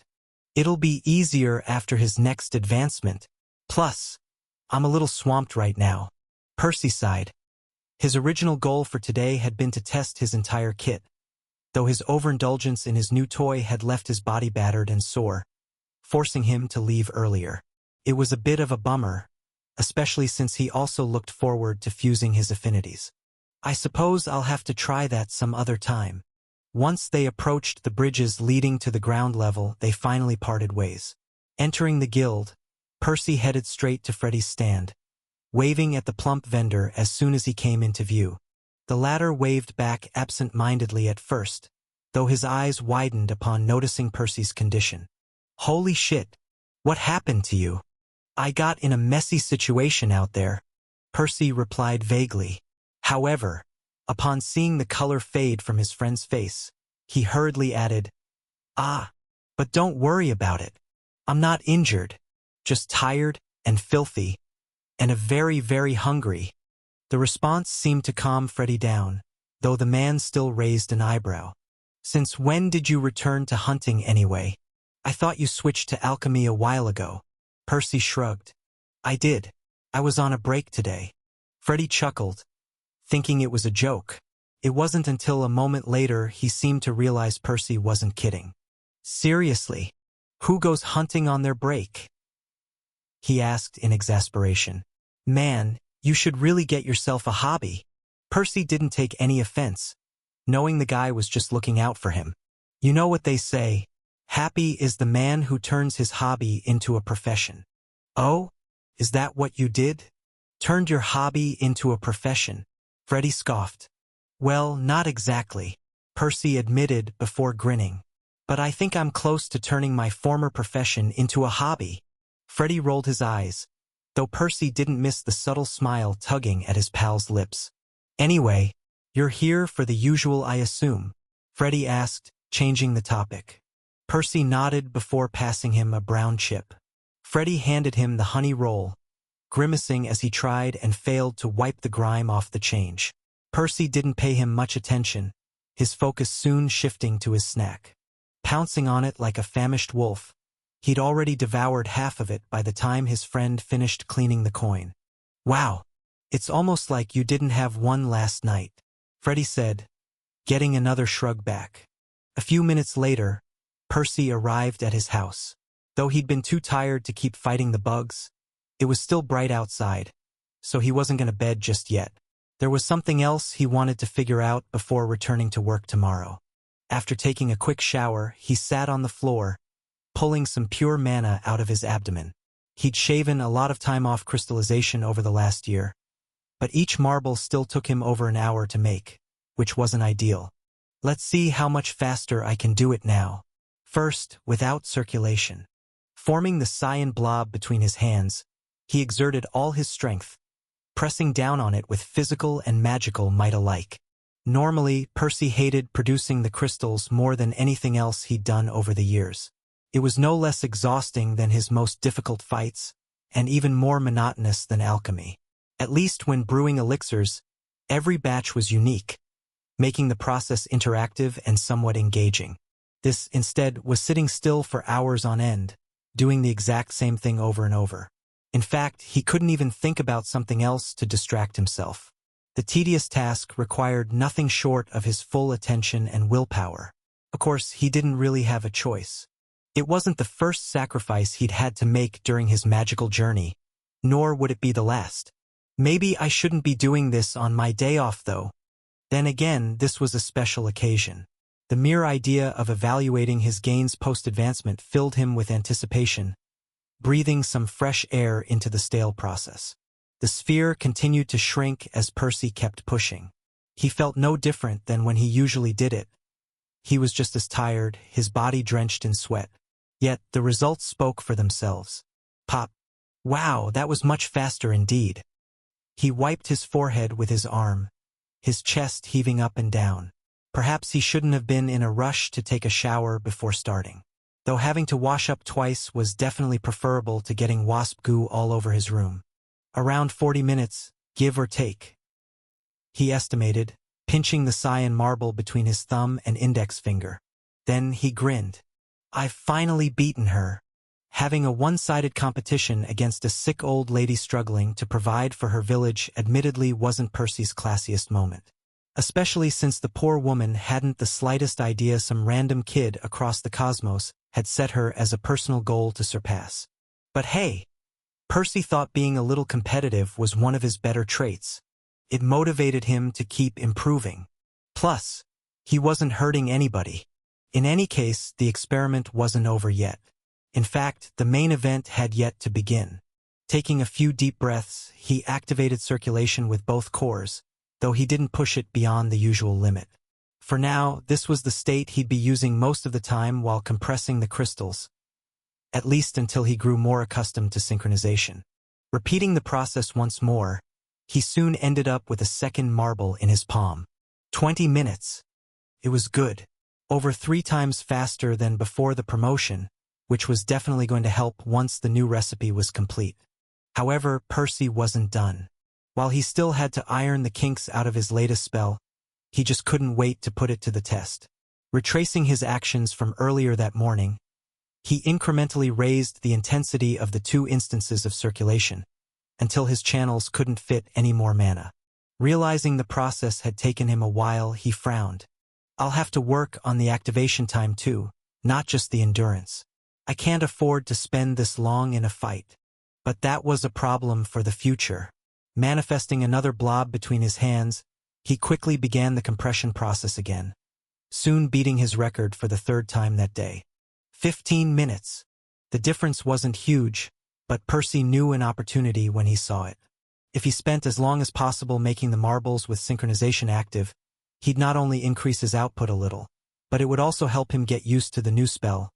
It'll be easier after his next advancement. Plus, I'm a little swamped right now. Percy sighed. His original goal for today had been to test his entire kit, though his overindulgence in his new toy had left his body battered and sore, forcing him to leave earlier. It was a bit of a bummer, especially since he also looked forward to fusing his affinities. I suppose I'll have to try that some other time. Once they approached the bridges leading to the ground level, they finally parted ways. Entering the guild, Percy headed straight to Freddy's stand, waving at the plump vendor as soon as he came into view. The latter waved back absent-mindedly at first, though his eyes widened upon noticing Percy's condition. "Holy shit! What happened to you?" "I got in a messy situation out there," Percy replied vaguely. However, upon seeing the color fade from his friend's face, he hurriedly added, But don't worry about it. I'm not injured, just tired and filthy, and very, very hungry." The response seemed to calm Freddy down, though the man still raised an eyebrow. "Since when did you return to hunting anyway? I thought you switched to alchemy a while ago." Percy shrugged. "I did. I was on a break today." Freddy chuckled, thinking it was a joke. It wasn't until a moment later he seemed to realize Percy wasn't kidding. "Seriously? Who goes hunting on their break?" he asked in exasperation. "Man, you should really get yourself a hobby." Percy didn't take any offense, knowing the guy was just looking out for him. "You know what they say, happy is the man who turns his hobby into a profession." "Oh? Is that what you did? Turned your hobby into a profession?" Freddy scoffed. "Well, not exactly," Percy admitted before grinning. "But I think I'm close to turning my former profession into a hobby." Freddy rolled his eyes, though Percy didn't miss the subtle smile tugging at his pal's lips. "Anyway, you're here for the usual, I assume?" Freddy asked, changing the topic. Percy nodded before passing him a brown chip. Freddy handed him the honey roll, grimacing as he tried and failed to wipe the grime off the change. Percy didn't pay him much attention, his focus soon shifting to his snack. Pouncing on it like a famished wolf, he'd already devoured half of it by the time his friend finished cleaning the coin. "Wow, it's almost like you didn't have one last night," Freddy said, getting another shrug back. A few minutes later, Percy arrived at his house. Though he'd been too tired to keep fighting the bugs, it was still bright outside, so he wasn't going to bed just yet. There was something else he wanted to figure out before returning to work tomorrow. After taking a quick shower, he sat on the floor, pulling some pure mana out of his abdomen. He'd shaven a lot of time off crystallization over the last year, but each marble still took him over an hour to make, which wasn't ideal. "Let's see how much faster I can do it now." First, without circulation. Forming the cyan blob between his hands, he exerted all his strength, pressing down on it with physical and magical might alike. Normally, Percy hated producing the crystals more than anything else he'd done over the years. It was no less exhausting than his most difficult fights, and even more monotonous than alchemy. At least when brewing elixirs, every batch was unique, making the process interactive and somewhat engaging. This, instead, was sitting still for hours on end, doing the exact same thing over and over. In fact, he couldn't even think about something else to distract himself. The tedious task required nothing short of his full attention and willpower. Of course, he didn't really have a choice. It wasn't the first sacrifice he'd had to make during his magical journey, nor would it be the last. Maybe I shouldn't be doing this on my day off, though. Then again, this was a special occasion. The mere idea of evaluating his gains post-advancement filled him with anticipation, breathing some fresh air into the stale process. The sphere continued to shrink as Percy kept pushing. He felt no different than when he usually did it. He was just as tired, his body drenched in sweat. Yet, the results spoke for themselves. Pop. Wow, that was much faster indeed. He wiped his forehead with his arm, his chest heaving up and down. Perhaps he shouldn't have been in a rush to take a shower before starting. Though having to wash up twice was definitely preferable to getting wasp goo all over his room. Around 40 minutes, give or take, he estimated, pinching the cyan marble between his thumb and index finger. Then he grinned. "I've finally beaten her." Having a one-sided competition against a sick old lady struggling to provide for her village admittedly wasn't Percy's classiest moment. Especially since the poor woman hadn't the slightest idea some random kid across the cosmos had set her as a personal goal to surpass. But hey, Percy thought being a little competitive was one of his better traits. It motivated him to keep improving. Plus, he wasn't hurting anybody. In any case, the experiment wasn't over yet. In fact, the main event had yet to begin. Taking a few deep breaths, he activated circulation with both cores, though he didn't push it beyond the usual limit. For now, this was the state he'd be using most of the time while compressing the crystals, at least until he grew more accustomed to synchronization. Repeating the process once more, he soon ended up with a second marble in his palm. 20 minutes. It was good. Over 3 times faster than before the promotion, which was definitely going to help once the new recipe was complete. However, Percy wasn't done. While he still had to iron the kinks out of his latest spell, he just couldn't wait to put it to the test. Retracing his actions from earlier that morning, he incrementally raised the intensity of the 2 instances of circulation, until his channels couldn't fit any more mana. Realizing the process had taken him a while, he frowned. I'll have to work on the activation time too, not just the endurance. I can't afford to spend this long in a fight. But that was a problem for the future. Manifesting another blob between his hands, he quickly began the compression process again, soon beating his record for the 3rd time that day. 15 minutes. The difference wasn't huge, but Percy knew an opportunity when he saw it. If he spent as long as possible making the marbles with synchronization active, he'd not only increase his output a little, but it would also help him get used to the new spell,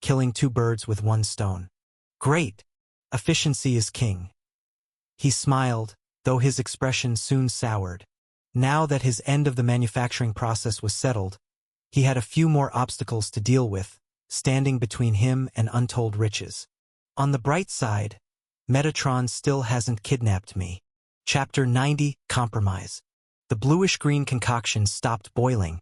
killing 2 birds with 1 stone. Great! Efficiency is king. He smiled, though his expression soon soured. Now that his end of the manufacturing process was settled, he had a few more obstacles to deal with, standing between him and untold riches. On the bright side, Metatron still hasn't kidnapped me. Chapter 90, Compromise. The bluish-green concoction stopped boiling,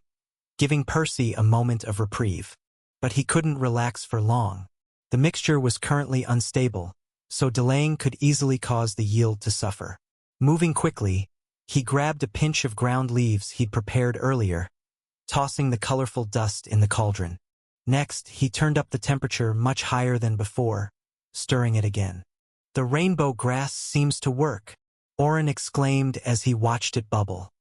giving Percy a moment of reprieve. But he couldn't relax for long. The mixture was currently unstable, so delaying could easily cause the yield to suffer. Moving quickly, he grabbed a pinch of ground leaves he'd prepared earlier, tossing the colorful dust in the cauldron. Next, he turned up the temperature much higher than before, stirring it again. The rainbow grass seems to work, Orin exclaimed as he watched it bubble.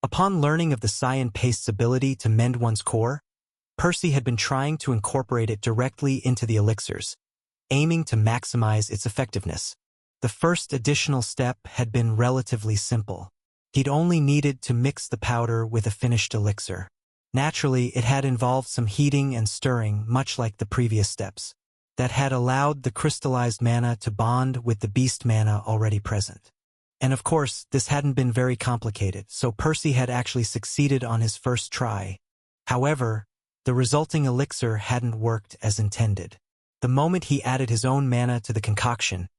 Upon learning of the cyan paste's ability to mend one's core, Percy had been trying to incorporate it directly into the elixirs, aiming to maximize its effectiveness. The first additional step had been relatively simple. He'd only needed to mix the powder with a finished elixir. Naturally, it had involved some heating and stirring, much like the previous steps, that had allowed the crystallized mana to bond with the beast mana already present. And of course, this hadn't been very complicated, so Percy had actually succeeded on his first try. However, the resulting elixir hadn't worked as intended. The moment he added his own mana to the concoction,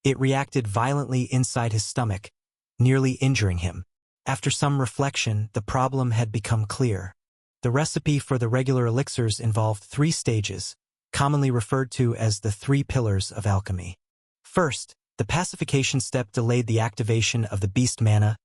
it reacted violently inside his stomach, nearly injuring him. After some reflection, the problem had become clear. The recipe for the regular elixirs involved 3 stages, commonly referred to as the 3 pillars of alchemy. First, the pacification step delayed the activation of the beast mana,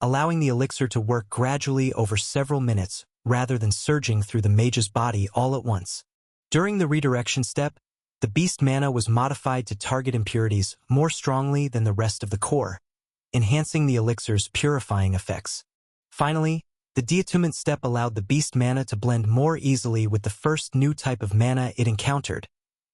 allowing the elixir to work gradually over several minutes rather than surging through the mage's body all at once. During the redirection step, the beast mana was modified to target impurities more strongly than the rest of the core, enhancing the elixir's purifying effects. Finally, the deattunement step allowed the beast mana to blend more easily with the first new type of mana it encountered,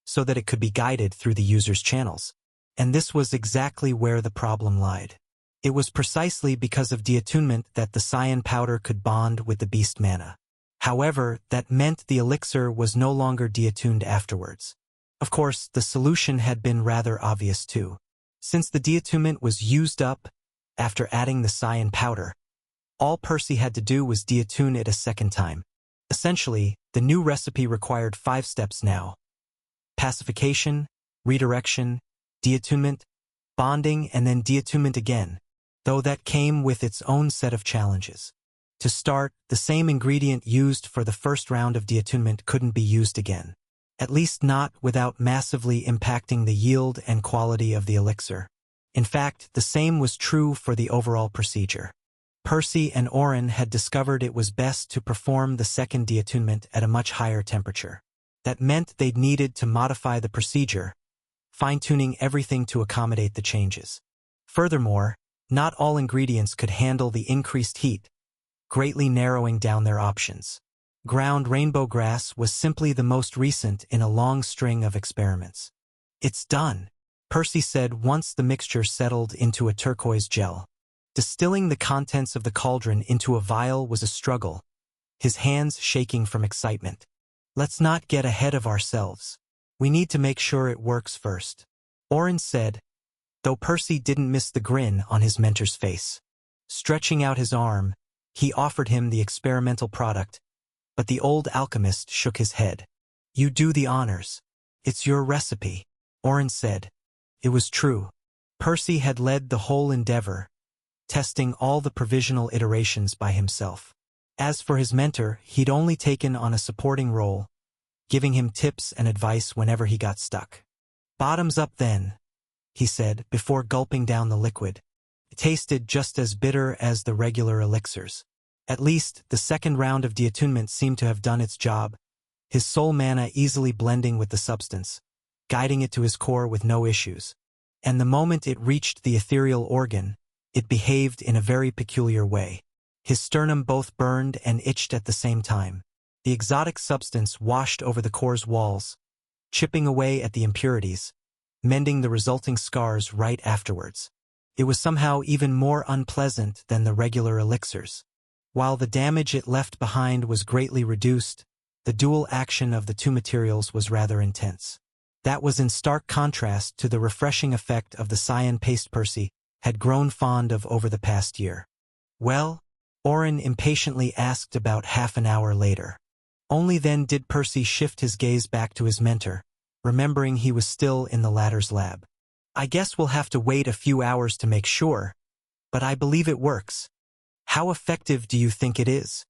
so that it could be guided through the user's channels. And this was exactly where the problem lied. It was precisely because of deattunement that the cyan powder could bond with the beast mana. However, that meant the elixir was no longer deattuned afterwards. Of course, the solution had been rather obvious too. Since the deattunement was used up after adding the cyan powder, all Percy had to do was deattune it a second time. Essentially, the new recipe required 5 steps now: pacification, redirection, deattunement, bonding, and then deattunement again, though that came with its own set of challenges. To start, the same ingredient used for the first round of deattunement couldn't be used again, at least not without massively impacting the yield and quality of the elixir. In fact, the same was true for the overall procedure. Percy and Orin had discovered it was best to perform the second deattunement at a much higher temperature. That meant they'd needed to modify the procedure, fine-tuning everything to accommodate the changes. Furthermore, Not all ingredients could handle the increased heat, greatly narrowing down their options. Ground rainbow grass was simply the most recent in a long string of experiments. "It's done," Percy said once the mixture settled into a turquoise gel. Distilling the contents of the cauldron into a vial was a struggle, his hands shaking from excitement. "Let's not get ahead of ourselves. We need to make sure it works first," Oren said, though Percy didn't miss the grin on his mentor's face. Stretching out his arm, he offered him the experimental product, but the old alchemist shook his head. "You do the honors. It's your recipe," Oren said. It was true. Percy had led the whole endeavor, testing all the provisional iterations by himself. As for his mentor, he'd only taken on a supporting role, giving him tips and advice whenever he got stuck. "Bottoms up then," he said before gulping down the liquid. It tasted just as bitter as the regular elixirs. At least, the second round of deattunement seemed to have done its job, his soul mana easily blending with the substance, guiding it to his core with no issues. And the moment it reached the ethereal organ, it behaved in a very peculiar way. His sternum both burned and itched at the same time. The exotic substance washed over the core's walls, chipping away at the impurities, mending the resulting scars right afterwards. It was somehow even more unpleasant than the regular elixirs. While the damage it left behind was greatly reduced, the dual action of the two materials was rather intense. That was in stark contrast to the refreshing effect of the cyan paste Percy had grown fond of over the past year. "Well?" Oren impatiently asked about half an hour later. Only then did Percy shift his gaze back to his mentor, remembering he was still in the latter's lab. "I guess we'll have to wait a few hours to make sure, but I believe it works. How effective do you think it is?"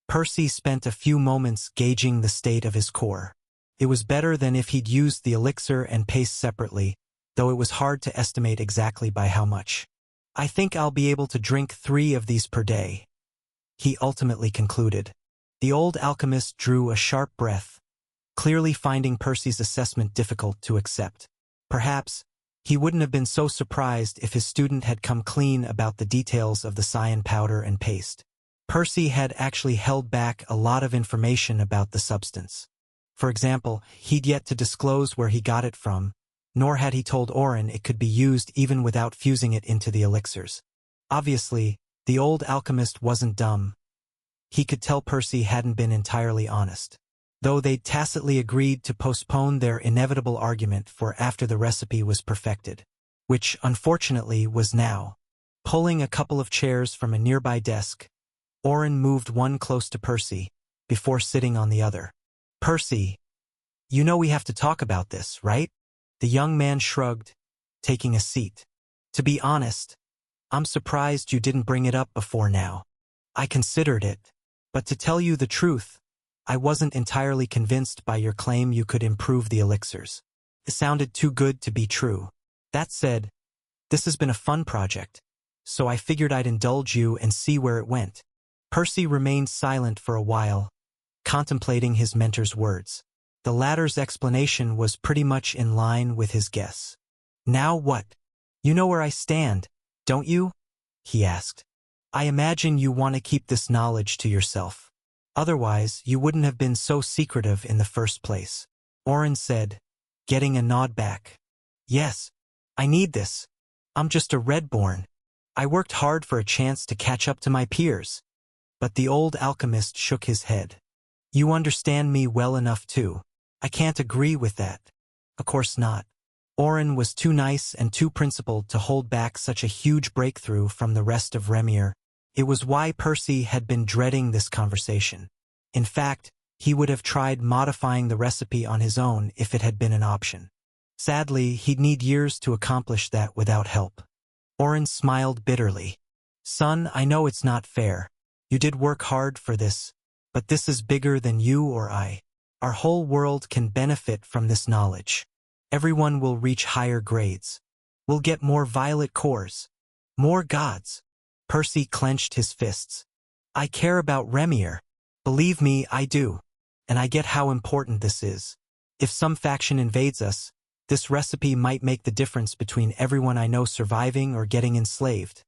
Percy spent a few moments gauging the state of his core. It was better than if he'd used the elixir and paste separately, though it was hard to estimate exactly by how much. "I think I'll be able to drink 3 of these per day," he ultimately concluded. The old alchemist drew a sharp breath, clearly finding Percy's assessment difficult to accept. Perhaps he wouldn't have been so surprised if his student had come clean about the details of the cyan powder and paste. Percy had actually held back a lot of information about the substance. For example, he'd yet to disclose where he got it from, nor had he told Oren it could be used even without fusing it into the elixirs. Obviously, the old alchemist wasn't dumb. He could tell Percy hadn't been entirely honest, though they'd tacitly agreed to postpone their inevitable argument for after the recipe was perfected, which, unfortunately, was now. Pulling a couple of chairs from a nearby desk, Oren moved one close to Percy, before sitting on the other. "Percy, you know we have to talk about this, right?" The young man shrugged, taking a seat. "To be honest, I'm surprised you didn't bring it up before now. I considered it, but to tell you the truth, I wasn't entirely convinced by your claim you could improve the elixirs. It sounded too good to be true. That said, this has been a fun project, so I figured I'd indulge you and see where it went." Percy remained silent for a while, contemplating his mentor's words. The latter's explanation was pretty much in line with his guess. "Now what? You know where I stand, don't you?" he asked. "I imagine you want to keep this knowledge to yourself. Otherwise, you wouldn't have been so secretive in the first place," Oren said, getting a nod back. "Yes, I need this. I'm just a Redborn. I worked hard for a chance to catch up to my peers." But the old alchemist shook his head. "You understand me well enough too. I can't agree with that." "Of course not." Oren was too nice and too principled to hold back such a huge breakthrough from the rest of Remir. It was why Percy had been dreading this conversation. In fact, he would have tried modifying the recipe on his own if it had been an option. Sadly, he'd need years to accomplish that without help. Oren smiled bitterly. "Son, I know it's not fair. You did work hard for this, but this is bigger than you or I. Our whole world can benefit from this knowledge. Everyone will reach higher grades. We'll get more violet cores. More gods." Percy clenched his fists. "I care about Remir. Believe me, I do. And I get how important this is. If some faction invades us, this recipe might make the difference between everyone I know surviving or getting enslaved.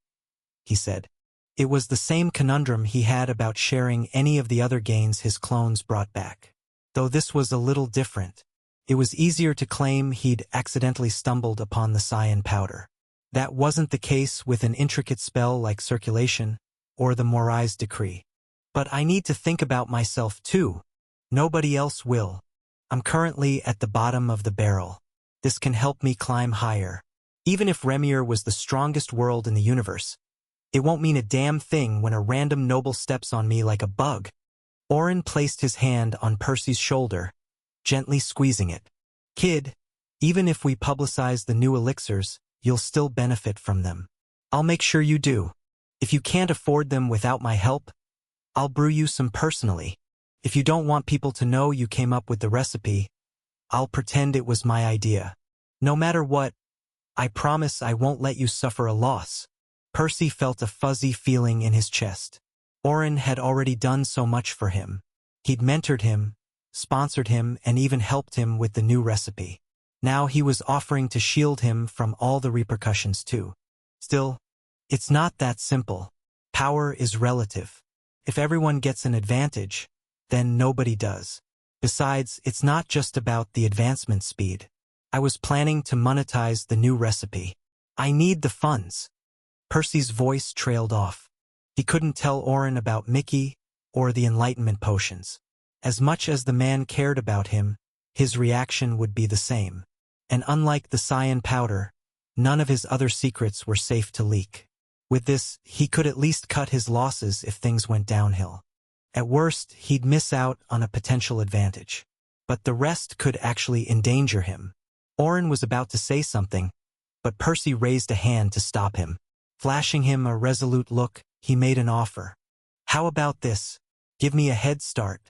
he said. It was the same conundrum he had about sharing any of the other gains his clones brought back. Though this was a little different. It was easier to claim he'd accidentally stumbled upon the cyan powder. That wasn't the case with an intricate spell like circulation or the Morai's decree. But I need to think about myself too. Nobody else will. I'm currently at the bottom of the barrel. This can help me climb higher. Even if Remir was the strongest world in the universe, it won't mean a damn thing when a random noble steps on me like a bug. Orin placed his hand on Percy's shoulder, gently squeezing it. Kid, even if we publicize the new elixirs, you'll still benefit from them. I'll make sure you do. If you can't afford them without my help, I'll brew you some personally. If you don't want people to know you came up with the recipe, I'll pretend it was my idea. No matter what, I promise I won't let you suffer a loss. Percy felt a fuzzy feeling in his chest. Orin had already done so much for him. He'd mentored him, sponsored him, and even helped him with the new recipe. Now he was offering to shield him from all the repercussions too. Still, it's not that simple. Power is relative. If everyone gets an advantage, then nobody does. Besides, it's not just about the advancement speed. I was planning to monetize the new recipe. I need the funds. Percy's voice trailed off. He couldn't tell Orin about Mickey or the Enlightenment potions. As much as the man cared about him, his reaction would be the same. And unlike the cyan powder, none of his other secrets were safe to leak. With this, he could at least cut his losses if things went downhill. At worst, he'd miss out on a potential advantage. But the rest could actually endanger him. Orin was about to say something, but Percy raised a hand to stop him. Flashing him a resolute look, he made an offer. How about this? Give me a head start.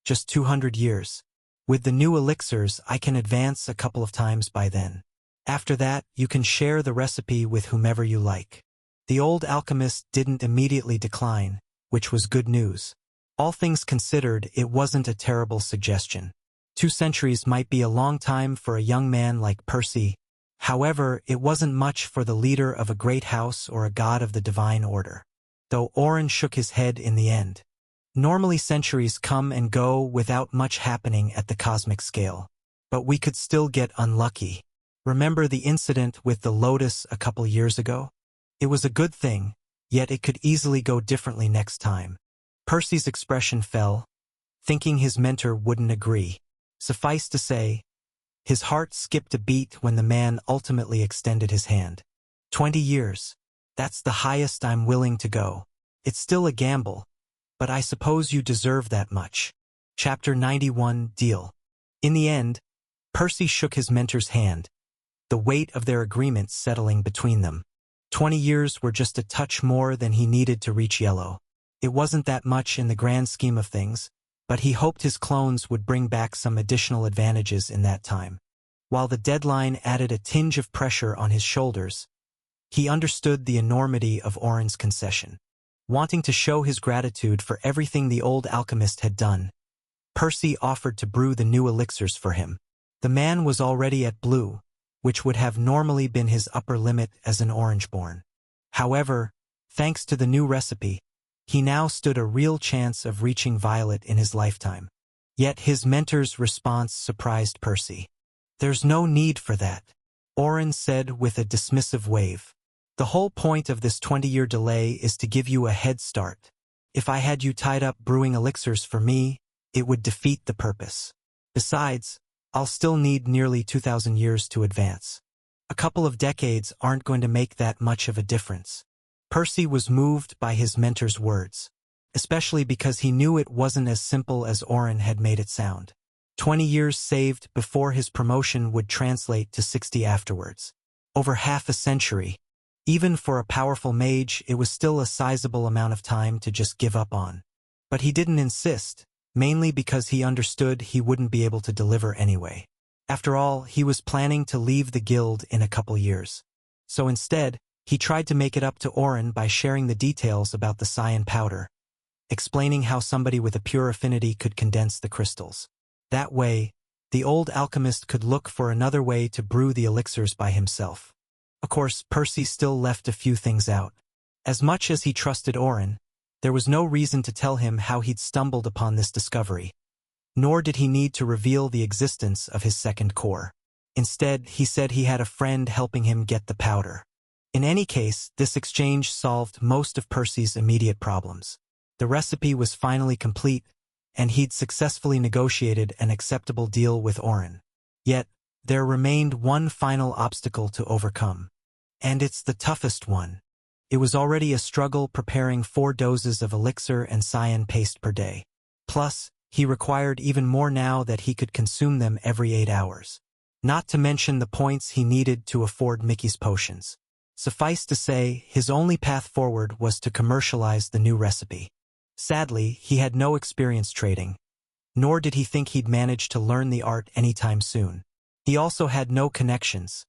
Just 200 years. With the new elixirs, I can advance a couple of times by then. After that, you can share the recipe with whomever you like. The old alchemist didn't immediately decline, which was good news. All things considered, it wasn't a terrible suggestion. 2 centuries might be a long time for a young man like Percy. However, it wasn't much for the leader of a great house or a god of the divine order. Though Orin shook his head in the end. Normally centuries come and go without much happening at the cosmic scale. But we could still get unlucky. Remember the incident with the Lotus a couple years ago? It was a good thing, yet it could easily go differently next time. Percy's expression fell, thinking his mentor wouldn't agree. Suffice to say, his heart skipped a beat when the man ultimately extended his hand. 20 years. That's the highest I'm willing to go. It's still a gamble, but I suppose you deserve that much. Chapter 91, Deal. In the end, Percy shook his mentor's hand, the weight of their agreement settling between them. 20 years were just a touch more than he needed to reach yellow. It wasn't that much in the grand scheme of things, but he hoped his clones would bring back some additional advantages in that time. While the deadline added a tinge of pressure on his shoulders, he understood the enormity of Orin's concession. Wanting to show his gratitude for everything the old alchemist had done, Percy offered to brew the new elixirs for him. The man was already at blue, which would have normally been his upper limit as an Orangeborn. However, thanks to the new recipe, he now stood a real chance of reaching violet in his lifetime. Yet his mentor's response surprised Percy. "There's no need for that," Orin said with a dismissive wave. "The whole point of this 20-year delay is to give you a head start. If I had you tied up brewing elixirs for me, it would defeat the purpose. Besides, I'll still need nearly 2,000 years to advance. A couple of decades aren't going to make that much of a difference." Percy was moved by his mentor's words, especially because he knew it wasn't as simple as Orin had made it sound. 20 years saved before his promotion would translate to 60 afterwards. Over half a century. Even for a powerful mage, it was still a sizable amount of time to just give up on. But he didn't insist, mainly because he understood he wouldn't be able to deliver anyway. After all, he was planning to leave the guild in a couple years. So instead, he tried to make it up to Orin by sharing the details about the cyan powder, explaining how somebody with a pure affinity could condense the crystals. That way, the old alchemist could look for another way to brew the elixirs by himself. Of course, Percy still left a few things out. As much as he trusted Oren, there was no reason to tell him how he'd stumbled upon this discovery. Nor did he need to reveal the existence of his second core. Instead, he said he had a friend helping him get the powder. In any case, this exchange solved most of Percy's immediate problems. The recipe was finally complete, and he'd successfully negotiated an acceptable deal with Oren. Yet, there remained one final obstacle to overcome. And it's the toughest one. It was already a struggle preparing 4 doses of elixir and cyan paste per day. Plus, he required even more now that he could consume them every 8 hours. Not to mention the points he needed to afford Mickey's potions. Suffice to say, his only path forward was to commercialize the new recipe. Sadly, he had no experience trading, nor did he think he'd manage to learn the art anytime soon. He also had no connections,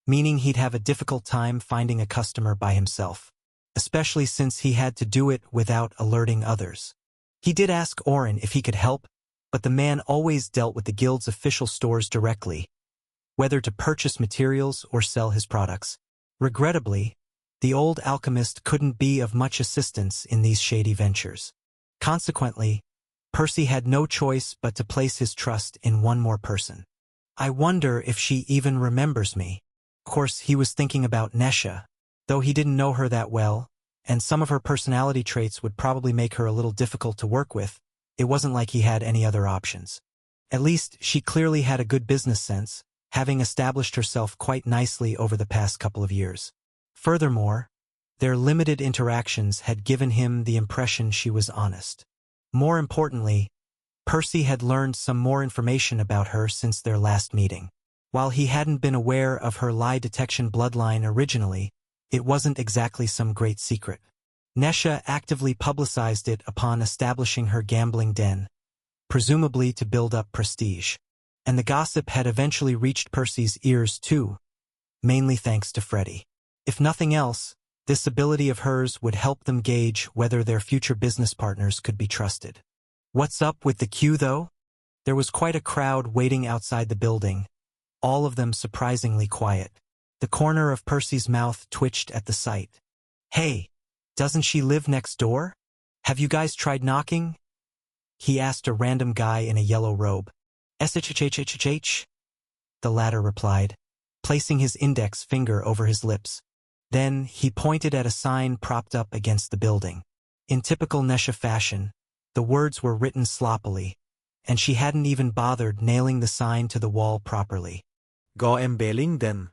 meaning he'd have a difficult time finding a customer by himself, especially since he had to do it without alerting others. He did ask Oren if he could help, but the man always dealt with the guild's official stores directly, whether to purchase materials or sell his products. Regrettably, the old alchemist couldn't be of much assistance in these shady ventures. Consequently, Percy had no choice but to place his trust in one more person. I wonder if she even remembers me. Of course, he was thinking about Nesha, though he didn't know her that well, and some of her personality traits would probably make her a little difficult to work with. It wasn't like he had any other options. At least, she clearly had a good business sense, having established herself quite nicely over the past couple of years. Furthermore, their limited interactions had given him the impression she was honest. More importantly, Percy had learned some more information about her since their last meeting. While he hadn't been aware of her lie detection bloodline originally, it wasn't exactly some great secret. Nesha actively publicized it upon establishing her gambling den, presumably to build up prestige. And the gossip had eventually reached Percy's ears too, mainly thanks to Freddy. If nothing else, this ability of hers would help them gauge whether their future business partners could be trusted. What's up with the queue, though? There was quite a crowd waiting outside the building, all of them surprisingly quiet. The corner of Percy's mouth twitched at the sight. Hey, doesn't she live next door? Have you guys tried knocking? He asked a random guy in a yellow robe. SHHHHH? The latter replied, placing his index finger over his lips. Then he pointed at a sign propped up against the building. In typical Nesha fashion, the words were written sloppily, and she hadn't even bothered nailing the sign to the wall properly. Go em bailing then.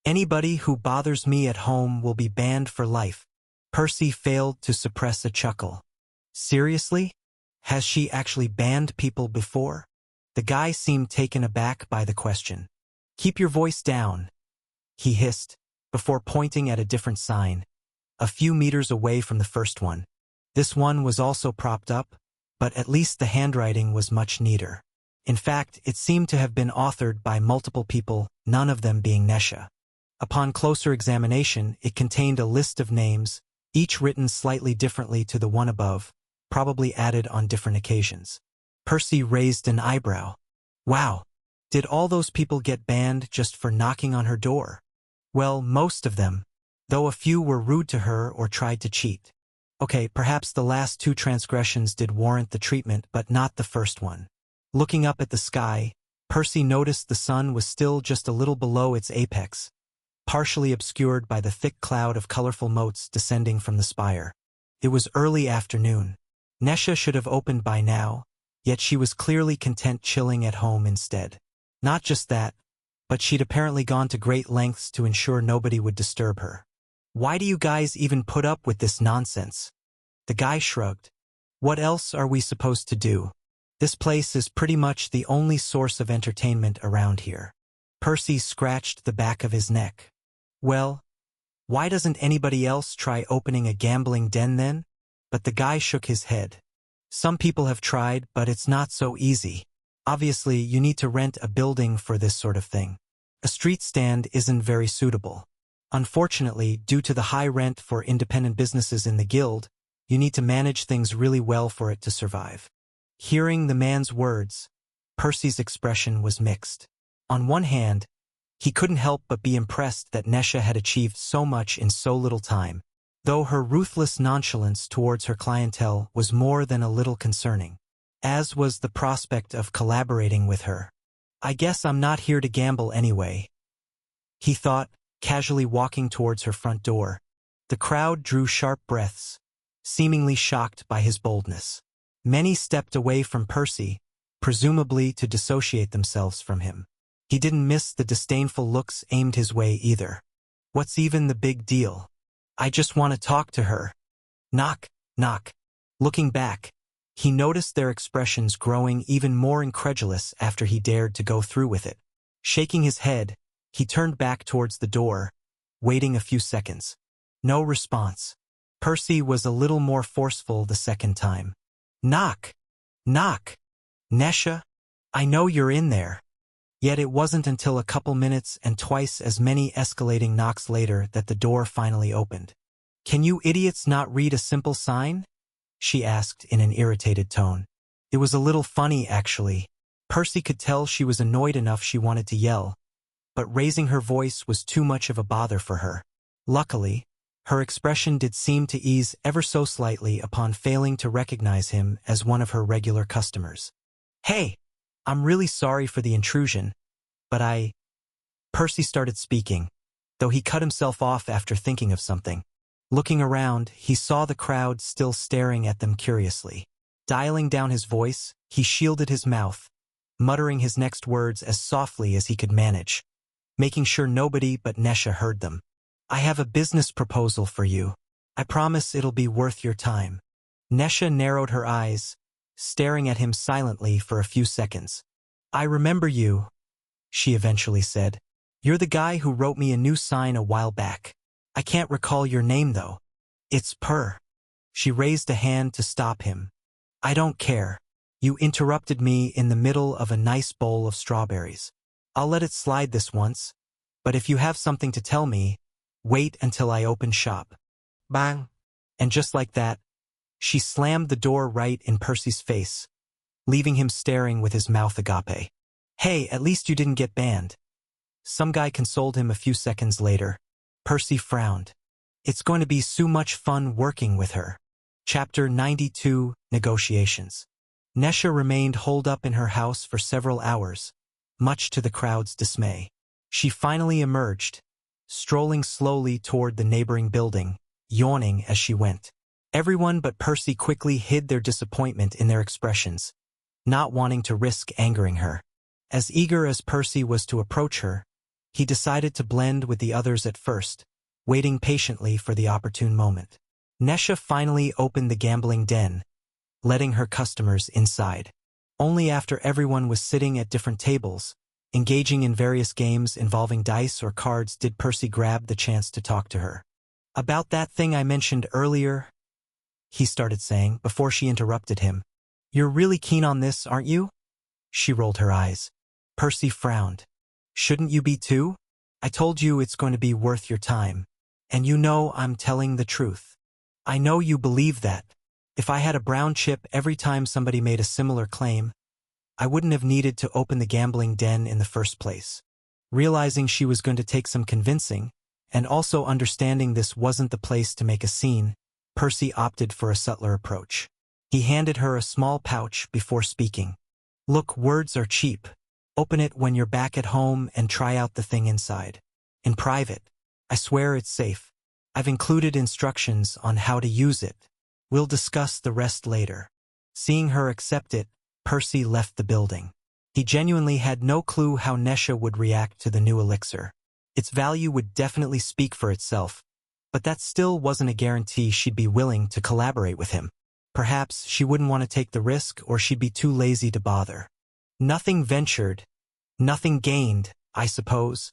Anybody who bothers me at home will be banned for life. Percy failed to suppress a chuckle. Seriously? Has she actually banned people before? The guy seemed taken aback by the question. Keep your voice down, he hissed, before pointing at a different sign, a few meters away from the first one. This one was also propped up, but at least the handwriting was much neater. In fact, it seemed to have been authored by multiple people, none of them being Nesha. Upon closer examination, it contained a list of names, each written slightly differently to the one above, probably added on different occasions. Percy raised an eyebrow. Wow, did all those people get banned just for knocking on her door? Well, most of them, though a few were rude to her or tried to cheat. Okay, perhaps the last 2 transgressions did warrant the treatment, but not the first one. Looking up at the sky, Percy noticed the sun was still just a little below its apex, partially obscured by the thick cloud of colorful motes descending from the spire. It was early afternoon. Nesha should have opened by now, yet she was clearly content chilling at home instead. Not just that, but she'd apparently gone to great lengths to ensure nobody would disturb her. Why do you guys even put up with this nonsense? The guy shrugged. What else are we supposed to do? This place is pretty much the only source of entertainment around here. Percy scratched the back of his neck. Well, why doesn't anybody else try opening a gambling den then? But the guy shook his head. Some people have tried, but it's not so easy. Obviously, you need to rent a building for this sort of thing. A street stand isn't very suitable. Unfortunately, due to the high rent for independent businesses in the guild, you need to manage things really well for it to survive. Hearing the man's words, Percy's expression was mixed. On one hand, he couldn't help but be impressed that Nesha had achieved so much in so little time, though her ruthless nonchalance towards her clientele was more than a little concerning, as was the prospect of collaborating with her. I guess I'm not here to gamble anyway, he thought, casually walking towards her front door. The crowd drew sharp breaths, seemingly shocked by his boldness. Many stepped away from Percy, presumably to dissociate themselves from him. He didn't miss the disdainful looks aimed his way either. What's even the big deal? I just want to talk to her. Knock, knock. Looking back, he noticed their expressions growing even more incredulous after he dared to go through with it. Shaking his head, he turned back towards the door, waiting a few seconds. No response. Percy was a little more forceful the second time. Knock! Knock! Nesha? I know you're in there. Yet it wasn't until a couple minutes and twice as many escalating knocks later that the door finally opened. Can you idiots not read a simple sign? She asked in an irritated tone. It was a little funny, actually. Percy could tell she was annoyed enough she wanted to yell, but raising her voice was too much of a bother for her. Luckily, her expression did seem to ease ever so slightly upon failing to recognize him as one of her regular customers. Hey! I'm really sorry for the intrusion, but Percy started speaking, though he cut himself off after thinking of something. Looking around, he saw the crowd still staring at them curiously. Dialing down his voice, he shielded his mouth, muttering his next words as softly as he could manage, making sure nobody but Nesha heard them. I have a business proposal for you. I promise it'll be worth your time. Nesha narrowed her eyes, staring at him silently for a few seconds. I remember you, she eventually said. You're the guy who wrote me a new sign a while back. I can't recall your name though. It's Per. She raised a hand to stop him. I don't care. You interrupted me in the middle of a nice bowl of strawberries. I'll let it slide this once, but if you have something to tell me, wait until I open shop. Bang! And just like that, she slammed the door right in Percy's face, leaving him staring with his mouth agape. Hey, at least you didn't get banned. Some guy consoled him a few seconds later. Percy frowned. It's going to be so much fun working with her. Chapter 92, Negotiations. Nesha remained holed up in her house for several hours, much to the crowd's dismay. She finally emerged, strolling slowly toward the neighboring building, yawning as she went. Everyone but Percy quickly hid their disappointment in their expressions, not wanting to risk angering her. As eager as Percy was to approach her, he decided to blend with the others at first, waiting patiently for the opportune moment. Nesha finally opened the gambling den, letting her customers inside. Only after everyone was sitting at different tables, engaging in various games involving dice or cards, did Percy grab the chance to talk to her. About that thing I mentioned earlier, he started saying before she interrupted him. You're really keen on this, aren't you? She rolled her eyes. Percy frowned. Shouldn't you be too? I told you it's going to be worth your time. And you know I'm telling the truth. I know you believe that. If I had a brown chip every time somebody made a similar claim, I wouldn't have needed to open the gambling den in the first place. Realizing she was going to take some convincing, and also understanding this wasn't the place to make a scene, Percy opted for a subtler approach. He handed her a small pouch before speaking. Look, words are cheap. Open it when you're back at home and try out the thing inside. In private. I swear it's safe. I've included instructions on how to use it. We'll discuss the rest later. Seeing her accept it, Percy left the building. He genuinely had no clue how Nesha would react to the new elixir. Its value would definitely speak for itself, but that still wasn't a guarantee she'd be willing to collaborate with him. Perhaps she wouldn't want to take the risk, or she'd be too lazy to bother. Nothing ventured, nothing gained, I suppose.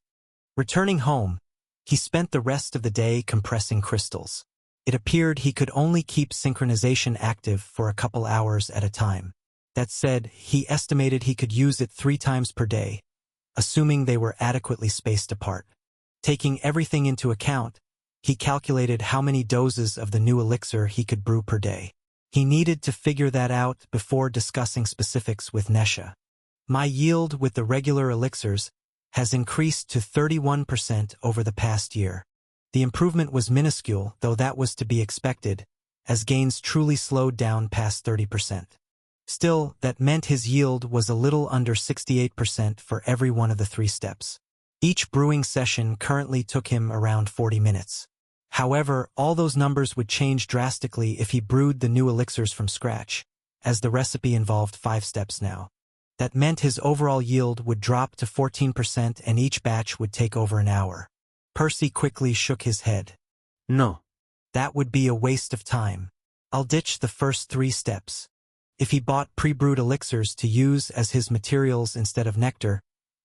Returning home, he spent the rest of the day compressing crystals. It appeared he could only keep synchronization active for a couple hours at a time. That said, he estimated he could use it 3 times per day, assuming they were adequately spaced apart. Taking everything into account, he calculated how many doses of the new elixir he could brew per day. He needed to figure that out before discussing specifics with Nesha. My yield with the regular elixirs has increased to 31% over the past year. The improvement was minuscule, though that was to be expected, as gains truly slowed down past 30%. Still, that meant his yield was a little under 68% for every one of the 3 steps. Each brewing session currently took him around 40 minutes. However, all those numbers would change drastically if he brewed the new elixirs from scratch, as the recipe involved 5 steps now. That meant his overall yield would drop to 14% and each batch would take over an hour. Percy quickly shook his head. No. That would be a waste of time. I'll ditch the first 3 steps. If he bought pre-brewed elixirs to use as his materials instead of nectar,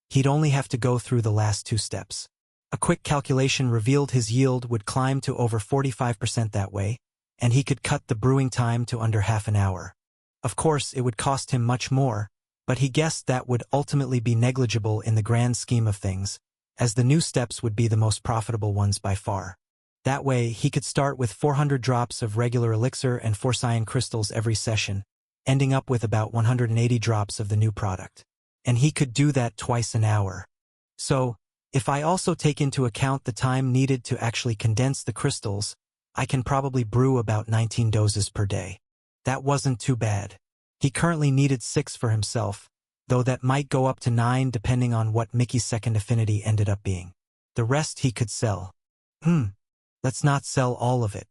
he'd only have to go through the last 2 steps. A quick calculation revealed his yield would climb to over 45% that way, and he could cut the brewing time to under half an hour. Of course, it would cost him much more, but he guessed that would ultimately be negligible in the grand scheme of things, as the new steps would be the most profitable ones by far. That way, he could start with 400 drops of regular elixir and 4 cyan crystals every session, ending up with about 180 drops of the new product. And he could do that twice an hour. So, if I also take into account the time needed to actually condense the crystals, I can probably brew about 19 doses per day. That wasn't too bad. He currently needed 6 for himself, though that might go up to 9 depending on what Mickey's second affinity ended up being. The rest he could sell. Let's not sell all of it.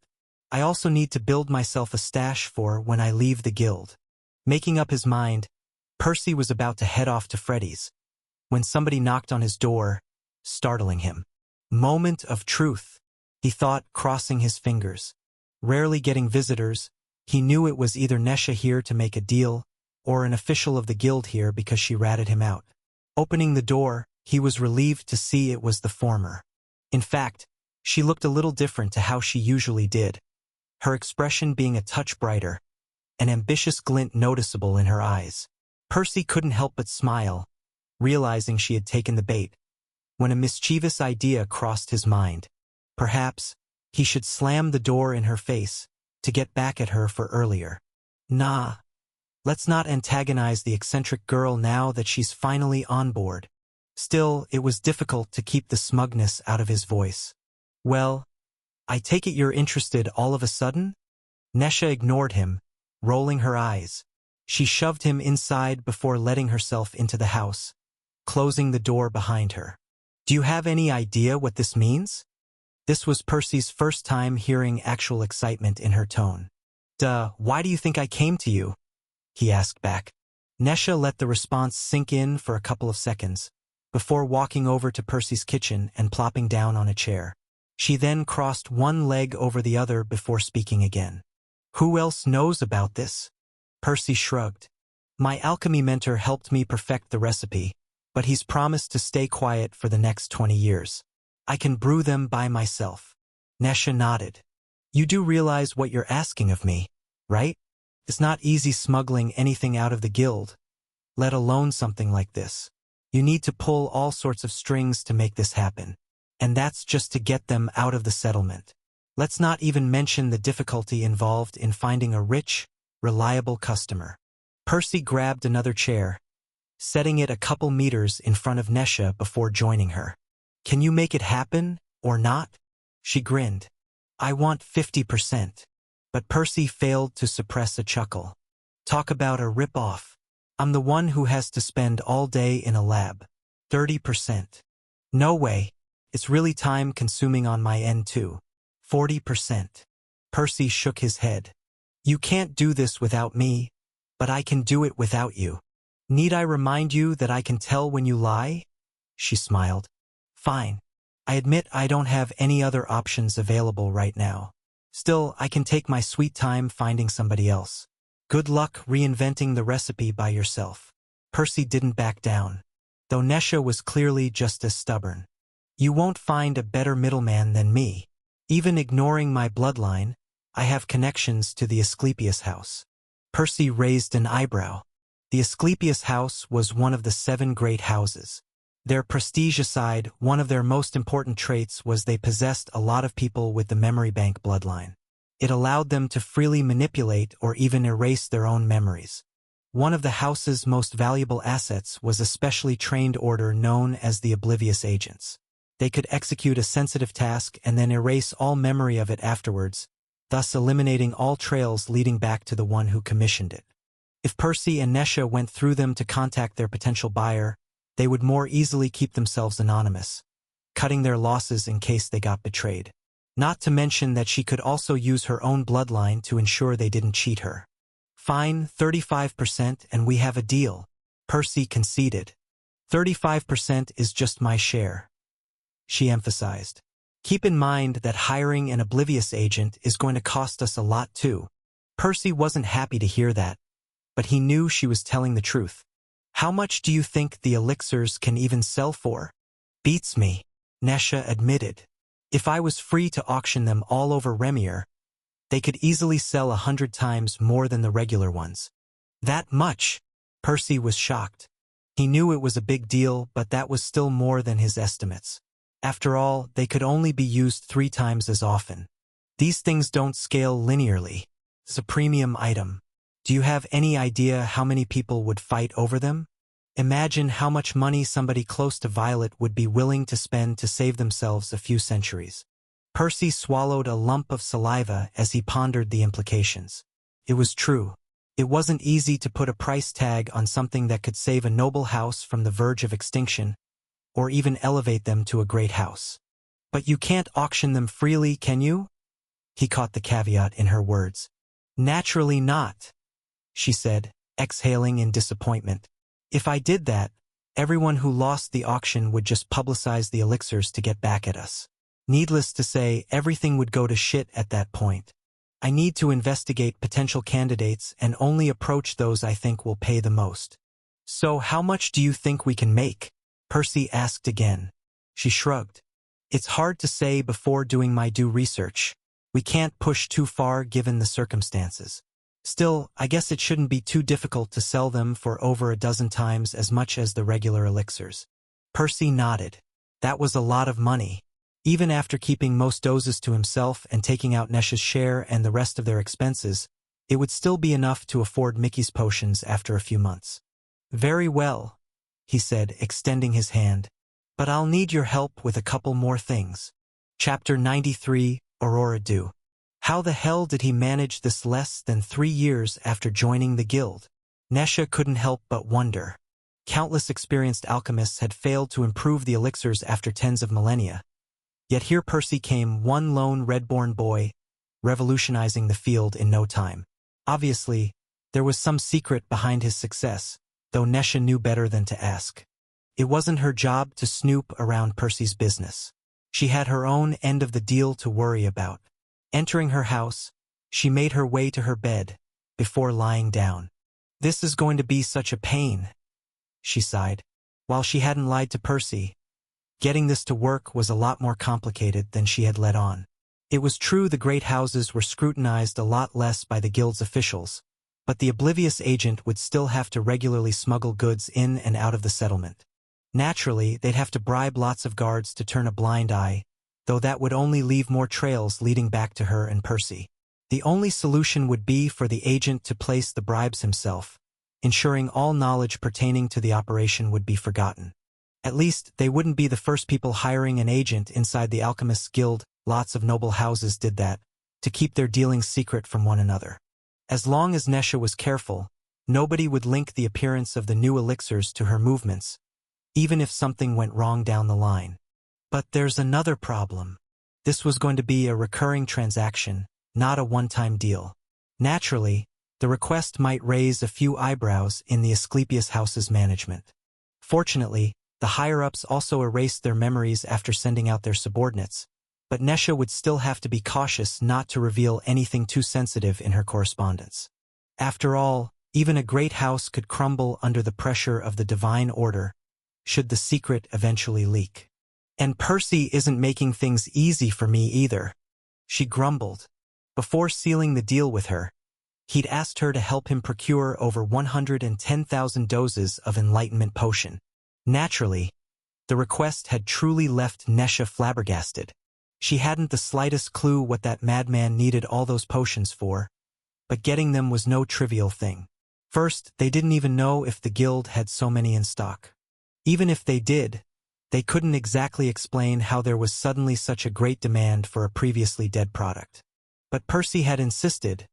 I also need to build myself a stash for when I leave the guild. Making up his mind, Percy was about to head off to Freddy's, when somebody knocked on his door, startling him. Moment of truth, he thought, crossing his fingers. Rarely getting visitors, he knew it was either Nesha here to make a deal, or an official of the guild here because she ratted him out. Opening the door, he was relieved to see it was the former. In fact, she looked a little different to how she usually did, her expression being a touch brighter, an ambitious glint noticeable in her eyes. Percy couldn't help but smile, realizing she had taken the bait, when a mischievous idea crossed his mind. Perhaps he should slam the door in her face to get back at her for earlier. Nah, let's not antagonize the eccentric girl now that she's finally on board. Still, it was difficult to keep the smugness out of his voice. Well, I take it you're interested all of a sudden? Nesha ignored him, rolling her eyes. She shoved him inside before letting herself into the house, closing the door behind her. Do you have any idea what this means? This was Percy's first time hearing actual excitement in her tone. Duh, why do you think I came to you? He asked back. Nesha let the response sink in for a couple of seconds, before walking over to Percy's kitchen and plopping down on a chair. She then crossed one leg over the other before speaking again. Who else knows about this? Percy shrugged. My alchemy mentor helped me perfect the recipe, but he's promised to stay quiet for the next 20 years. I can brew them by myself. Nesha nodded. You do realize what you're asking of me, right? It's not easy smuggling anything out of the guild, let alone something like this. You need to pull all sorts of strings to make this happen. And that's just to get them out of the settlement. Let's not even mention the difficulty involved in finding a rich, reliable customer. Percy grabbed another chair, setting it a couple meters in front of Nesha before joining her. Can you make it happen, or not? She grinned. I want 50%. But Percy failed to suppress a chuckle. Talk about a rip-off. I'm the one who has to spend all day in a lab. 30%. No way. It's really time-consuming on my end too. 40%. Percy shook his head. You can't do this without me, but I can do it without you. Need I remind you that I can tell when you lie? She smiled. Fine. I admit I don't have any other options available right now. Still, I can take my sweet time finding somebody else. Good luck reinventing the recipe by yourself. Percy didn't back down, though Nesha was clearly just as stubborn. You won't find a better middleman than me. Even ignoring my bloodline, I have connections to the Asclepius house. Percy raised an eyebrow. The Asclepius house was one of the 7 great houses. Their prestige aside, one of their most important traits was they possessed a lot of people with the memory bank bloodline. It allowed them to freely manipulate or even erase their own memories. One of the house's most valuable assets was a specially trained order known as the Oblivious Agents. They could execute a sensitive task and then erase all memory of it afterwards, thus eliminating all trails leading back to the one who commissioned it. If Percy and Nesha went through them to contact their potential buyer, they would more easily keep themselves anonymous, cutting their losses in case they got betrayed. Not to mention that she could also use her own bloodline to ensure they didn't cheat her. Fine, 35% and we have a deal, Percy conceded. 35% is just my share, she emphasized. Keep in mind that hiring an oblivious agent is going to cost us a lot too. Percy wasn't happy to hear that, but he knew she was telling the truth. How much do you think the elixirs can even sell for? Beats me, Nesha admitted. If I was free to auction them all over Remir, they could easily sell 100 times more than the regular ones. That much? Percy was shocked. He knew it was a big deal, but that was still more than his estimates. After all, they could only be used 3 times as often. These things don't scale linearly. It's a premium item. Do you have any idea how many people would fight over them? Imagine how much money somebody close to Violet would be willing to spend to save themselves a few centuries. Percy swallowed a lump of saliva as he pondered the implications. It was true. It wasn't easy to put a price tag on something that could save a noble house from the verge of extinction, or even elevate them to a great house. But you can't auction them freely, can you? He caught the caveat in her words. Naturally not, she said, exhaling in disappointment. If I did that, everyone who lost the auction would just publicize the elixirs to get back at us. Needless to say, everything would go to shit at that point. I need to investigate potential candidates and only approach those I think will pay the most. So how much do you think we can make? Percy asked again. She shrugged. It's hard to say before doing my due research. We can't push too far given the circumstances. Still, I guess it shouldn't be too difficult to sell them for over a dozen times as much as the regular elixirs. Percy nodded. That was a lot of money. Even after keeping most doses to himself and taking out Nesha's share and the rest of their expenses, it would still be enough to afford Mickey's potions after a few months. Very well, he said, extending his hand. But I'll need your help with a couple more things. Chapter 93, Aurora Dew. How the hell did he manage this less than 3 years after joining the guild? Nesha couldn't help but wonder. Countless experienced alchemists had failed to improve the elixirs after tens of millennia. Yet here Percy came, one lone redborn boy, revolutionizing the field in no time. Obviously, there was some secret behind his success, though Nesha knew better than to ask. It wasn't her job to snoop around Percy's business. She had her own end of the deal to worry about. Entering her house, she made her way to her bed, before lying down. This is going to be such a pain, she sighed. While she hadn't lied to Percy, getting this to work was a lot more complicated than she had let on. It was true the great houses were scrutinized a lot less by the guild's officials, but the oblivious agent would still have to regularly smuggle goods in and out of the settlement. Naturally, they'd have to bribe lots of guards to turn a blind eye, though that would only leave more trails leading back to her and Percy. The only solution would be for the agent to place the bribes himself, ensuring all knowledge pertaining to the operation would be forgotten. At least, they wouldn't be the first people hiring an agent inside the Alchemists' Guild. Lots of noble houses did that, to keep their dealings secret from one another. As long as Nesha was careful, nobody would link the appearance of the new elixirs to her movements, even if something went wrong down the line. But there's another problem. This was going to be a recurring transaction, not a one-time deal. Naturally, the request might raise a few eyebrows in the Asclepius house's management. Fortunately, the higher-ups also erased their memories after sending out their subordinates, but Nesha would still have to be cautious not to reveal anything too sensitive in her correspondence. After all, even a great house could crumble under the pressure of the divine order, should the secret eventually leak. And Percy isn't making things easy for me either, she grumbled. Before sealing the deal with her, he'd asked her to help him procure over 110,000 doses of Enlightenment Potion. Naturally, the request had truly left Nesha flabbergasted. She hadn't the slightest clue what that madman needed all those potions for, but getting them was no trivial thing. First, they didn't even know if the guild had so many in stock. Even if they did, They couldn't exactly explain how there was suddenly such a great demand for a previously dead product. But Percy had insisted,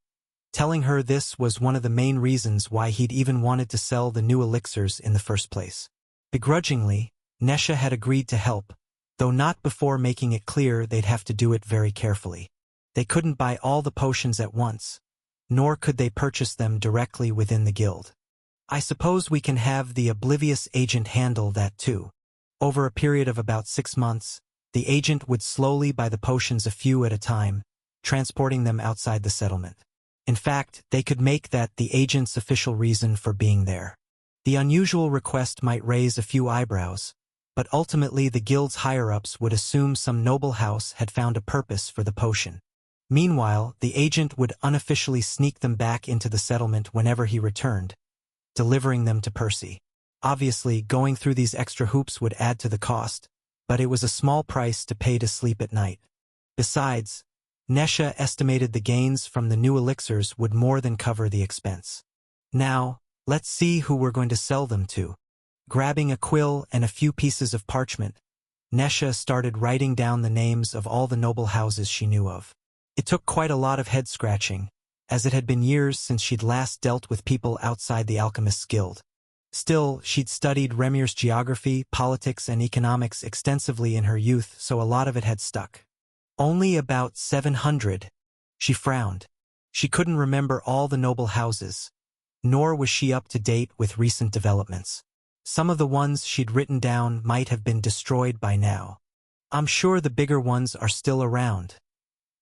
telling her this was one of the main reasons why he'd even wanted to sell the new elixirs in the first place. Begrudgingly, Nesha had agreed to help, though not before making it clear they'd have to do it very carefully. They couldn't buy all the potions at once, nor could they purchase them directly within the guild. I suppose we can have the oblivious agent handle that too. Over a period of about 6 months, the agent would slowly buy the potions a few at a time, transporting them outside the settlement. In fact, they could make that the agent's official reason for being there. The unusual request might raise a few eyebrows, but ultimately the guild's higher-ups would assume some noble house had found a purpose for the potion. Meanwhile, the agent would unofficially sneak them back into the settlement whenever he returned, delivering them to Percy. Obviously, going through these extra hoops would add to the cost, but it was a small price to pay to sleep at night. Besides, Nesha estimated the gains from the new elixirs would more than cover the expense. Now, let's see who we're going to sell them to. Grabbing a quill and a few pieces of parchment, Nesha started writing down the names of all the noble houses she knew of. It took quite a lot of head-scratching, as it had been years since she'd last dealt with people outside the Alchemist's Guild. Still, she'd studied Remir's geography, politics, and economics extensively in her youth, so a lot of it had stuck. Only about 700. She frowned. She couldn't remember all the noble houses, nor was she up to date with recent developments. Some of the ones she'd written down might have been destroyed by now. I'm sure the bigger ones are still around.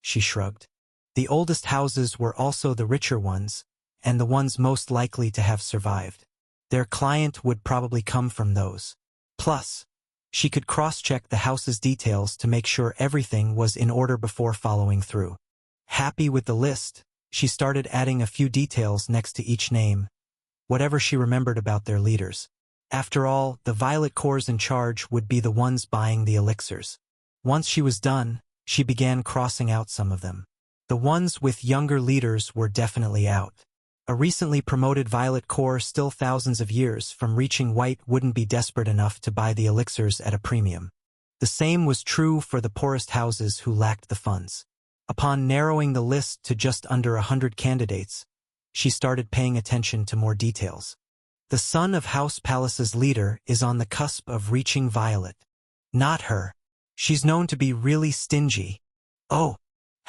She shrugged. The oldest houses were also the richer ones, and the ones most likely to have survived. Their client would probably come from those. Plus, she could cross-check the house's details to make sure everything was in order before following through. Happy with the list, she started adding a few details next to each name, whatever she remembered about their leaders. After all, the Violet Corps in charge would be the ones buying the elixirs. Once she was done, she began crossing out some of them. The ones with younger leaders were definitely out. A recently promoted Violet Corps still thousands of years from reaching white wouldn't be desperate enough to buy the elixirs at a premium. The same was true for the poorest houses who lacked the funds. Upon narrowing the list to just under 100 candidates, she started paying attention to more details. The son of House Palace's leader is on the cusp of reaching Violet. Not her. She's known to be really stingy. Oh,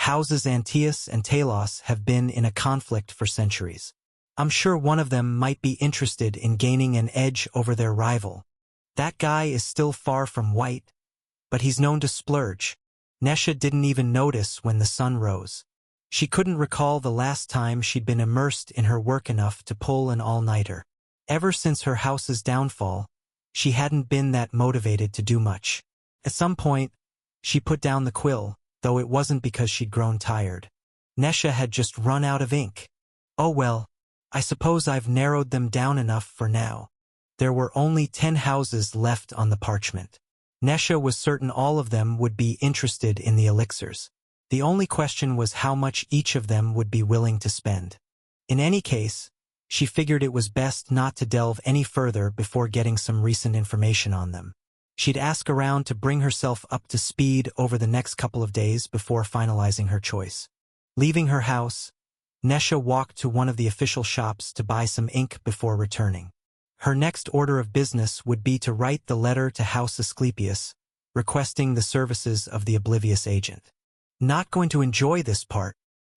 Houses Antaeus and Talos have been in a conflict for centuries. I'm sure one of them might be interested in gaining an edge over their rival. That guy is still far from white, but he's known to splurge. Nesha didn't even notice when the sun rose. She couldn't recall the last time she'd been immersed in her work enough to pull an all-nighter. Ever since her house's downfall, she hadn't been that motivated to do much. At some point, she put down the quill, though it wasn't because she'd grown tired. Nesha had just run out of ink. Oh well, I suppose I've narrowed them down enough for now. There were only 10 houses left on the parchment. Nesha was certain all of them would be interested in the elixirs. The only question was how much each of them would be willing to spend. In any case, she figured it was best not to delve any further before getting some recent information on them. She'd ask around to bring herself up to speed over the next couple of days before finalizing her choice. Leaving her house, Nesha walked to one of the official shops to buy some ink before returning. Her next order of business would be to write the letter to House Asclepius, requesting the services of the oblivious agent. Not going to enjoy this part,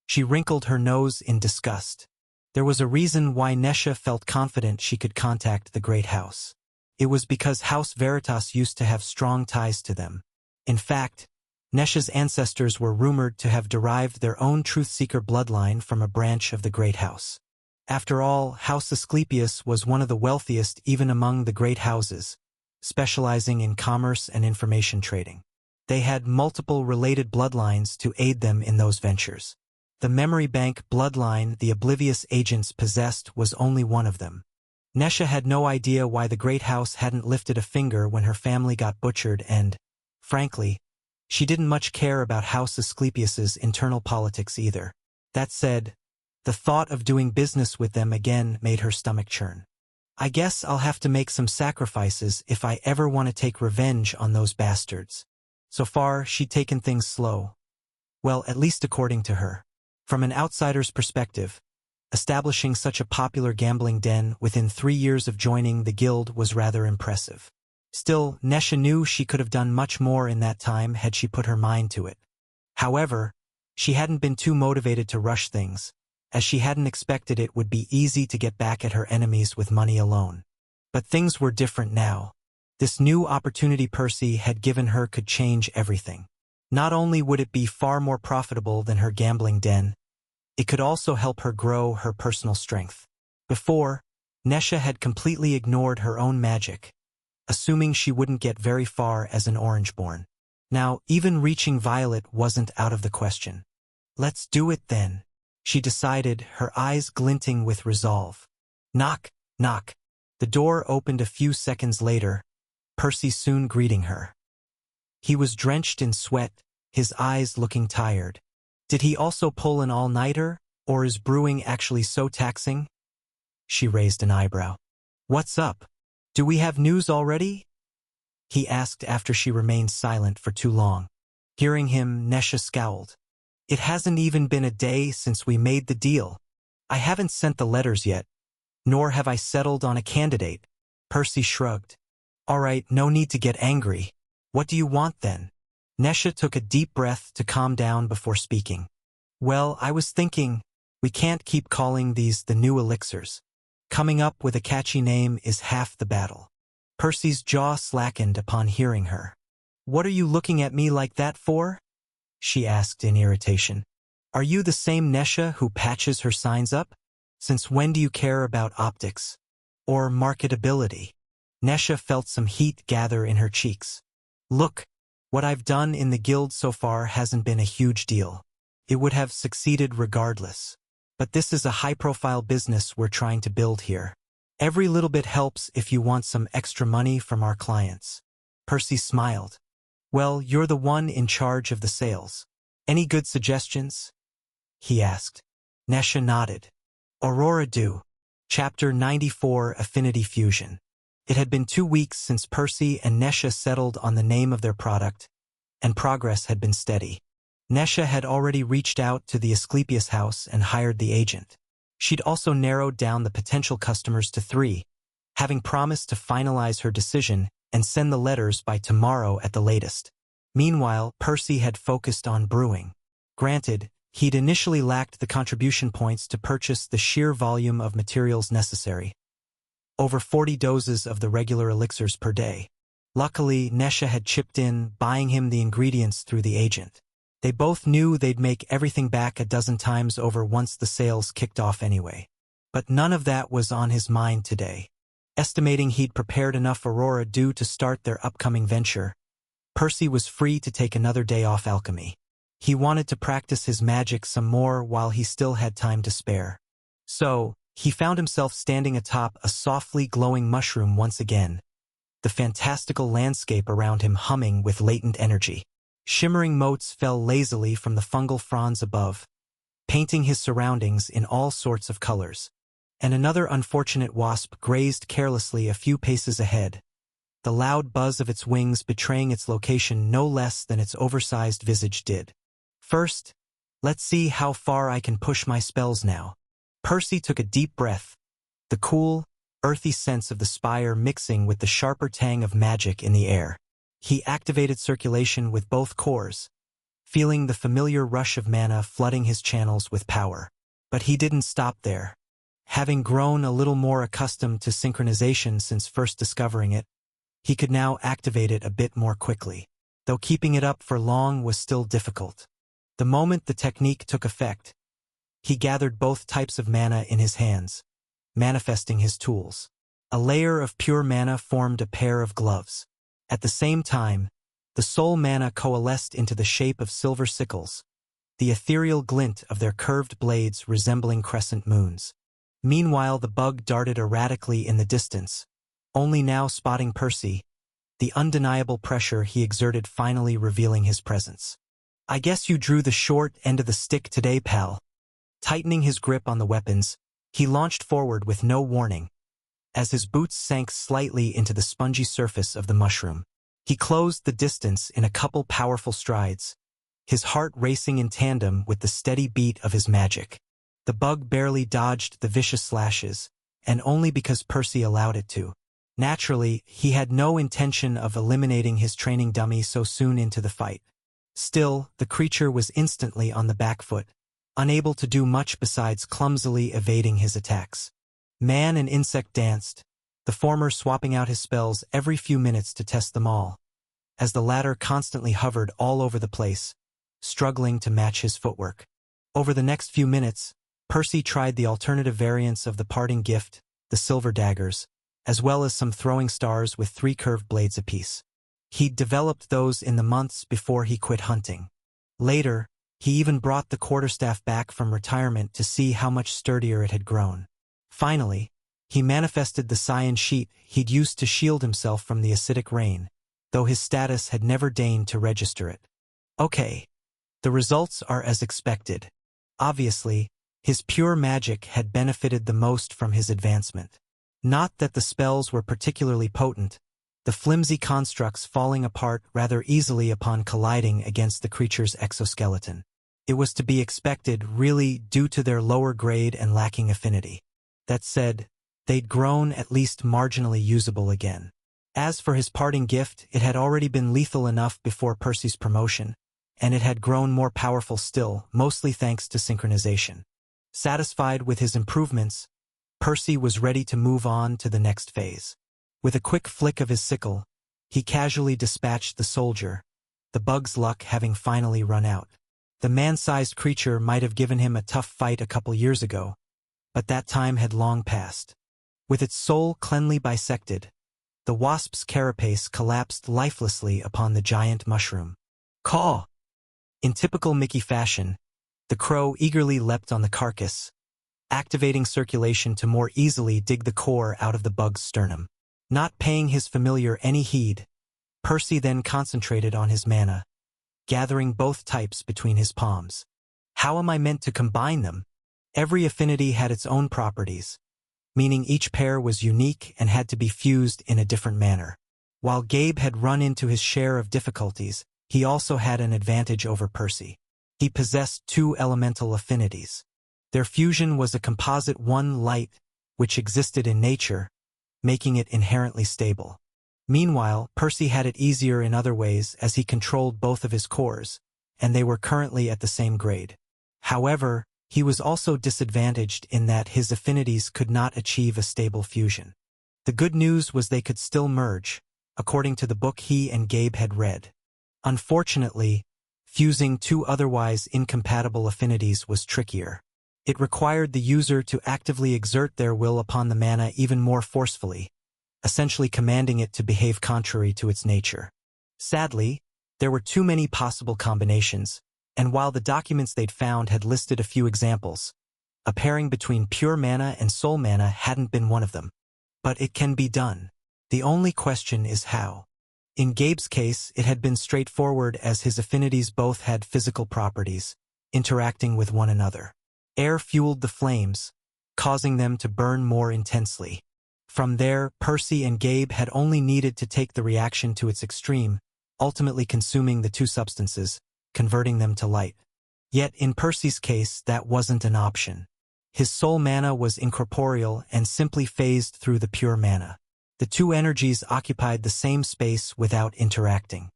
she wrinkled her nose in disgust. There was a reason why Nesha felt confident she could contact the Great House. It was because House Veritas used to have strong ties to them. In fact, Nesha's ancestors were rumored to have derived their own Truthseeker bloodline from a branch of the Great House. After all, House Asclepius was one of the wealthiest even among the great houses, specializing in commerce and information trading. They had multiple related bloodlines to aid them in those ventures. The memory bank bloodline the oblivious agents possessed was only one of them. Nesha had no idea why the Great House hadn't lifted a finger when her family got butchered and, frankly, she didn't much care about House Asclepius's internal politics either. That said, the thought of doing business with them again made her stomach churn. I guess I'll have to make some sacrifices if I ever want to take revenge on those bastards. So far, she'd taken things slow. Well, at least according to her. From an outsider's perspective, establishing such a popular gambling den within 3 years of joining the guild was rather impressive. Still, Nesha knew she could have done much more in that time had she put her mind to it. However, she hadn't been too motivated to rush things, as she hadn't expected it would be easy to get back at her enemies with money alone. But things were different now. This new opportunity Percy had given her could change everything. Not only would it be far more profitable than her gambling den, it could also help her grow her personal strength. Before, Nesha had completely ignored her own magic, assuming she wouldn't get very far as an Orangeborn. Now, even reaching Violet wasn't out of the question. Let's do it then, she decided, her eyes glinting with resolve. Knock, knock. The door opened a few seconds later, Percy soon greeting her. He was drenched in sweat, his eyes looking tired. Did he also pull an all-nighter, or is brewing actually so taxing? She raised an eyebrow. What's up? Do we have news already? He asked after she remained silent for too long. Hearing him, Nesha scowled. It hasn't even been a day since we made the deal. I haven't sent the letters yet, nor have I settled on a candidate. Percy shrugged. All right, no need to get angry. What do you want then? Nesha took a deep breath to calm down before speaking. Well, I was thinking, we can't keep calling these the new elixirs. Coming up with a catchy name is half the battle. Percy's jaw slackened upon hearing her. What are you looking at me like that for? She asked in irritation. Are you the same Nesha who patches her signs up? Since when do you care about optics? Or marketability? Nesha felt some heat gather in her cheeks. Look, what I've done in the guild so far hasn't been a huge deal. It would have succeeded regardless. But this is a high-profile business we're trying to build here. Every little bit helps if you want some extra money from our clients. Percy smiled. Well, you're the one in charge of the sales. Any good suggestions? He asked. Nesha nodded. Aurora Do. Chapter 94, Affinity Fusion. It had been 2 weeks since Percy and Nesha settled on the name of their product, and progress had been steady. Nesha had already reached out to the Asclepius house and hired the agent. She'd also narrowed down the potential customers to 3, having promised to finalize her decision and send the letters by tomorrow at the latest. Meanwhile, Percy had focused on brewing. Granted, he'd initially lacked the contribution points to purchase the sheer volume of materials necessary. Over 40 doses of the regular elixirs per day. Luckily, Nesha had chipped in, buying him the ingredients through the agent. They both knew they'd make everything back a dozen times over once the sales kicked off anyway. But none of that was on his mind today. Estimating he'd prepared enough Aurora Dew to start their upcoming venture, Percy was free to take another day off alchemy. He wanted to practice his magic some more while he still had time to spare. So, he found himself standing atop a softly glowing mushroom once again, the fantastical landscape around him humming with latent energy. Shimmering motes fell lazily from the fungal fronds above, painting his surroundings in all sorts of colors. And another unfortunate wasp grazed carelessly a few paces ahead, the loud buzz of its wings betraying its location no less than its oversized visage did. First, let's see how far I can push my spells now. Percy took a deep breath, the cool, earthy sense of the spire mixing with the sharper tang of magic in the air. He activated circulation with both cores, feeling the familiar rush of mana flooding his channels with power. But he didn't stop there. Having grown a little more accustomed to synchronization since first discovering it, he could now activate it a bit more quickly, though keeping it up for long was still difficult. The moment the technique took effect, he gathered both types of mana in his hands, manifesting his tools. A layer of pure mana formed a pair of gloves. At the same time, the soul mana coalesced into the shape of silver sickles, the ethereal glint of their curved blades resembling crescent moons. Meanwhile, the bug darted erratically in the distance, only now spotting Percy, the undeniable pressure he exerted finally revealing his presence. I guess you drew the short end of the stick today, pal. Tightening his grip on the weapons, he launched forward with no warning, as his boots sank slightly into the spongy surface of the mushroom. He closed the distance in a couple powerful strides, his heart racing in tandem with the steady beat of his magic. The bug barely dodged the vicious slashes, and only because Percy allowed it to. Naturally, he had no intention of eliminating his training dummy so soon into the fight. Still, the creature was instantly on the back foot, unable to do much besides clumsily evading his attacks. Man and insect danced, the former swapping out his spells every few minutes to test them all, as the latter constantly hovered all over the place, struggling to match his footwork. Over the next few minutes, Percy tried the alternative variants of the parting gift, the silver daggers, as well as some throwing stars with 3 curved blades apiece. He'd developed those in the months before he quit hunting. Later, he even brought the quarterstaff back from retirement to see how much sturdier it had grown. Finally, he manifested the cyan sheet he'd used to shield himself from the acidic rain, though his status had never deigned to register it. Okay. The results are as expected. Obviously, his pure magic had benefited the most from his advancement. Not that the spells were particularly potent, the flimsy constructs falling apart rather easily upon colliding against the creature's exoskeleton. It was to be expected, really, due to their lower grade and lacking affinity. That said, they'd grown at least marginally usable again. As for his parting gift, it had already been lethal enough before Percy's promotion, and it had grown more powerful still, mostly thanks to synchronization. Satisfied with his improvements, Percy was ready to move on to the next phase. With a quick flick of his sickle, he casually dispatched the soldier, the bug's luck having finally run out. The man-sized creature might have given him a tough fight a couple years ago, but that time had long passed. With its soul cleanly bisected, the wasp's carapace collapsed lifelessly upon the giant mushroom. Caw! In typical Mickey fashion, the crow eagerly leapt on the carcass, activating circulation to more easily dig the core out of the bug's sternum. Not paying his familiar any heed, Percy then concentrated on his mana, gathering both types between his palms. How am I meant to combine them? Every affinity had its own properties, meaning each pair was unique and had to be fused in a different manner. While Gabe had run into his share of difficulties, he also had an advantage over Percy. He possessed 2 elemental affinities. Their fusion was a composite 1 light, which existed in nature, making it inherently stable. Meanwhile, Percy had it easier in other ways as he controlled both of his cores, and they were currently at the same grade. However, he was also disadvantaged in that his affinities could not achieve a stable fusion. The good news was they could still merge, according to the book he and Gabe had read. Unfortunately, fusing 2 otherwise incompatible affinities was trickier. It required the user to actively exert their will upon the mana even more forcefully, essentially commanding it to behave contrary to its nature. Sadly, there were too many possible combinations, and while the documents they'd found had listed a few examples, a pairing between pure mana and soul mana hadn't been one of them. But it can be done. The only question is how. In Gabe's case, it had been straightforward as his affinities both had physical properties, interacting with one another. Air fueled the flames, causing them to burn more intensely. From there, Percy and Gabe had only needed to take the reaction to its extreme, ultimately consuming the 2 substances, converting them to light. Yet in Percy's case, that wasn't an option. His soul mana was incorporeal and simply phased through the pure mana. The 2 energies occupied the same space without interacting.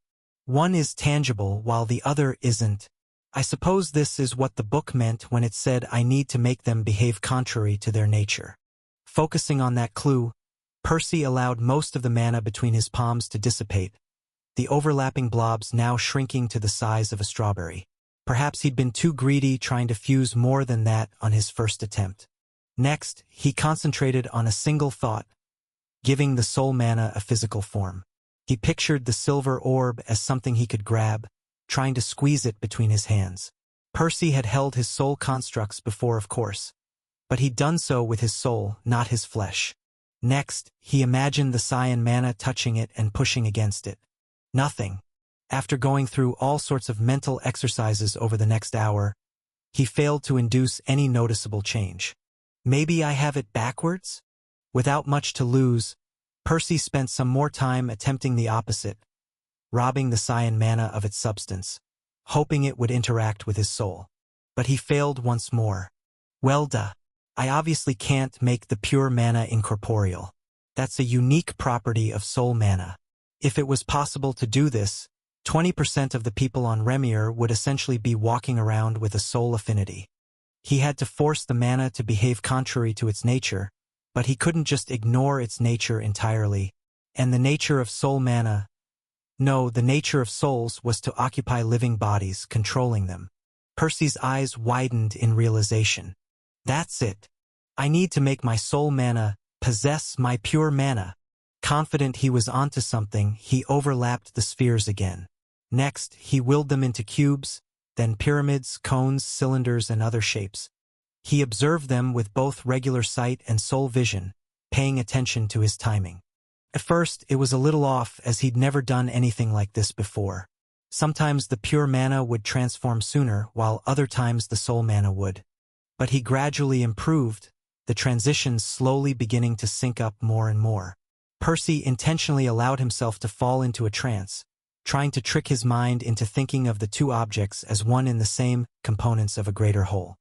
One is tangible while the other isn't. I suppose this is what the book meant when it said I need to make them behave contrary to their nature. Focusing on that clue, Percy allowed most of the mana between his palms to dissipate, the overlapping blobs now shrinking to the size of a strawberry. Perhaps he'd been too greedy trying to fuse more than that on his first attempt. Next, he concentrated on a single thought, giving the soul mana a physical form. He pictured the silver orb as something he could grab, trying to squeeze it between his hands. Percy had held his soul constructs before, of course, but he'd done so with his soul, not his flesh. Next, he imagined the cyan mana touching it and pushing against it. Nothing. After going through all sorts of mental exercises over the next hour, he failed to induce any noticeable change. Maybe I have it backwards? Without much to lose, Percy spent some more time attempting the opposite, robbing the cyan mana of its substance, hoping it would interact with his soul. But he failed once more. Well duh. I obviously can't make the pure mana incorporeal. That's a unique property of soul mana. If it was possible to do this, 20% of the people on Remir would essentially be walking around with a soul affinity. He had to force the mana to behave contrary to its nature, but he couldn't just ignore its nature entirely. And the nature of soul mana, no, the nature of souls was to occupy living bodies, controlling them. Percy's eyes widened in realization. That's it. I need to make my soul mana possess my pure mana. Confident he was onto something, he overlapped the spheres again. Next, he willed them into cubes, then pyramids, cones, cylinders, and other shapes. He observed them with both regular sight and soul vision, paying attention to his timing. At first, it was a little off as he'd never done anything like this before. Sometimes the pure mana would transform sooner, while other times the soul mana would. But he gradually improved, the transitions slowly beginning to sync up more and more. Percy intentionally allowed himself to fall into a trance, trying to trick his mind into thinking of the two objects as one and the same components of a greater whole.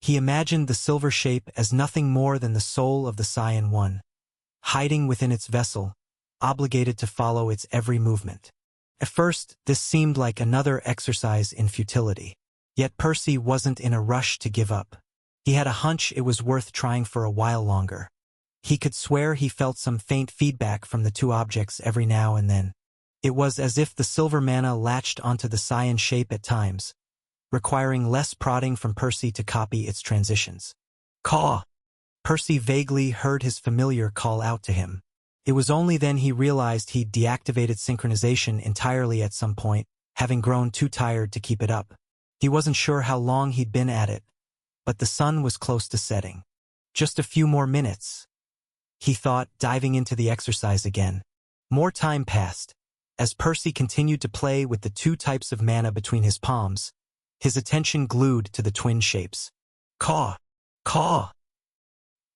He imagined the silver shape as nothing more than the soul of the cyan one, hiding within its vessel, obligated to follow its every movement. At first, this seemed like another exercise in futility. Yet Percy wasn't in a rush to give up. He had a hunch it was worth trying for a while longer. He could swear he felt some faint feedback from the two objects every now and then. It was as if the silver mana latched onto the cyan shape at times, requiring less prodding from Percy to copy its transitions. Caw! Percy vaguely heard his familiar call out to him. It was only then he realized he'd deactivated synchronization entirely at some point, having grown too tired to keep it up. He wasn't sure how long he'd been at it, but the sun was close to setting. Just a few more minutes, he thought, diving into the exercise again. More time passed. As Percy continued to play with the two types of mana between his palms, his attention glued to the twin shapes. Caw! Caw!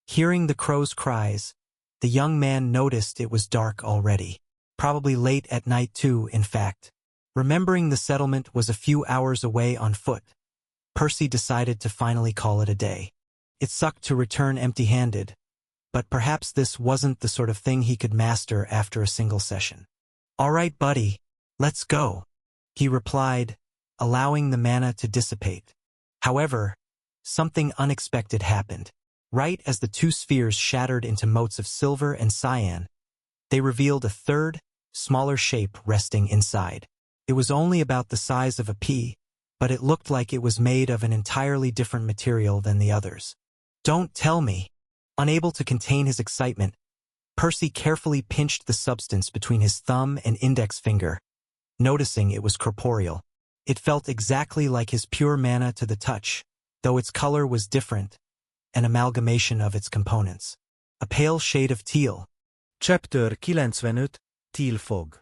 Hearing the crow's cries, the young man noticed it was dark already. Probably late at night too, in fact. Remembering the settlement was a few hours away on foot, Percy decided to finally call it a day. It sucked to return empty-handed, but perhaps this wasn't the sort of thing he could master after a single session. All right, buddy, let's go, he replied, allowing the mana to dissipate. However, something unexpected happened. Right as the two spheres shattered into motes of silver and cyan, they revealed a third, smaller shape resting inside. It was only about the size of a pea, but it looked like it was made of an entirely different material than the others. Don't tell me. Unable to contain his excitement, Percy carefully pinched the substance between his thumb and index finger, noticing it was corporeal. It felt exactly like his pure mana to the touch, though its color was different, an amalgamation of its components. A pale shade of teal. Chapter 95, Teal Fog.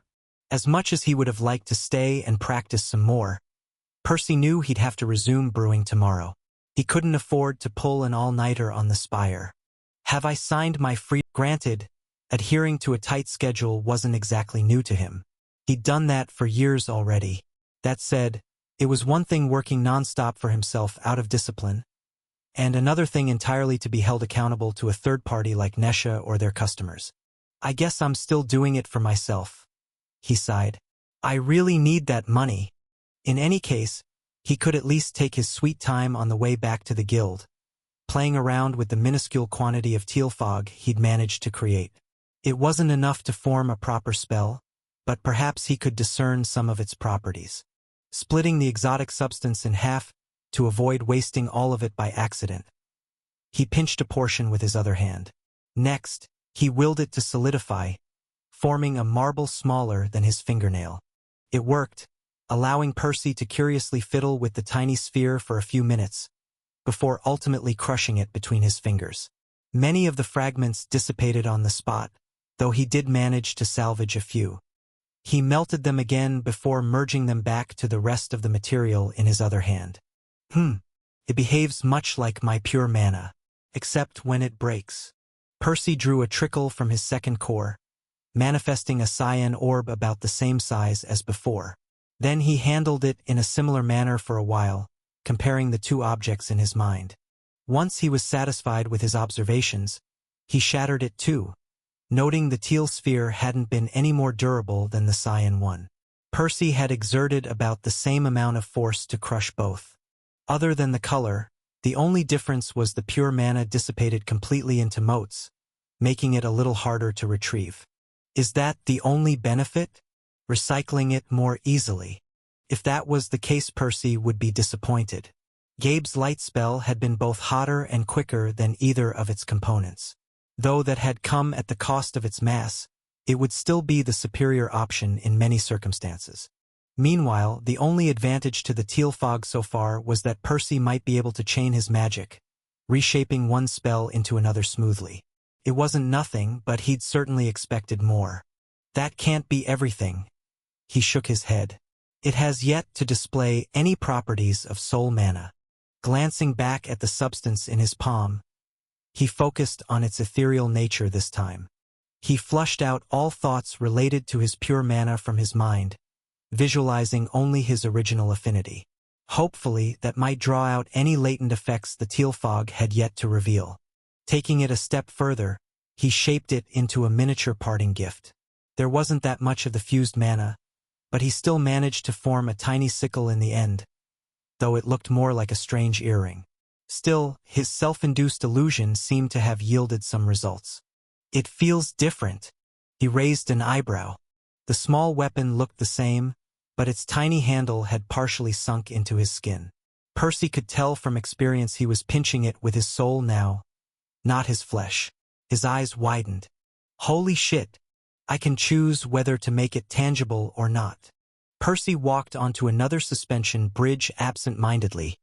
As much as he would have liked to stay and practice some more, Percy knew he'd have to resume brewing tomorrow. He couldn't afford to pull an all-nighter on the Spire. Have I signed my free? Granted, adhering to a tight schedule wasn't exactly new to him. He'd done that for years already. That said, it was one thing working non-stop for himself out of discipline, and another thing entirely to be held accountable to a third party like Nesha or their customers. I guess I'm still doing it for myself, he sighed. I really need that money. In any case, he could at least take his sweet time on the way back to the guild, playing around with the minuscule quantity of teal fog he'd managed to create. It wasn't enough to form a proper spell, but perhaps he could discern some of its properties. Splitting the exotic substance in half to avoid wasting all of it by accident, he pinched a portion with his other hand. Next, he willed it to solidify, forming a marble smaller than his fingernail. It worked, allowing Percy to curiously fiddle with the tiny sphere for a few minutes, before ultimately crushing it between his fingers. Many of the fragments dissipated on the spot, though he did manage to salvage a few. He melted them again before merging them back to the rest of the material in his other hand. It behaves much like my pure mana, except when it breaks. Percy drew a trickle from his second core, manifesting a cyan orb about the same size as before. Then he handled it in a similar manner for a while, comparing the two objects in his mind. Once he was satisfied with his observations, he shattered it too, noting the teal sphere hadn't been any more durable than the cyan one. Percy had exerted about the same amount of force to crush both. Other than the color, the only difference was the pure mana dissipated completely into motes, making it a little harder to retrieve. Is that the only benefit? Recycling it more easily. If that was the case, Percy would be disappointed. Gabe's light spell had been both hotter and quicker than either of its components. Though that had come at the cost of its mass, it would still be the superior option in many circumstances. Meanwhile, the only advantage to the teal fog so far was that Percy might be able to chain his magic, reshaping one spell into another smoothly. It wasn't nothing, but he'd certainly expected more. That can't be everything. He shook his head. It has yet to display any properties of soul mana. Glancing back at the substance in his palm, he focused on its ethereal nature this time. He flushed out all thoughts related to his pure mana from his mind, visualizing only his original affinity. Hopefully, that might draw out any latent effects the teal fog had yet to reveal. Taking it a step further, he shaped it into a miniature parting gift. There wasn't that much of the fused mana, but he still managed to form a tiny sickle in the end, though it looked more like a strange earring. Still, his self-induced illusion seemed to have yielded some results. It feels different. He raised an eyebrow. The small weapon looked the same, but its tiny handle had partially sunk into his skin. Percy could tell from experience he was pinching it with his soul now, not his flesh. His eyes widened. Holy shit! I can choose whether to make it tangible or not. Percy walked onto another suspension bridge absent-mindedly,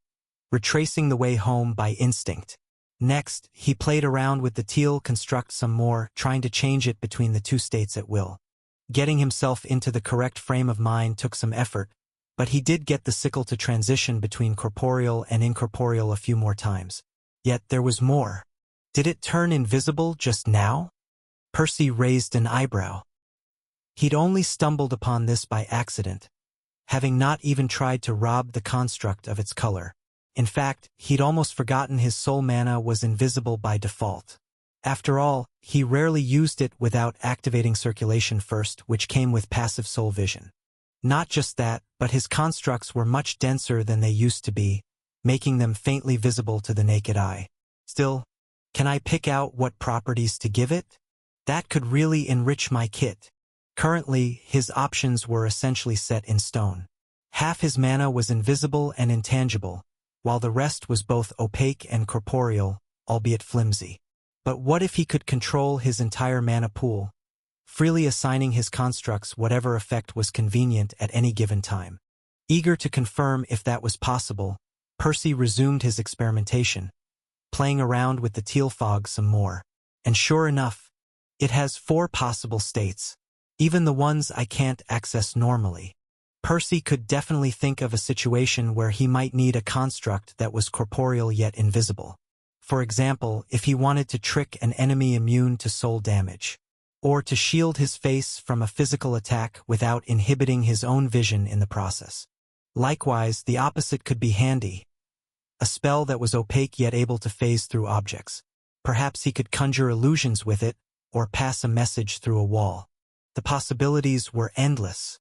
retracing the way home by instinct. Next, he played around with the teal construct some more, trying to change it between the two states at will. Getting himself into the correct frame of mind took some effort, but he did get the sickle to transition between corporeal and incorporeal a few more times. Yet there was more. Did it turn invisible just now? Percy raised an eyebrow. He'd only stumbled upon this by accident, having not even tried to rob the construct of its color. In fact, he'd almost forgotten his soul mana was invisible by default. After all, he rarely used it without activating circulation first, which came with passive soul vision. Not just that, but his constructs were much denser than they used to be, making them faintly visible to the naked eye. Still, can I pick out what properties to give it? That could really enrich my kit. Currently, his options were essentially set in stone. Half his mana was invisible and intangible, while the rest was both opaque and corporeal, albeit flimsy. But what if he could control his entire mana pool, freely assigning his constructs whatever effect was convenient at any given time? Eager to confirm if that was possible, Percy resumed his experimentation, playing around with the teal fog some more. And sure enough, it has 4 possible states, even the ones I can't access normally. Percy could definitely think of a situation where he might need a construct that was corporeal yet invisible. For example, if he wanted to trick an enemy immune to soul damage, or to shield his face from a physical attack without inhibiting his own vision in the process. Likewise, the opposite could be handy. A spell that was opaque yet able to phase through objects. Perhaps he could conjure illusions with it, or pass a message through a wall. The possibilities were endless.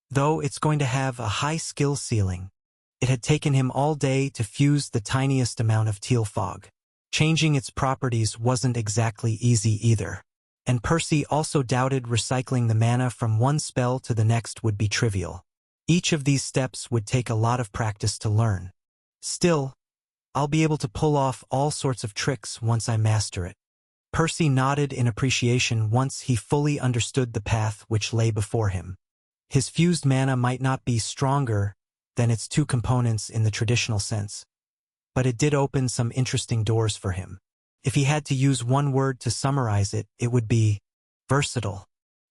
Though it's going to have a high skill ceiling, it had taken him all day to fuse the tiniest amount of teal fog. Changing its properties wasn't exactly easy either. And Percy also doubted recycling the mana from one spell to the next would be trivial. Each of these steps would take a lot of practice to learn. Still, I'll be able to pull off all sorts of tricks once I master it. Percy nodded in appreciation once he fully understood the path which lay before him. His fused mana might not be stronger than its 2 components in the traditional sense, but it did open some interesting doors for him. If he had to use one word to summarize it, it would be versatile.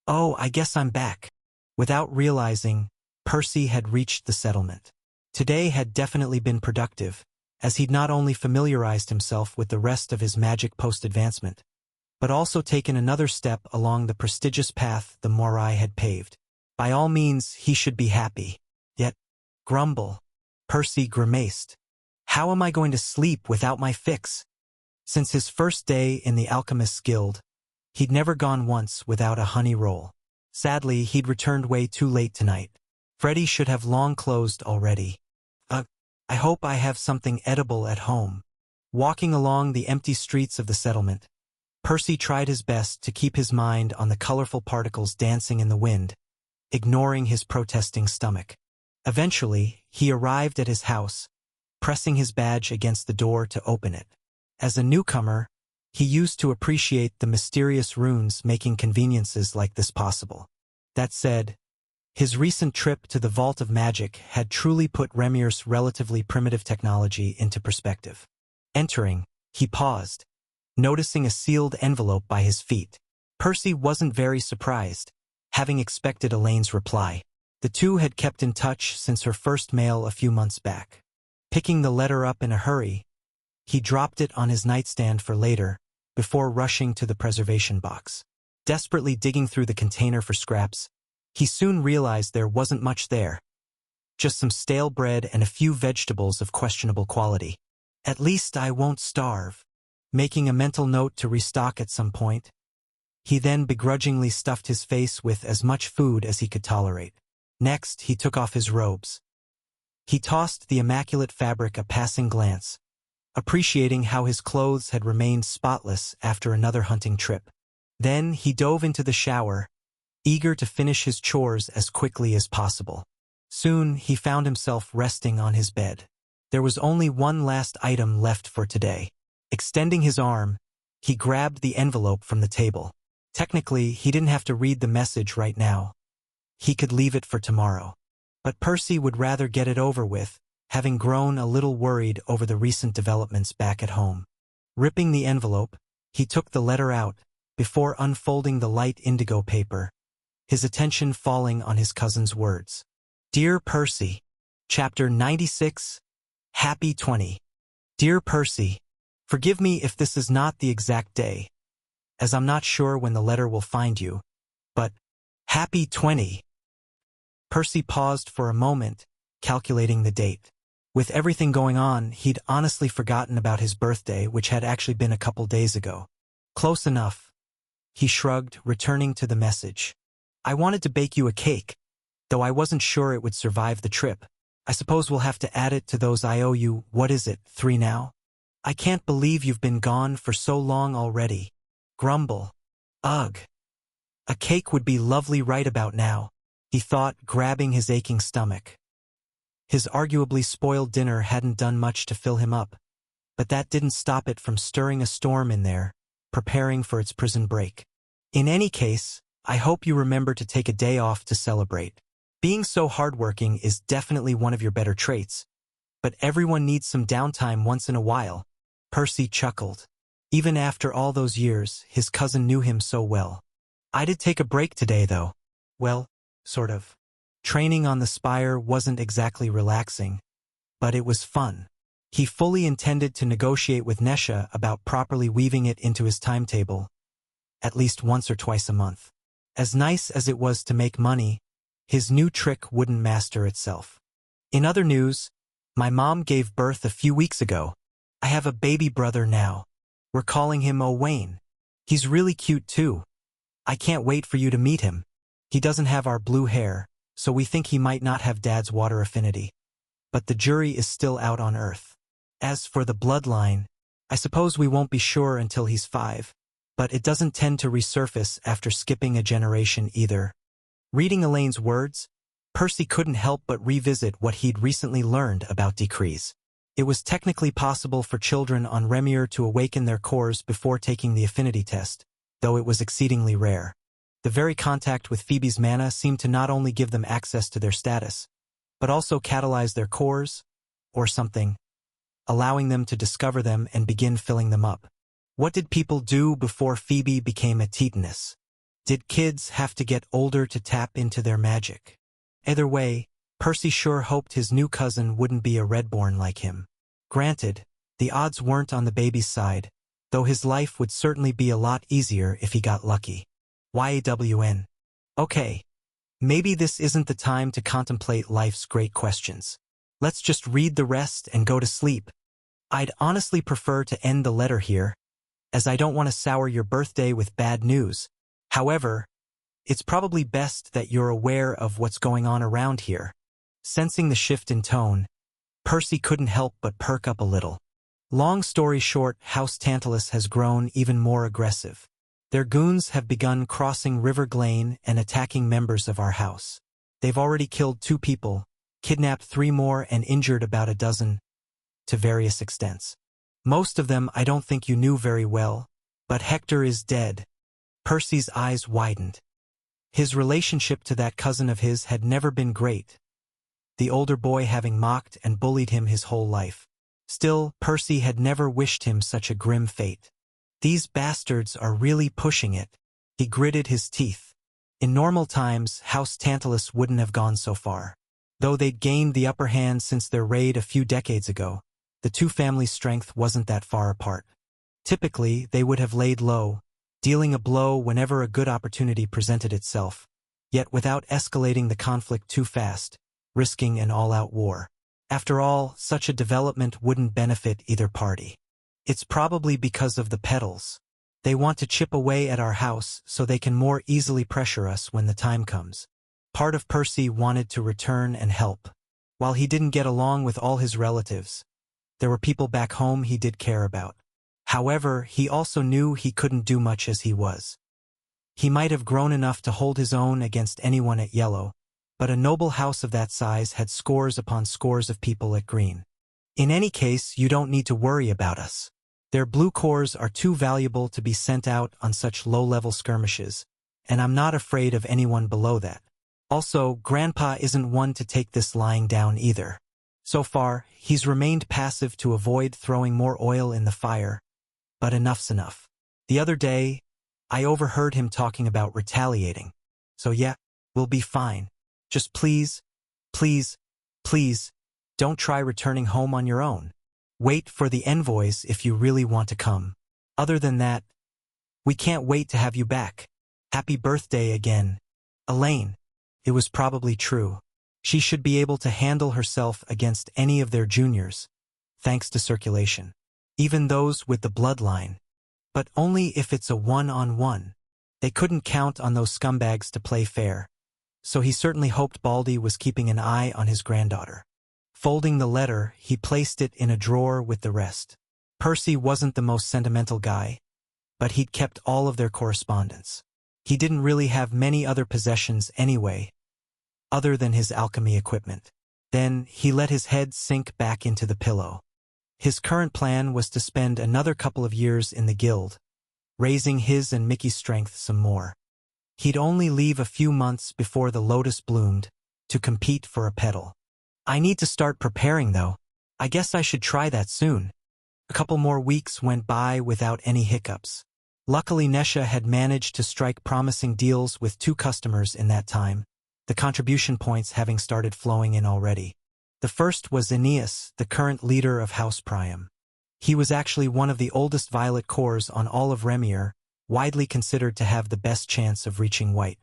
Oh, I guess I'm back. Without realizing, Percy had reached the settlement. Today had definitely been productive, as he'd not only familiarized himself with the rest of his magic post-advancement, but also taken another step along the prestigious path the Morai had paved. By all means, he should be happy. Yet, grumble. Percy grimaced. How am I going to sleep without my fix? Since his first day in the Alchemist's Guild, he'd never gone once without a honey roll. Sadly, he'd returned way too late tonight. Freddy should have long closed already. I hope I have something edible at home. Walking along the empty streets of the settlement, Percy tried his best to keep his mind on the colorful particles dancing in the wind, ignoring his protesting stomach. Eventually, he arrived at his house, pressing his badge against the door to open it. As a newcomer, he used to appreciate the mysterious runes making conveniences like this possible. That said, his recent trip to the Vault of Magic had truly put Remir's relatively primitive technology into perspective. Entering, he paused, noticing a sealed envelope by his feet. Percy wasn't very surprised, having expected Elaine's reply. The two had kept in touch since her first mail a few months back. Picking the letter up in a hurry, he dropped it on his nightstand for later, before rushing to the preservation box. Desperately digging through the container for scraps, he soon realized there wasn't much there. Just some stale bread and a few vegetables of questionable quality. At least I won't starve. Making a mental note to restock at some point, he then begrudgingly stuffed his face with as much food as he could tolerate. Next, he took off his robes. He tossed the immaculate fabric a passing glance, appreciating how his clothes had remained spotless after another hunting trip. Then he dove into the shower, eager to finish his chores as quickly as possible. Soon, he found himself resting on his bed. There was only one last item left for today. Extending his arm, he grabbed the envelope from the table. Technically, he didn't have to read the message right now. He could leave it for tomorrow. But Percy would rather get it over with, having grown a little worried over the recent developments back at home. Ripping the envelope, he took the letter out, before unfolding the light indigo paper, his attention falling on his cousin's words. Dear Percy, Chapter 96, Happy 20. Dear Percy, forgive me if this is not the exact day, as I'm not sure when the letter will find you, but Happy 20. Percy paused for a moment, calculating the date. With everything going on, he'd honestly forgotten about his birthday, which had actually been a couple days ago. Close enough. He shrugged, returning to the message. I wanted to bake you a cake, though I wasn't sure it would survive the trip. I suppose we'll have to add it to those I owe you. What is it, 3 now? I can't believe you've been gone for so long already. Grumble. Ugh. A cake would be lovely right about now, he thought, grabbing his aching stomach. His arguably spoiled dinner hadn't done much to fill him up, but that didn't stop it from stirring a storm in there, preparing for its prison break. In any case, I hope you remember to take a day off to celebrate. Being so hardworking is definitely one of your better traits, but everyone needs some downtime once in a while. Percy chuckled. Even after all those years, his cousin knew him so well. I did take a break today, though. Well, sort of. Training on the spire wasn't exactly relaxing, but it was fun. He fully intended to negotiate with Nesha about properly weaving it into his timetable, at least once or twice a month. As nice as it was to make money, his new trick wouldn't master itself. In other news, my mom gave birth a few weeks ago. I have a baby brother now. We're calling him Owain. He's really cute too. I can't wait for you to meet him. He doesn't have our blue hair, so we think he might not have Dad's water affinity. But the jury is still out on Earth. As for the bloodline, I suppose we won't be sure until he's 5, but it doesn't tend to resurface after skipping a generation either. Reading Elaine's words, Percy couldn't help but revisit what he'd recently learned about decrees. It was technically possible for children on Remir to awaken their cores before taking the affinity test, though it was exceedingly rare. The very contact with Phoebe's mana seemed to not only give them access to their status, but also catalyze their cores, or something, allowing them to discover them and begin filling them up. What did people do before Phoebe became a Titaness? Did kids have to get older to tap into their magic? Either way, Percy sure hoped his new cousin wouldn't be a Redborn like him. Granted, the odds weren't on the baby's side, though his life would certainly be a lot easier if he got lucky. YAWN. Okay, maybe this isn't the time to contemplate life's great questions. Let's just read the rest and go to sleep. I'd honestly prefer to end the letter here, as I don't want to sour your birthday with bad news. However, it's probably best that you're aware of what's going on around here. Sensing the shift in tone, Percy couldn't help but perk up a little. Long story short, House Tantalus has grown even more aggressive. Their goons have begun crossing River Glane and attacking members of our house. They've already killed 2 people, kidnapped 3 more, and injured about a dozen, to various extents. Most of them I don't think you knew very well, but Hector is dead. Percy's eyes widened. His relationship to that cousin of his had never been great, the older boy having mocked and bullied him his whole life. Still, Percy had never wished him such a grim fate. These bastards are really pushing it. He gritted his teeth. In normal times, House Tantalus wouldn't have gone so far. Though they'd gained the upper hand since their raid a few decades ago, the 2 families' strength wasn't that far apart. Typically, they would have laid low, dealing a blow whenever a good opportunity presented itself, yet without escalating the conflict too fast, risking an all-out war. After all, such a development wouldn't benefit either party. It's probably because of the Petals. They want to chip away at our house so they can more easily pressure us when the time comes. Part of Percy wanted to return and help. While he didn't get along with all his relatives, there were people back home he did care about. However, he also knew he couldn't do much as he was. He might have grown enough to hold his own against anyone at Yellow, but a noble house of that size had scores upon scores of people at Green. In any case, you don't need to worry about us. Their blue cores are too valuable to be sent out on such low-level skirmishes, and I'm not afraid of anyone below that. Also, Grandpa isn't one to take this lying down either. So far, he's remained passive to avoid throwing more oil in the fire, but enough's enough. The other day, I overheard him talking about retaliating. So yeah, we'll be fine. Just please, please, please, don't try returning home on your own. Wait for the envoys if you really want to come. Other than that, we can't wait to have you back. Happy birthday again, Elaine. It was probably true. She should be able to handle herself against any of their juniors, thanks to circulation. Even those with the bloodline. But only if it's a one-on-one. They couldn't count on those scumbags to play fair. So he certainly hoped Baldy was keeping an eye on his granddaughter. Folding the letter, he placed it in a drawer with the rest. Percy wasn't the most sentimental guy, but he'd kept all of their correspondence. He didn't really have many other possessions anyway, other than his alchemy equipment. Then he let his head sink back into the pillow. His current plan was to spend another couple of years in the guild, raising his and Mickey's strength some more. He'd only leave a few months before the lotus bloomed, to compete for a petal. I need to start preparing though. I guess I should try that soon. A couple more weeks went by without any hiccups. Luckily, Nesha had managed to strike promising deals with 2 customers in that time, the contribution points having started flowing in already. The first was Aeneas, the current leader of House Priam. He was actually one of the oldest violet cores on all of Remier, widely considered to have the best chance of reaching white.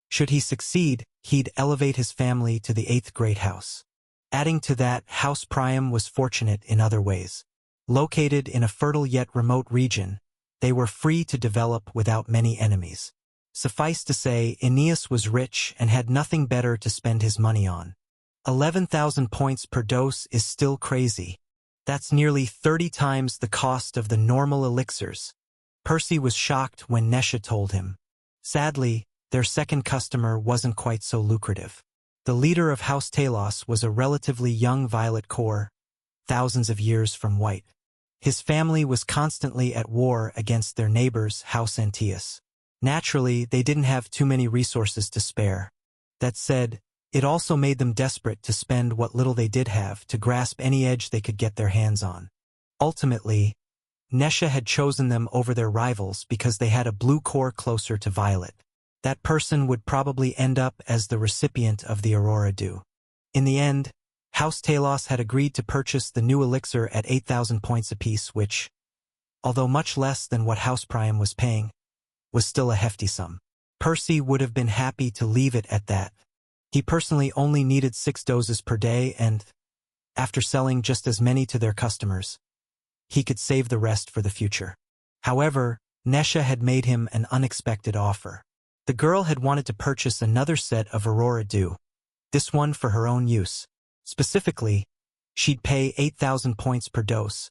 Should he succeed, he'd elevate his family to the 8th great house. Adding to that, House Priam was fortunate in other ways. Located in a fertile yet remote region, they were free to develop without many enemies. Suffice to say, Aeneas was rich and had nothing better to spend his money on. 11,000 points per dose is still crazy. That's nearly 30 times the cost of the normal elixirs. Percy was shocked when Nesha told him. Sadly, their second customer wasn't quite so lucrative. The leader of House Talos was a relatively young violet core, thousands of years from white. His family was constantly at war against their neighbors, House Antaeus. Naturally, they didn't have too many resources to spare. That said, it also made them desperate to spend what little they did have to grasp any edge they could get their hands on. Ultimately, Nesha had chosen them over their rivals because they had a blue core closer to violet. That person would probably end up as the recipient of the Aurora Dew. In the end, House Talos had agreed to purchase the new elixir at 8,000 points apiece, which, although much less than what House Priam was paying, was still a hefty sum. Percy would have been happy to leave it at that. He personally only needed 6 doses per day and, after selling just as many to their customers, he could save the rest for the future. However, Nesha had made him an unexpected offer. The girl had wanted to purchase another set of Aurora Dew, this one for her own use. Specifically, she'd pay 8,000 points per dose,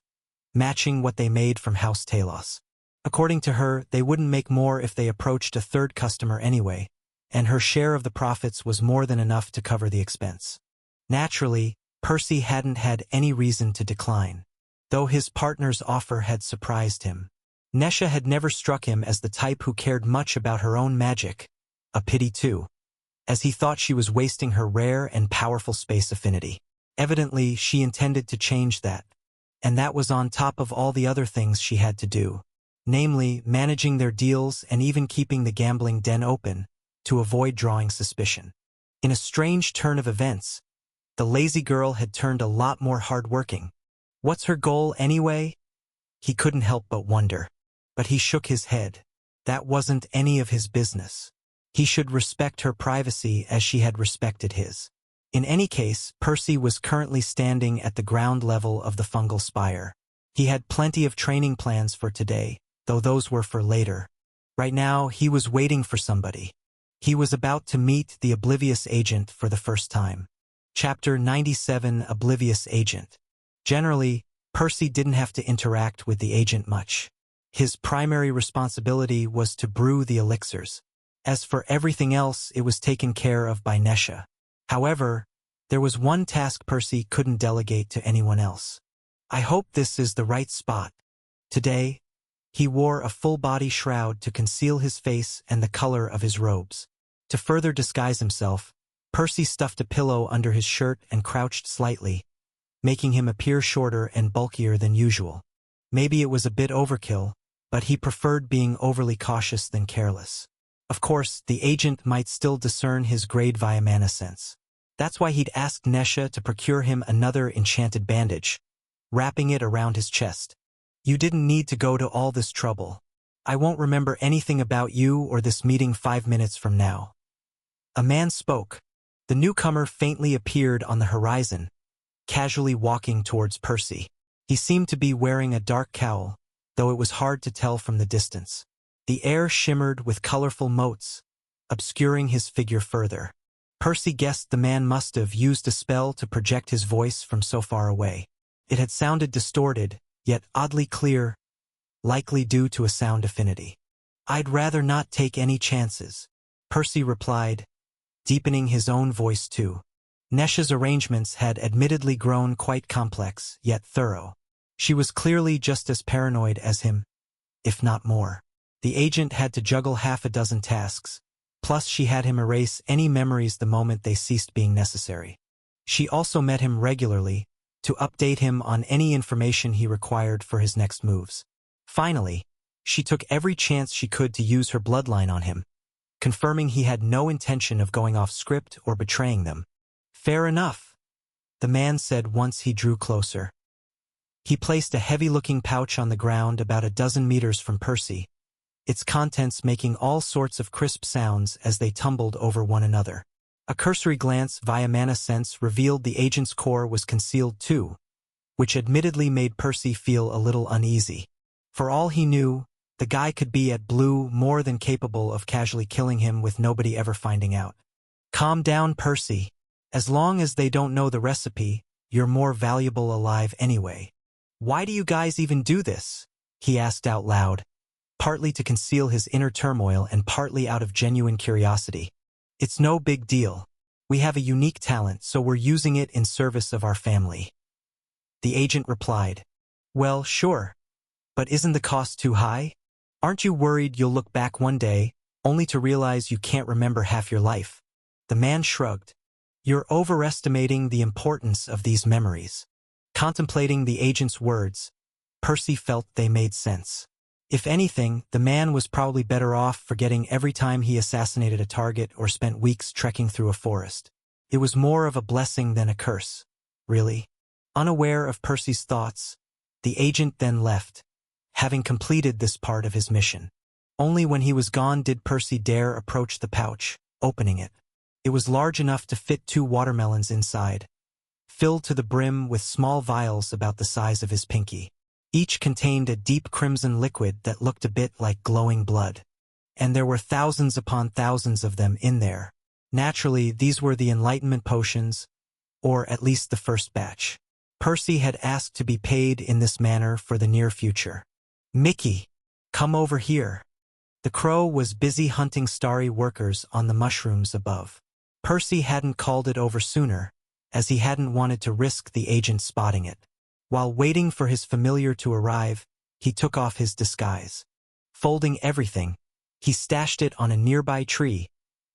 matching what they made from House Talos. According to her, they wouldn't make more if they approached a third customer anyway, and her share of the profits was more than enough to cover the expense. Naturally, Percy hadn't had any reason to decline, though his partner's offer had surprised him. Nesha had never struck him as the type who cared much about her own magic, a pity too, as he thought she was wasting her rare and powerful space affinity. Evidently, she intended to change that, and that was on top of all the other things she had to do, namely managing their deals and even keeping the gambling den open to avoid drawing suspicion. In a strange turn of events, the lazy girl had turned a lot more hardworking. What's her goal anyway? He couldn't help but wonder. But he shook his head. That wasn't any of his business. He should respect her privacy as she had respected his. In any case, Percy was currently standing at the ground level of the fungal spire. He had plenty of training plans for today, though those were for later. Right now, he was waiting for somebody. He was about to meet the Oblivious Agent for the first time. Chapter 97, Oblivious Agent. Generally, Percy didn't have to interact with the agent much. His primary responsibility was to brew the elixirs. As for everything else, it was taken care of by Nesha. However, there was one task Percy couldn't delegate to anyone else. I hope this is the right spot. Today, he wore a full-body shroud to conceal his face and the color of his robes. To further disguise himself, Percy stuffed a pillow under his shirt and crouched slightly, making him appear shorter and bulkier than usual. Maybe it was a bit overkill, but he preferred being overly cautious than careless. Of course, the agent might still discern his grade via mana sense. That's why he'd asked Nesha to procure him another enchanted bandage, wrapping it around his chest. You didn't need to go to all this trouble. I won't remember anything about you or this meeting 5 minutes from now. A man spoke. The newcomer faintly appeared on the horizon, casually walking towards Percy. He seemed to be wearing a dark cowl, though it was hard to tell from the distance. The air shimmered with colorful motes, obscuring his figure further. Percy guessed the man must have used a spell to project his voice from so far away. It had sounded distorted, yet oddly clear, likely due to a sound affinity. I'd rather not take any chances, Percy replied, deepening his own voice too. Nesha's arrangements had admittedly grown quite complex, yet thorough. She was clearly just as paranoid as him, if not more. The agent had to juggle 6 tasks, plus she had him erase any memories the moment they ceased being necessary. She also met him regularly, to update him on any information he required for his next moves. Finally, she took every chance she could to use her bloodline on him, confirming he had no intention of going off script or betraying them. Fair enough, the man said once he drew closer. He placed a heavy-looking pouch on the ground about 12 meters from Percy, its contents making all sorts of crisp sounds as they tumbled over one another. A cursory glance via mana sense revealed the agent's core was concealed too, which admittedly made Percy feel a little uneasy. For all he knew, the guy could be at blue more than capable of casually killing him with nobody ever finding out. Calm down, Percy. As long as they don't know the recipe, you're more valuable alive anyway. Why do you guys even do this? He asked out loud, partly to conceal his inner turmoil and partly out of genuine curiosity. It's no big deal. We have a unique talent, so we're using it in service of our family. The agent replied, Well, sure. But isn't the cost too high? Aren't you worried you'll look back one day, only to realize you can't remember half your life? The man shrugged. You're overestimating the importance of these memories. Contemplating the agent's words, Percy felt they made sense. If anything, the man was probably better off forgetting every time he assassinated a target or spent weeks trekking through a forest. It was more of a blessing than a curse. Really? Unaware of Percy's thoughts, the agent then left, having completed this part of his mission. Only when he was gone did Percy dare approach the pouch, opening it. It was large enough to fit 2 watermelons inside, filled to the brim with small vials about the size of his pinky. Each contained a deep crimson liquid that looked a bit like glowing blood. And there were thousands upon thousands of them in there. Naturally, these were the Enlightenment potions, or at least the first batch. Percy had asked to be paid in this manner for the near future. "Mickey, come over here." The crow was busy hunting starry workers on the mushrooms above. Percy hadn't called it over sooner, as he hadn't wanted to risk the agent spotting it. While waiting for his familiar to arrive, he took off his disguise. Folding everything, he stashed it on a nearby tree,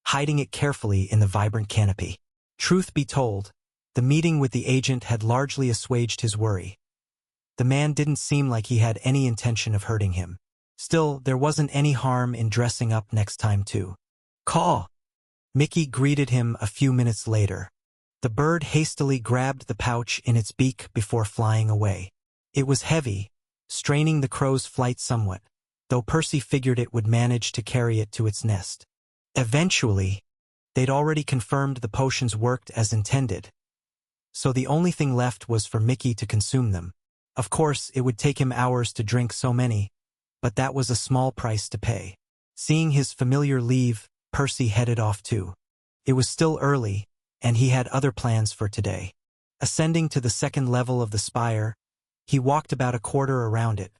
hiding it carefully in the vibrant canopy. Truth be told, the meeting with the agent had largely assuaged his worry. The man didn't seem like he had any intention of hurting him. Still, there wasn't any harm in dressing up next time too. "Caw!" Mickey greeted him a few minutes later. The bird hastily grabbed the pouch in its beak before flying away. It was heavy, straining the crow's flight somewhat, though Percy figured it would manage to carry it to its nest. Eventually, they'd already confirmed the potions worked as intended, so the only thing left was for Mickey to consume them. Of course, it would take him hours to drink so many, but that was a small price to pay. Seeing his familiar leave, Percy headed off too. It was still early, and he had other plans for today. Ascending to the 2nd level of the spire, he walked about a quarter around it,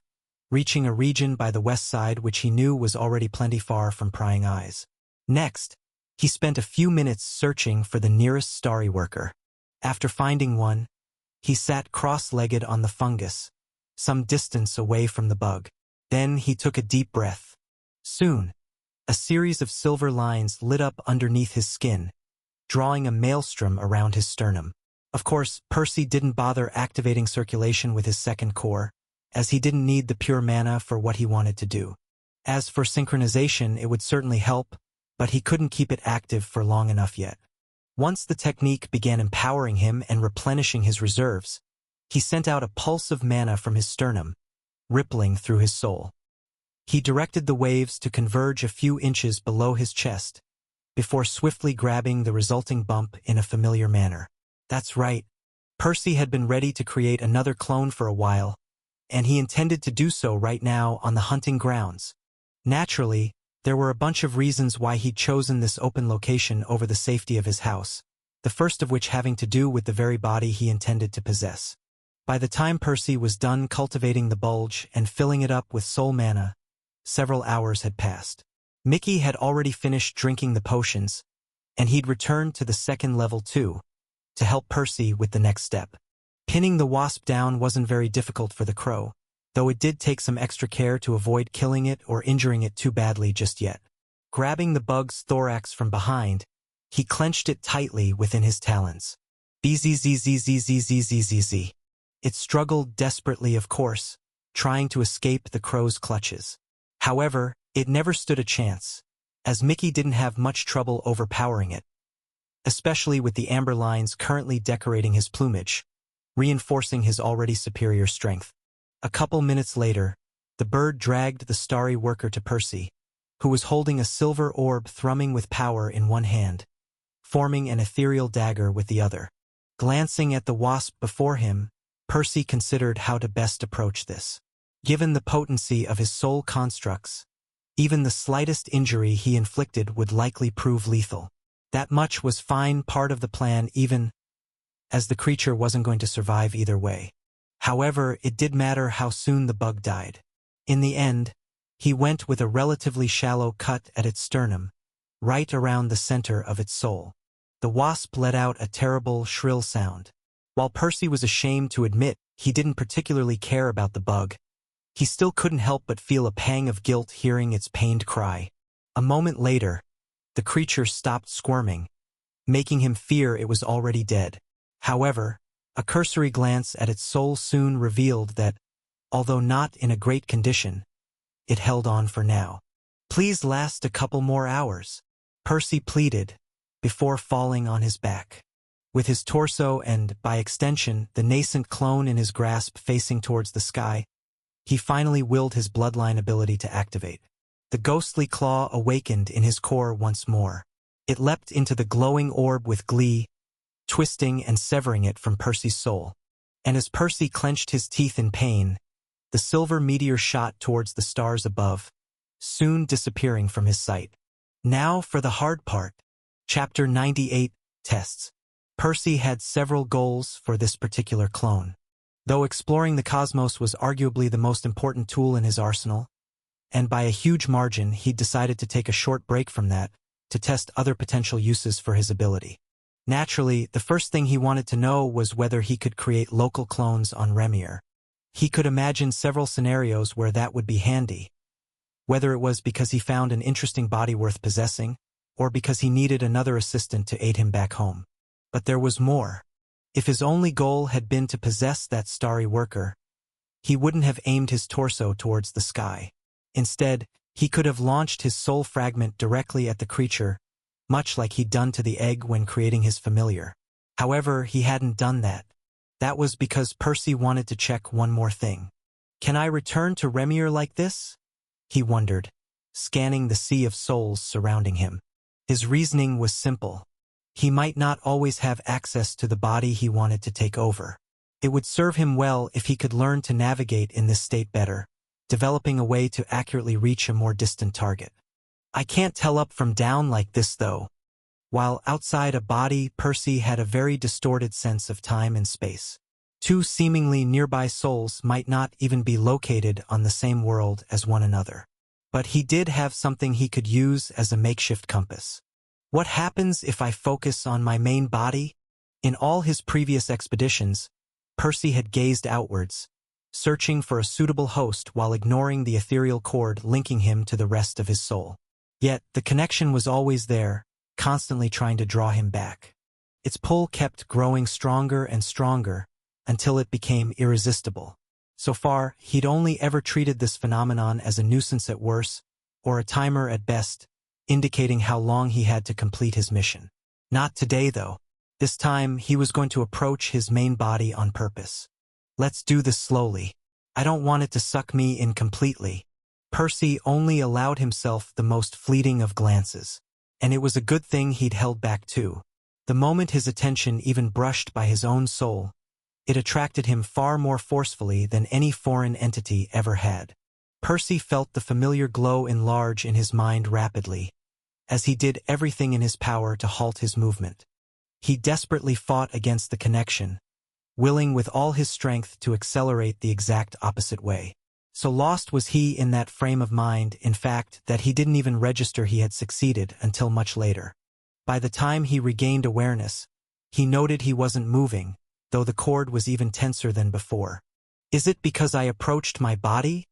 reaching a region by the west side which he knew was already plenty far from prying eyes. Next, he spent a few minutes searching for the nearest starry worker. After finding one, he sat cross-legged on the fungus, some distance away from the bug. Then he took a deep breath. Soon, a series of silver lines lit up underneath his skin, drawing a maelstrom around his sternum. Of course, Percy didn't bother activating circulation with his 2nd core, as he didn't need the pure mana for what he wanted to do. As for synchronization, it would certainly help, but he couldn't keep it active for long enough yet. Once the technique began empowering him and replenishing his reserves, he sent out a pulse of mana from his sternum, rippling through his soul. He directed the waves to converge a few inches below his chest, before swiftly grabbing the resulting bump in a familiar manner. That's right. Percy had been ready to create another clone for a while, and he intended to do so right now on the hunting grounds. Naturally, there were a bunch of reasons why he'd chosen this open location over the safety of his house, the first of which having to do with the very body he intended to possess. By the time Percy was done cultivating the bulge and filling it up with soul mana, several hours had passed. Mickey had already finished drinking the potions, and he'd returned to the 2nd level too, to help Percy with the next step. Pinning the wasp down wasn't very difficult for the crow, though it did take some extra care to avoid killing it or injuring it too badly just yet. Grabbing the bug's thorax from behind, he clenched it tightly within his talons. Bzzzzzzzzzzzzzzz. It struggled desperately, of course, trying to escape the crow's clutches. However, it never stood a chance, as Mickey didn't have much trouble overpowering it, especially with the amber lines currently decorating his plumage, reinforcing his already superior strength. A couple minutes later, the bird dragged the starry worker to Percy, who was holding a silver orb thrumming with power in one hand, forming an ethereal dagger with the other. Glancing at the wasp before him, Percy considered how to best approach this. Given the potency of his soul constructs, even the slightest injury he inflicted would likely prove lethal. That much was fine part of the plan, even as the creature wasn't going to survive either way. However, it did matter how soon the bug died. In the end, he went with a relatively shallow cut at its sternum, right around the center of its soul. The wasp let out a terrible, shrill sound. While Percy was ashamed to admit he didn't particularly care about the bug, he still couldn't help but feel a pang of guilt hearing its pained cry. A moment later, the creature stopped squirming, making him fear it was already dead. However, a cursory glance at its soul soon revealed that, although not in a great condition, it held on for now. "Please last a couple more hours," Percy pleaded, before falling on his back. With his torso and, by extension, the nascent clone in his grasp facing towards the sky, he finally willed his bloodline ability to activate. The ghostly claw awakened in his core once more. It leapt into the glowing orb with glee, twisting and severing it from Percy's soul. And as Percy clenched his teeth in pain, the silver meteor shot towards the stars above, soon disappearing from his sight. Now for the hard part. Chapter 98, Tests. Percy had several goals for this particular clone. Though exploring the cosmos was arguably the most important tool in his arsenal, and by a huge margin he'd decided to take a short break from that to test other potential uses for his ability. Naturally, the first thing he wanted to know was whether he could create local clones on Remir. He could imagine several scenarios where that would be handy, whether it was because he found an interesting body worth possessing, or because he needed another assistant to aid him back home. But there was more. If his only goal had been to possess that starry worker, he wouldn't have aimed his torso towards the sky. Instead, he could have launched his soul fragment directly at the creature, much like he'd done to the egg when creating his familiar. However, he hadn't done that. That was because Percy wanted to check one more thing. Can I return to Remir like this? He wondered, scanning the sea of souls surrounding him. His reasoning was simple. He might not always have access to the body he wanted to take over. It would serve him well if he could learn to navigate in this state better, developing a way to accurately reach a more distant target. I can't tell up from down like this though. While outside a body, Percy had a very distorted sense of time and space. Two seemingly nearby souls might not even be located on the same world as one another. But he did have something he could use as a makeshift compass. What happens if I focus on my main body? In all his previous expeditions, Percy had gazed outwards, searching for a suitable host while ignoring the ethereal cord linking him to the rest of his soul. Yet, the connection was always there, constantly trying to draw him back. Its pull kept growing stronger and stronger, until it became irresistible. So far, he'd only ever treated this phenomenon as a nuisance at worst, or a timer at best, indicating how long he had to complete his mission. Not today, though. This time, he was going to approach his main body on purpose. Let's do this slowly. I don't want it to suck me in completely. Percy only allowed himself the most fleeting of glances. And it was a good thing he'd held back too. The moment his attention even brushed by his own soul, it attracted him far more forcefully than any foreign entity ever had. Percy felt the familiar glow enlarge in his mind rapidly, as he did everything in his power to halt his movement. He desperately fought against the connection, willing with all his strength to accelerate the exact opposite way. So lost was he in that frame of mind, in fact, that he didn't even register he had succeeded until much later. By the time he regained awareness, he noted he wasn't moving, though the cord was even tenser than before. Is it because I approached my body?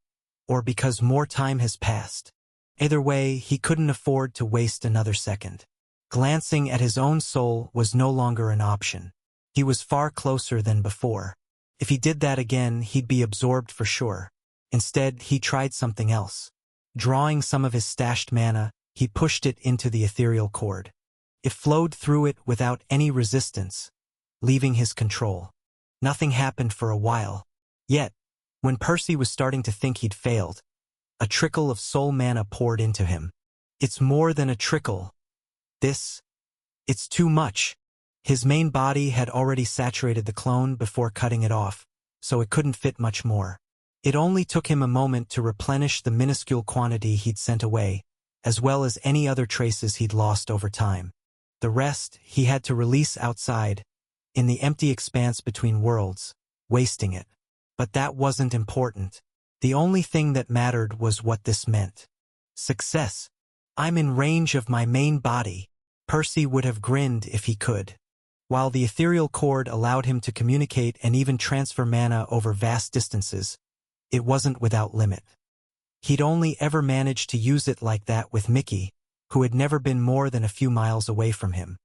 Or because more time has passed? Either way, he couldn't afford to waste another second. Glancing at his own soul was no longer an option. He was far closer than before. If he did that again, he'd be absorbed for sure. Instead, he tried something else. Drawing some of his stashed mana, he pushed it into the ethereal cord. It flowed through it without any resistance, leaving his control. Nothing happened for a while. Yet, when Percy was starting to think he'd failed, a trickle of soul mana poured into him. It's more than a trickle. It's too much. His main body had already saturated the clone before cutting it off, so it couldn't fit much more. It only took him a moment to replenish the minuscule quantity he'd sent away, as well as any other traces he'd lost over time. The rest he had to release outside, in the empty expanse between worlds, wasting it. But that wasn't important. The only thing that mattered was what this meant. Success. I'm in range of my main body. Percy would have grinned if he could. While the ethereal cord allowed him to communicate and even transfer mana over vast distances, it wasn't without limit. He'd only ever managed to use it like that with Mickey, who had never been more than a few miles away from him.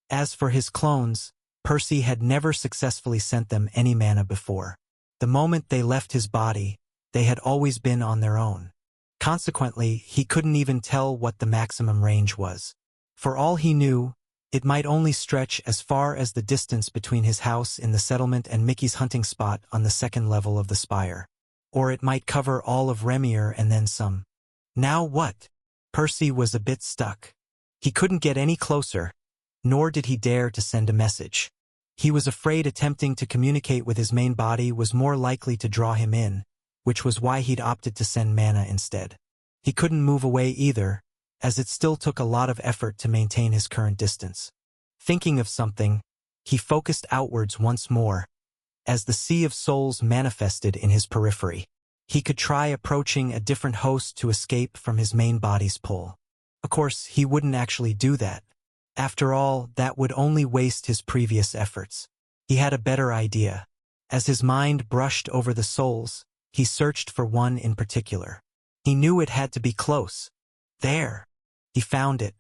As for his clones, Percy had never successfully sent them any mana before. The moment they left his body, they had always been on their own. Consequently, he couldn't even tell what the maximum range was. For all he knew, it might only stretch as far as the distance between his house in the settlement and Mickey's hunting spot on the second level of the spire. Or it might cover all of Remir and then some. Now what? Percy was a bit stuck. He couldn't get any closer, nor did he dare to send a message. He was afraid attempting to communicate with his main body was more likely to draw him in, which was why he'd opted to send mana instead. He couldn't move away either, as it still took a lot of effort to maintain his current distance. Thinking of something, he focused outwards once more, as the Sea of Souls manifested in his periphery. He could try approaching a different host to escape from his main body's pull. Of course, he wouldn't actually do that. After all, that would only waste his previous efforts. He had a better idea. As his mind brushed over the souls, he searched for one in particular. He knew it had to be close. There. He found it.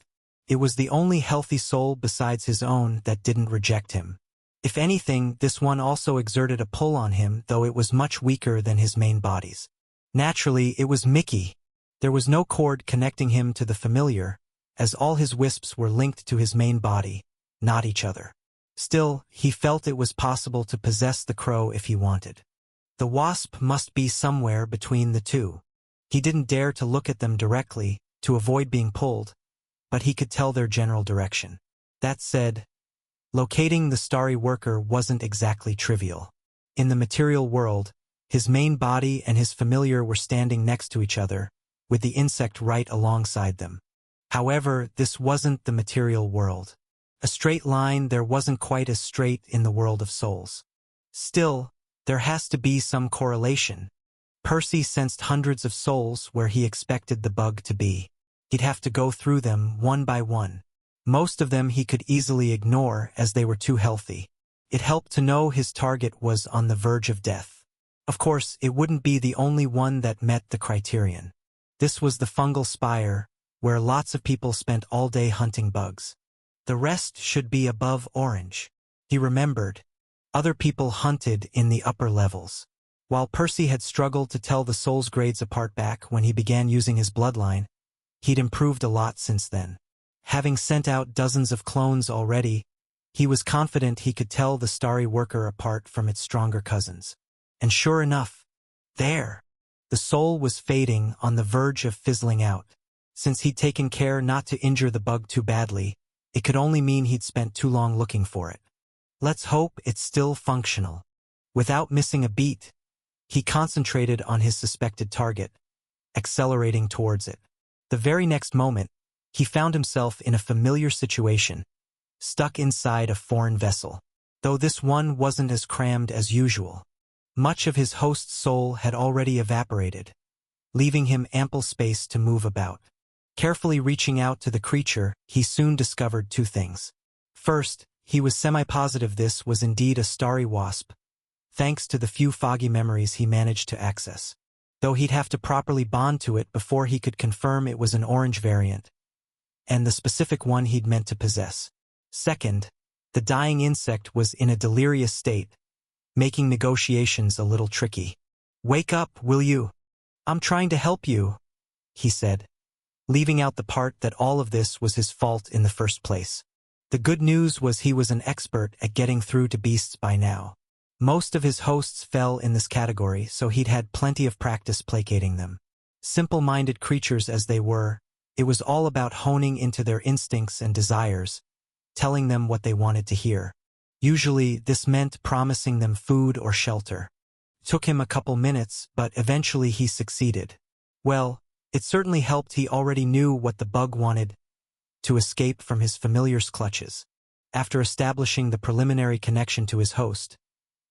It was the only healthy soul besides his own that didn't reject him. If anything, this one also exerted a pull on him, though it was much weaker than his main body's. Naturally, it was Mickey. There was no cord connecting him to the familiar, as all his wisps were linked to his main body, not each other. Still, he felt it was possible to possess the crow if he wanted. The wasp must be somewhere between the two. He didn't dare to look at them directly, to avoid being pulled, but he could tell their general direction. That said, locating the starry worker wasn't exactly trivial. In the material world, his main body and his familiar were standing next to each other, with the insect right alongside them. However, this wasn't the material world. A straight line there wasn't quite as straight in the world of souls. Still, there has to be some correlation. Percy sensed hundreds of souls where he expected the bug to be. He'd have to go through them one by one. Most of them he could easily ignore as they were too healthy. It helped to know his target was on the verge of death. Of course, it wouldn't be the only one that met the criterion. This was the fungal spire, where lots of people spent all day hunting bugs. The rest should be above orange. He remembered. Other people hunted in the upper levels. While Percy had struggled to tell the souls' grades apart back when he began using his bloodline, he'd improved a lot since then. Having sent out dozens of clones already, he was confident he could tell the starry worker apart from its stronger cousins. And sure enough, there! The soul was fading, on the verge of fizzling out. Since he'd taken care not to injure the bug too badly, it could only mean he'd spent too long looking for it. Let's hope it's still functional. Without missing a beat, he concentrated on his suspected target, accelerating towards it. The very next moment, he found himself in a familiar situation, stuck inside a foreign vessel. Though this one wasn't as crammed as usual. Much of his host's soul had already evaporated, leaving him ample space to move about. Carefully reaching out to the creature, he soon discovered two things. First, he was semi-positive this was indeed a starry wasp, thanks to the few foggy memories he managed to access. Though he'd have to properly bond to it before he could confirm it was an orange variant, and the specific one he'd meant to possess. Second, the dying insect was in a delirious state, making negotiations a little tricky. "Wake up, will you? I'm trying to help you," he said, leaving out the part that all of this was his fault in the first place. The good news was he was an expert at getting through to beasts by now. Most of his hosts fell in this category, so he'd had plenty of practice placating them. Simple-minded creatures as they were, it was all about honing into their instincts and desires, telling them what they wanted to hear. Usually, this meant promising them food or shelter. It took him a couple minutes, but eventually he succeeded. Well, it certainly helped he already knew what the bug wanted: to escape from his familiar's clutches. After establishing the preliminary connection to his host,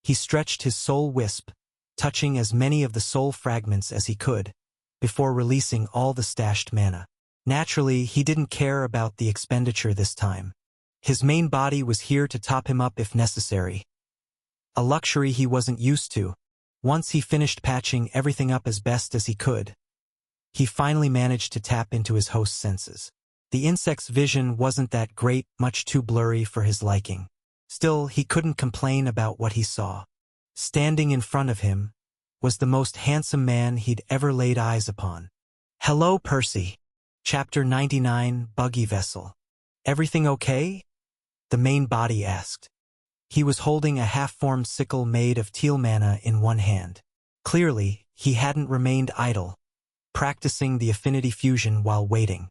he stretched his soul wisp, touching as many of the soul fragments as he could, before releasing all the stashed mana. Naturally, he didn't care about the expenditure this time. His main body was here to top him up if necessary. A luxury he wasn't used to. Once he finished patching everything up as best as he could, he finally managed to tap into his host's senses. The insect's vision wasn't that great, much too blurry for his liking. Still, he couldn't complain about what he saw. Standing in front of him was the most handsome man he'd ever laid eyes upon. "Hello, Percy." Chapter 99, Buggy Vessel. "Everything okay?" the main body asked. He was holding a half-formed sickle made of teal mana in one hand. Clearly, he hadn't remained idle, practicing the affinity fusion while waiting.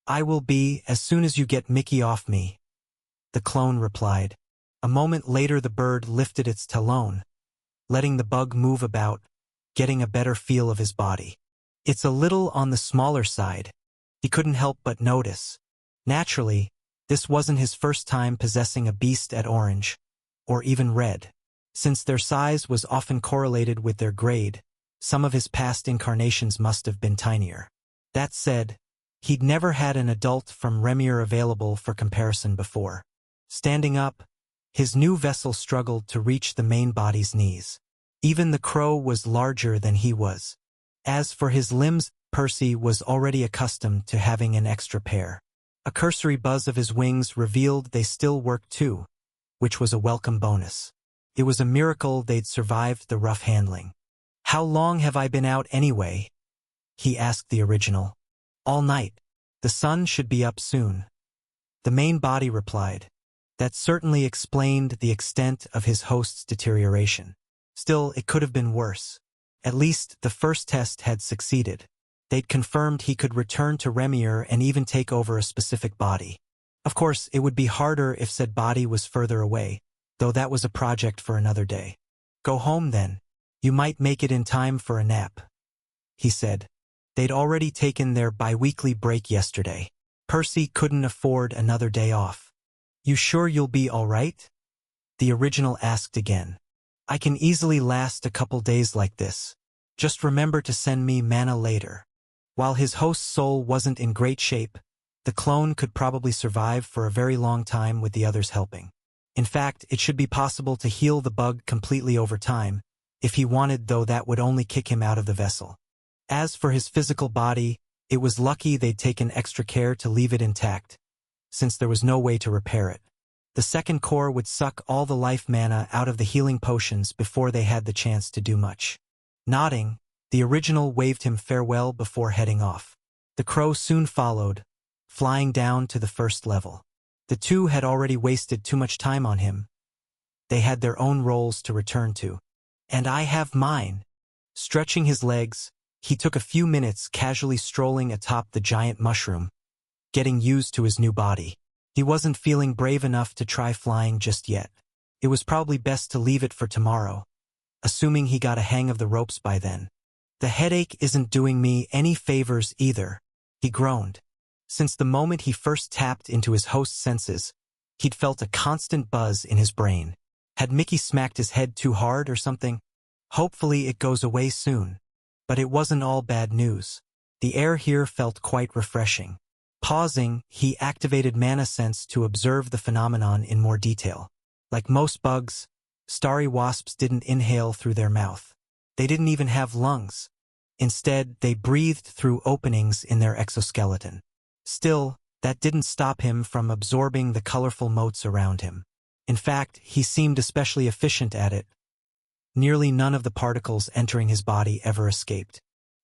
"I will be as soon as you get Mickey off me," the clone replied. A moment later the bird lifted its talon, letting the bug move about, getting a better feel of his body. It's a little on the smaller side, he couldn't help but notice. Naturally, this wasn't his first time possessing a beast at orange, or even red. Since their size was often correlated with their grade, some of his past incarnations must have been tinier. That said, he'd never had an adult from Remir available for comparison before. Standing up, his new vessel struggled to reach the main body's knees. Even the crow was larger than he was. As for his limbs, Percy was already accustomed to having an extra pair. A cursory buzz of his wings revealed they still worked too, which was a welcome bonus. It was a miracle they'd survived the rough handling. "How long have I been out anyway?" he asked the original. "All night. The sun should be up soon." The main body replied. That certainly explained the extent of his host's deterioration. Still, it could have been worse. At least, the first test had succeeded. They'd confirmed he could return to Remir and even take over a specific body. Of course, it would be harder if said body was further away, though that was a project for another day. "Go home then. You might make it in time for a nap," he said. They'd already taken their bi-weekly break yesterday. Percy couldn't afford another day off. "You sure you'll be all right?" the original asked again. "I can easily last a couple days like this. Just remember to send me mana later." While his host's soul wasn't in great shape, the clone could probably survive for a very long time with the others helping. In fact, it should be possible to heal the bug completely over time, if he wanted, though that would only kick him out of the vessel. As for his physical body, it was lucky they'd taken extra care to leave it intact, since there was no way to repair it. The second core would suck all the life mana out of the healing potions before they had the chance to do much. Nodding, the original waved him farewell before heading off. The crow soon followed, flying down to the first level. The two had already wasted too much time on him. They had their own roles to return to. "And I have mine." Stretching his legs, he took a few minutes casually strolling atop the giant mushroom, getting used to his new body. He wasn't feeling brave enough to try flying just yet. It was probably best to leave it for tomorrow, assuming he got a hang of the ropes by then. "The headache isn't doing me any favors either," he groaned. Since the moment he first tapped into his host's senses, he'd felt a constant buzz in his brain. Had Mickey smacked his head too hard or something? Hopefully it goes away soon. But it wasn't all bad news. The air here felt quite refreshing. Pausing, he activated Mana Sense to observe the phenomenon in more detail. Like most bugs, starry wasps didn't inhale through their mouth. They didn't even have lungs. Instead, they breathed through openings in their exoskeleton. Still, that didn't stop him from absorbing the colorful motes around him. In fact, he seemed especially efficient at it. Nearly none of the particles entering his body ever escaped.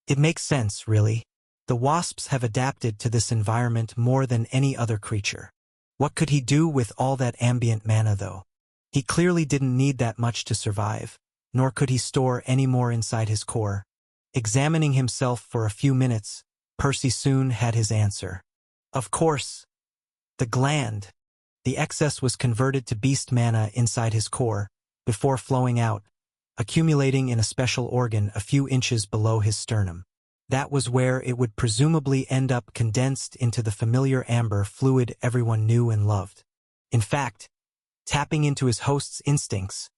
It makes sense, really. The wasps have adapted to this environment more than any other creature. What could he do with all that ambient mana, though? He clearly didn't need that much to survive, nor could he store any more inside his core. Examining himself for a few minutes, Percy soon had his answer. Of course, the gland. The excess was converted to beast mana inside his core, before flowing out, accumulating in a special organ a few inches below his sternum. That was where it would presumably end up condensed into the familiar amber fluid everyone knew and loved. In fact, tapping into his host's instincts,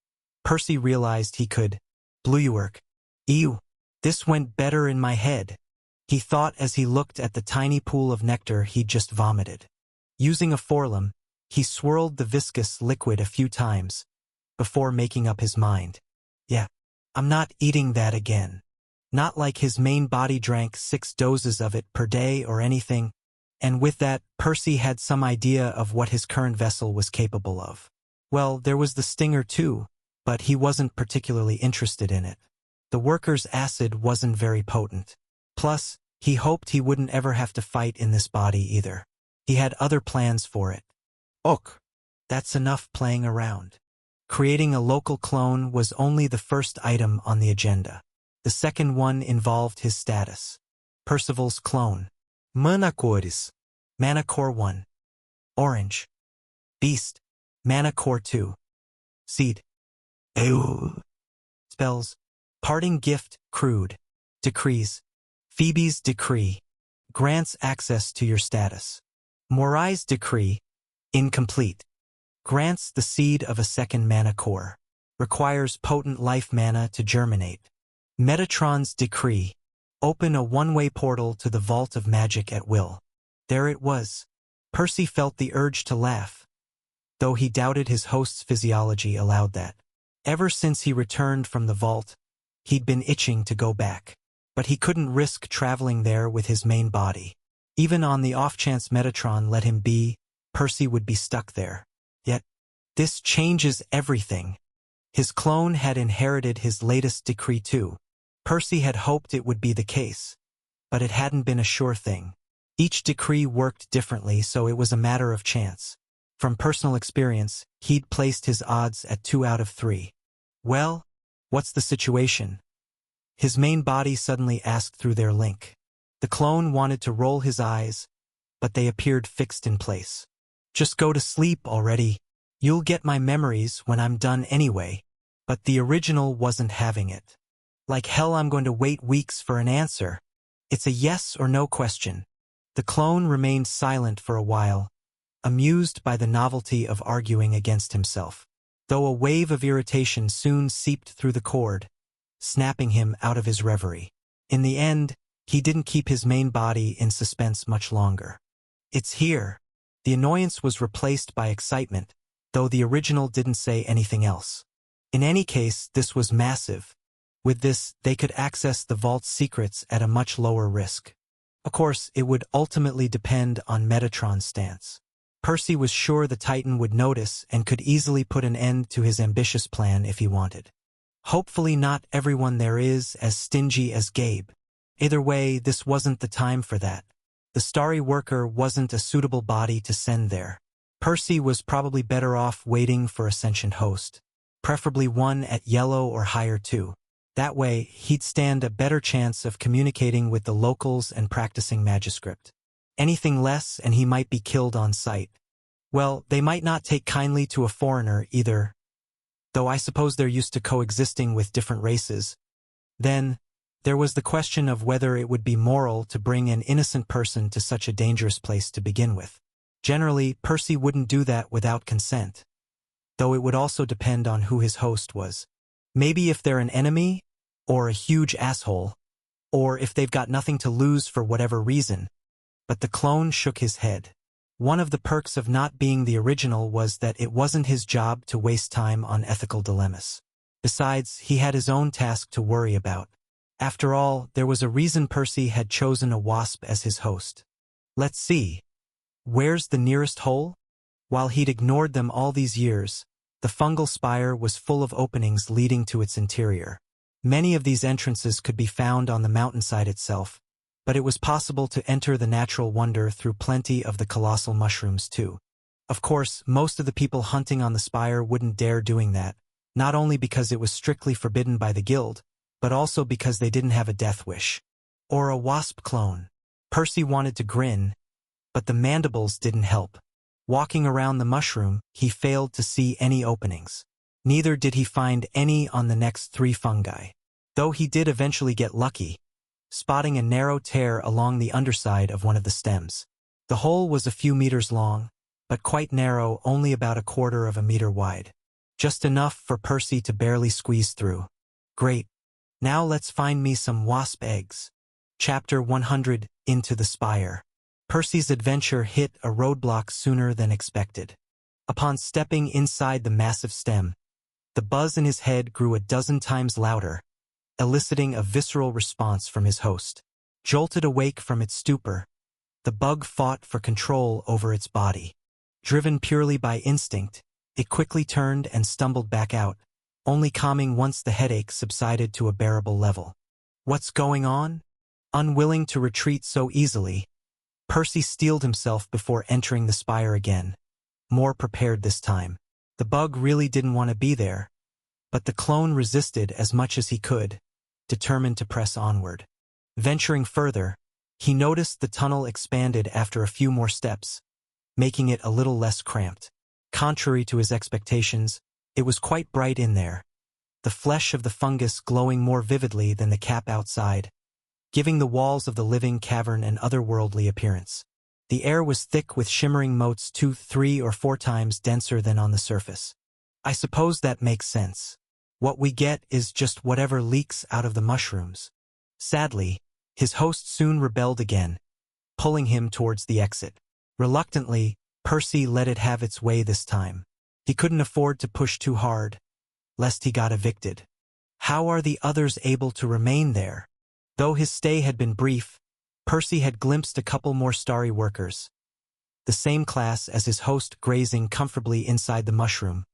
Percy realized he could. Bluework. Ew. This went better in my head, he thought as he looked at the tiny pool of nectar he'd just vomited. Using a forelimb, he swirled the viscous liquid a few times, before making up his mind. Yeah, I'm not eating that again. Not like his main body drank 6 doses of it per day or anything, and with that, Percy had some idea of what his current vessel was capable of. Well, there was the stinger too, but he wasn't particularly interested in it. The worker's acid wasn't very potent. Plus, he hoped he wouldn't ever have to fight in this body either. He had other plans for it. Ok. That's enough playing around. Creating a local clone was only the first item on the agenda. The second one involved his status. Percival's clone. Mana cores. Mana Core 1. Orange. Beast. Mana Core 2. Seed. Ew. Spells. Parting Gift, Crude. Decrees. Phoebe's Decree. Grants access to your status. Morai's Decree. Incomplete. Grants the seed of a second mana core. Requires potent life mana to germinate. Metatron's Decree. Open a one-way portal to the Vault of Magic at will. There it was. Percy felt the urge to laugh, though he doubted his host's physiology allowed that. Ever since he returned from the vault, he'd been itching to go back. But he couldn't risk traveling there with his main body. Even on the off-chance Metatron let him be, Percy would be stuck there. Yet, this changes everything. His clone had inherited his latest decree too. Percy had hoped it would be the case, but it hadn't been a sure thing. Each decree worked differently, so it was a matter of chance. From personal experience, he'd placed his odds at 2 out of 3. Well, what's the situation? His main body suddenly asked through their link. The clone wanted to roll his eyes, but they appeared fixed in place. Just go to sleep already. You'll get my memories when I'm done anyway. But the original wasn't having it. Like hell, I'm going to wait weeks for an answer. It's a yes or no question. The clone remained silent for a while, amused by the novelty of arguing against himself, though a wave of irritation soon seeped through the cord, snapping him out of his reverie. In the end, he didn't keep his main body in suspense much longer. It's here. The annoyance was replaced by excitement, though the original didn't say anything else. In any case, this was massive. With this, they could access the vault's secrets at a much lower risk. Of course, it would ultimately depend on Metatron's stance. Percy was sure the Titan would notice and could easily put an end to his ambitious plan if he wanted. Hopefully not everyone there is as stingy as Gabe. Either way, this wasn't the time for that. The Starry Worker wasn't a suitable body to send there. Percy was probably better off waiting for a sentient host, preferably one at yellow or higher too. That way, he'd stand a better chance of communicating with the locals and practicing Magiscript. Anything less and he might be killed on sight. Well, they might not take kindly to a foreigner either, though I suppose they're used to coexisting with different races. Then, there was the question of whether it would be moral to bring an innocent person to such a dangerous place to begin with. Generally, Percy wouldn't do that without consent, though it would also depend on who his host was. Maybe if they're an enemy, or a huge asshole, or if they've got nothing to lose for whatever reason. But the clone shook his head. One of the perks of not being the original was that it wasn't his job to waste time on ethical dilemmas. Besides, he had his own task to worry about. After all, there was a reason Percy had chosen a wasp as his host. Let's see. Where's the nearest hole? While he'd ignored them all these years, the fungal spire was full of openings leading to its interior. Many of these entrances could be found on the mountainside itself, but it was possible to enter the natural wonder through plenty of the colossal mushrooms too. Of course, most of the people hunting on the spire wouldn't dare doing that, not only because it was strictly forbidden by the guild, but also because they didn't have a death wish. Or a wasp clone. Percy wanted to grin, but the mandibles didn't help. Walking around the mushroom, he failed to see any openings. Neither did he find any on the next 3 fungi. Though he did eventually get lucky, spotting a narrow tear along the underside of one of the stems. The hole was a few meters long, but quite narrow, only about 1/4 meter wide. Just enough for Percy to barely squeeze through. Great. Now let's find me some wasp eggs. Chapter 100, Into the Spire. Percy's adventure hit a roadblock sooner than expected. Upon stepping inside the massive stem, the buzz in his head grew a dozen times louder, eliciting a visceral response from his host. Jolted awake from its stupor, the bug fought for control over its body. Driven purely by instinct, it quickly turned and stumbled back out, only calming once the headache subsided to a bearable level. What's going on? Unwilling to retreat so easily, Percy steeled himself before entering the spire again, more prepared this time. The bug really didn't want to be there, but the clone resisted as much as he could, determined to press onward. Venturing further, he noticed the tunnel expanded after a few more steps, making it a little less cramped. Contrary to his expectations, it was quite bright in there, the flesh of the fungus glowing more vividly than the cap outside, giving the walls of the living cavern an otherworldly appearance. The air was thick with shimmering motes 2, 3, or 4 times denser than on the surface. I suppose that makes sense. What we get is just whatever leaks out of the mushrooms. Sadly, his host soon rebelled again, pulling him towards the exit. Reluctantly, Percy let it have its way this time. He couldn't afford to push too hard, lest he got evicted. How are the others able to remain there? Though his stay had been brief, Percy had glimpsed a couple more starry workers, the same class as his host, grazing comfortably inside the mushroom,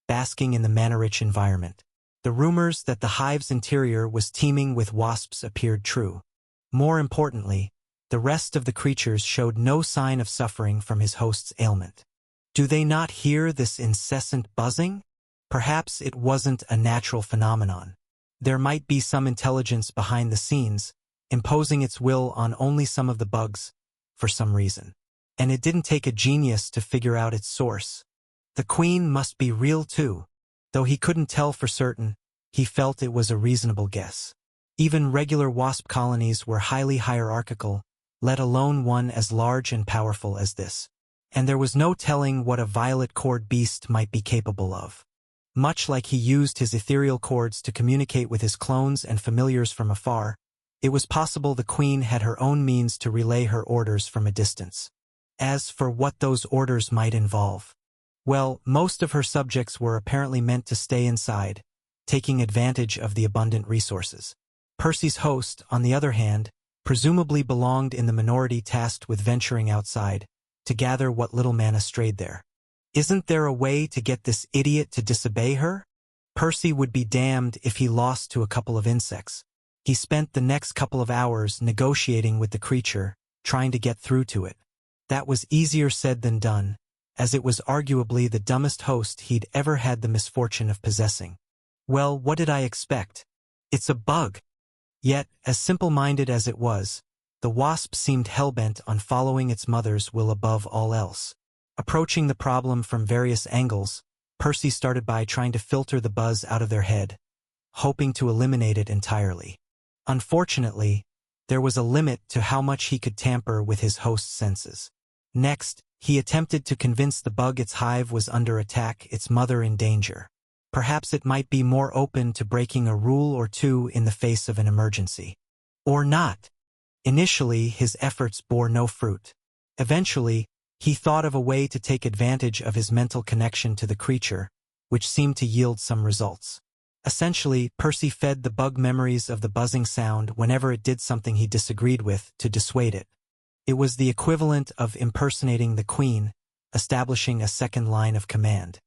basking in the mana-rich environment. The rumors that the hive's interior was teeming with wasps appeared true. More importantly, the rest of the creatures showed no sign of suffering from his host's ailment. Do they not hear this incessant buzzing? Perhaps it wasn't a natural phenomenon. There might be some intelligence behind the scenes, imposing its will on only some of the bugs, for some reason. And it didn't take a genius to figure out its source. The queen must be real too. Though he couldn't tell for certain, he felt it was a reasonable guess. Even regular wasp colonies were highly hierarchical, let alone one as large and powerful as this. And there was no telling what a violet-cored beast might be capable of. Much like he used his ethereal cords to communicate with his clones and familiars from afar, it was possible the queen had her own means to relay her orders from a distance. As for what those orders might involve, well, most of her subjects were apparently meant to stay inside, taking advantage of the abundant resources. Percy's host, on the other hand, presumably belonged in the minority tasked with venturing outside, to gather what little mana strayed there. Isn't there a way to get this idiot to disobey her? Percy would be damned if he lost to a couple of insects. He spent the next couple of hours negotiating with the creature, trying to get through to it. That was easier said than done, as it was arguably the dumbest host he'd ever had the misfortune of possessing. Well, what did I expect? It's a bug. Yet, as simple-minded as it was, the wasp seemed hell-bent on following its mother's will above all else. Approaching the problem from various angles, Percy started by trying to filter the buzz out of their head, hoping to eliminate it entirely. Unfortunately, there was a limit to how much he could tamper with his host's senses. Next, he attempted to convince the bug its hive was under attack, its mother in danger. Perhaps it might be more open to breaking a rule or two in the face of an emergency. Or not. Initially, his efforts bore no fruit. Eventually, he thought of a way to take advantage of his mental connection to the creature, which seemed to yield some results. Essentially, Percy fed the bug memories of the buzzing sound whenever it did something he disagreed with to dissuade it. It was the equivalent of impersonating the queen, establishing a second line of command.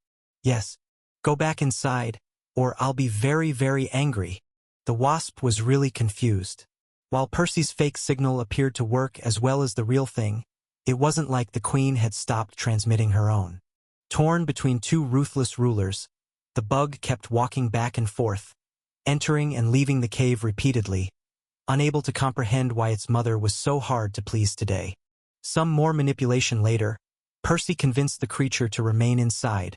Yes, go back inside, or I'll be very, very angry. The wasp was really confused. While Percy's fake signal appeared to work as well as the real thing, it wasn't like the queen had stopped transmitting her own. Torn between two ruthless rulers, the bug kept walking back and forth, entering and leaving the cave repeatedly, unable to comprehend why its mother was so hard to please today. Some more manipulation later, Percy convinced the creature to remain inside,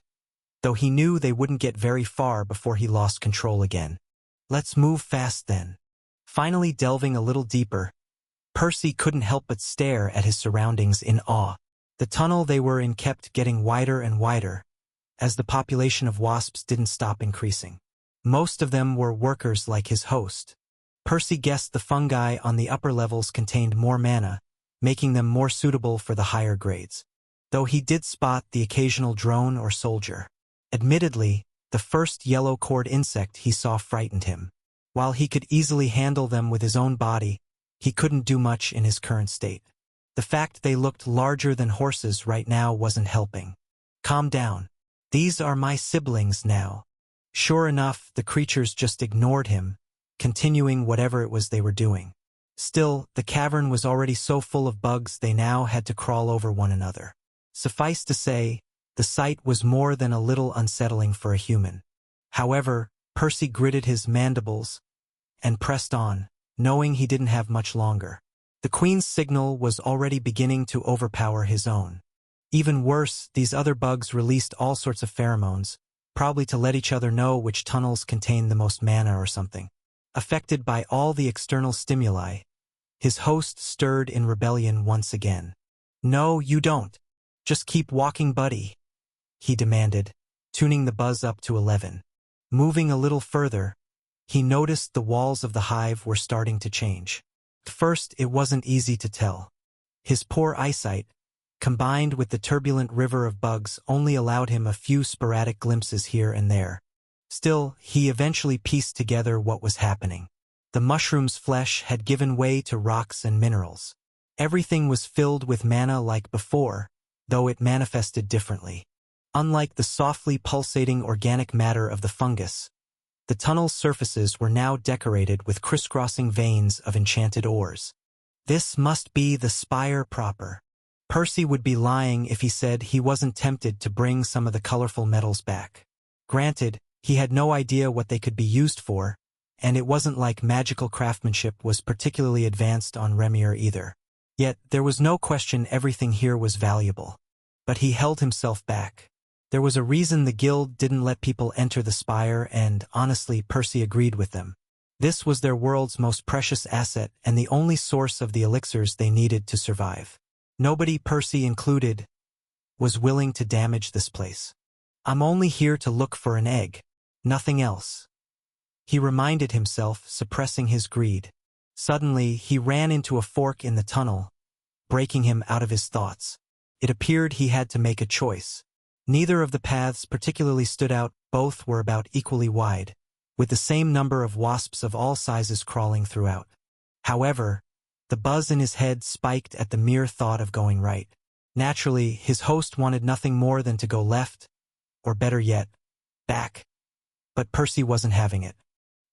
though he knew they wouldn't get very far before he lost control again. Let's move fast then. Finally delving a little deeper, Percy couldn't help but stare at his surroundings in awe. The tunnel they were in kept getting wider and wider, as the population of wasps didn't stop increasing. Most of them were workers like his host. Percy guessed the fungi on the upper levels contained more mana, making them more suitable for the higher grades. Though he did spot the occasional drone or soldier. Admittedly, the first yellow-cored insect he saw frightened him. While he could easily handle them with his own body, he couldn't do much in his current state. The fact they looked larger than horses right now wasn't helping. Calm down. These are my siblings now. Sure enough, the creatures just ignored him, continuing whatever it was they were doing. Still, the cavern was already so full of bugs they now had to crawl over one another. Suffice to say, the sight was more than a little unsettling for a human. However, Percy gritted his mandibles and pressed on, knowing he didn't have much longer. The queen's signal was already beginning to overpower his own. Even worse, these other bugs released all sorts of pheromones, probably to let each other know which tunnels contained the most mana or something. Affected by all the external stimuli, his host stirred in rebellion once again. "No, you don't. Just keep walking, buddy," he demanded, tuning the buzz up to 11. Moving a little further, he noticed the walls of the hive were starting to change. First, it wasn't easy to tell. His poor eyesight, combined with the turbulent river of bugs, only allowed him a few sporadic glimpses here and there. Still, he eventually pieced together what was happening. The mushroom's flesh had given way to rocks and minerals. Everything was filled with mana like before, though it manifested differently. Unlike the softly pulsating organic matter of the fungus, the tunnel's surfaces were now decorated with crisscrossing veins of enchanted ores. This must be the spire proper. Percy would be lying if he said he wasn't tempted to bring some of the colorful metals back. Granted, he had no idea what they could be used for, and it wasn't like magical craftsmanship was particularly advanced on Remir either. Yet, there was no question everything here was valuable. But he held himself back. There was a reason the guild didn't let people enter the spire, and, honestly, Percy agreed with them. This was their world's most precious asset and the only source of the elixirs they needed to survive. Nobody, Percy included, was willing to damage this place. "I'm only here to look for an egg, nothing else," he reminded himself, suppressing his greed. Suddenly, he ran into a fork in the tunnel, breaking him out of his thoughts. It appeared he had to make a choice. Neither of the paths particularly stood out, both were about equally wide, with the same number of wasps of all sizes crawling throughout. However, the buzz in his head spiked at the mere thought of going right. Naturally, his host wanted nothing more than to go left, or better yet, back. But Percy wasn't having it.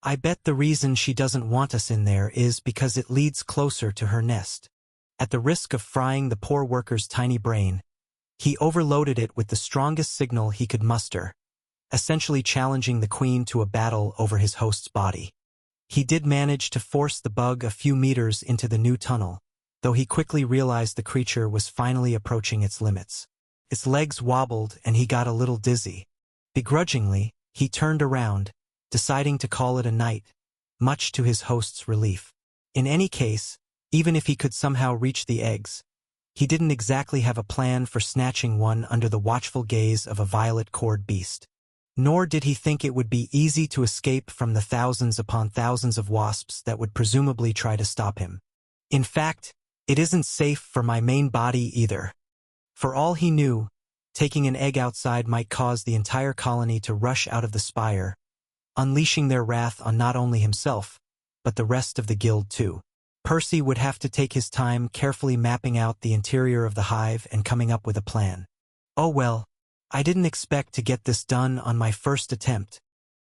"I bet the reason she doesn't want us in there is because it leads closer to her nest." At the risk of frying the poor worker's tiny brain, he overloaded it with the strongest signal he could muster, essentially challenging the queen to a battle over his host's body. He did manage to force the bug a few meters into the new tunnel, though he quickly realized the creature was finally approaching its limits. Its legs wobbled and he got a little dizzy. Begrudgingly, he turned around, deciding to call it a night, much to his host's relief. In any case, even if he could somehow reach the eggs, he didn't exactly have a plan for snatching one under the watchful gaze of a violet-cored beast. Nor did he think it would be easy to escape from the thousands upon thousands of wasps that would presumably try to stop him. "In fact, it isn't safe for my main body either." For all he knew, taking an egg outside might cause the entire colony to rush out of the spire, unleashing their wrath on not only himself, but the rest of the guild too. Percy would have to take his time carefully mapping out the interior of the hive and coming up with a plan. "Oh well, I didn't expect to get this done on my first attempt,"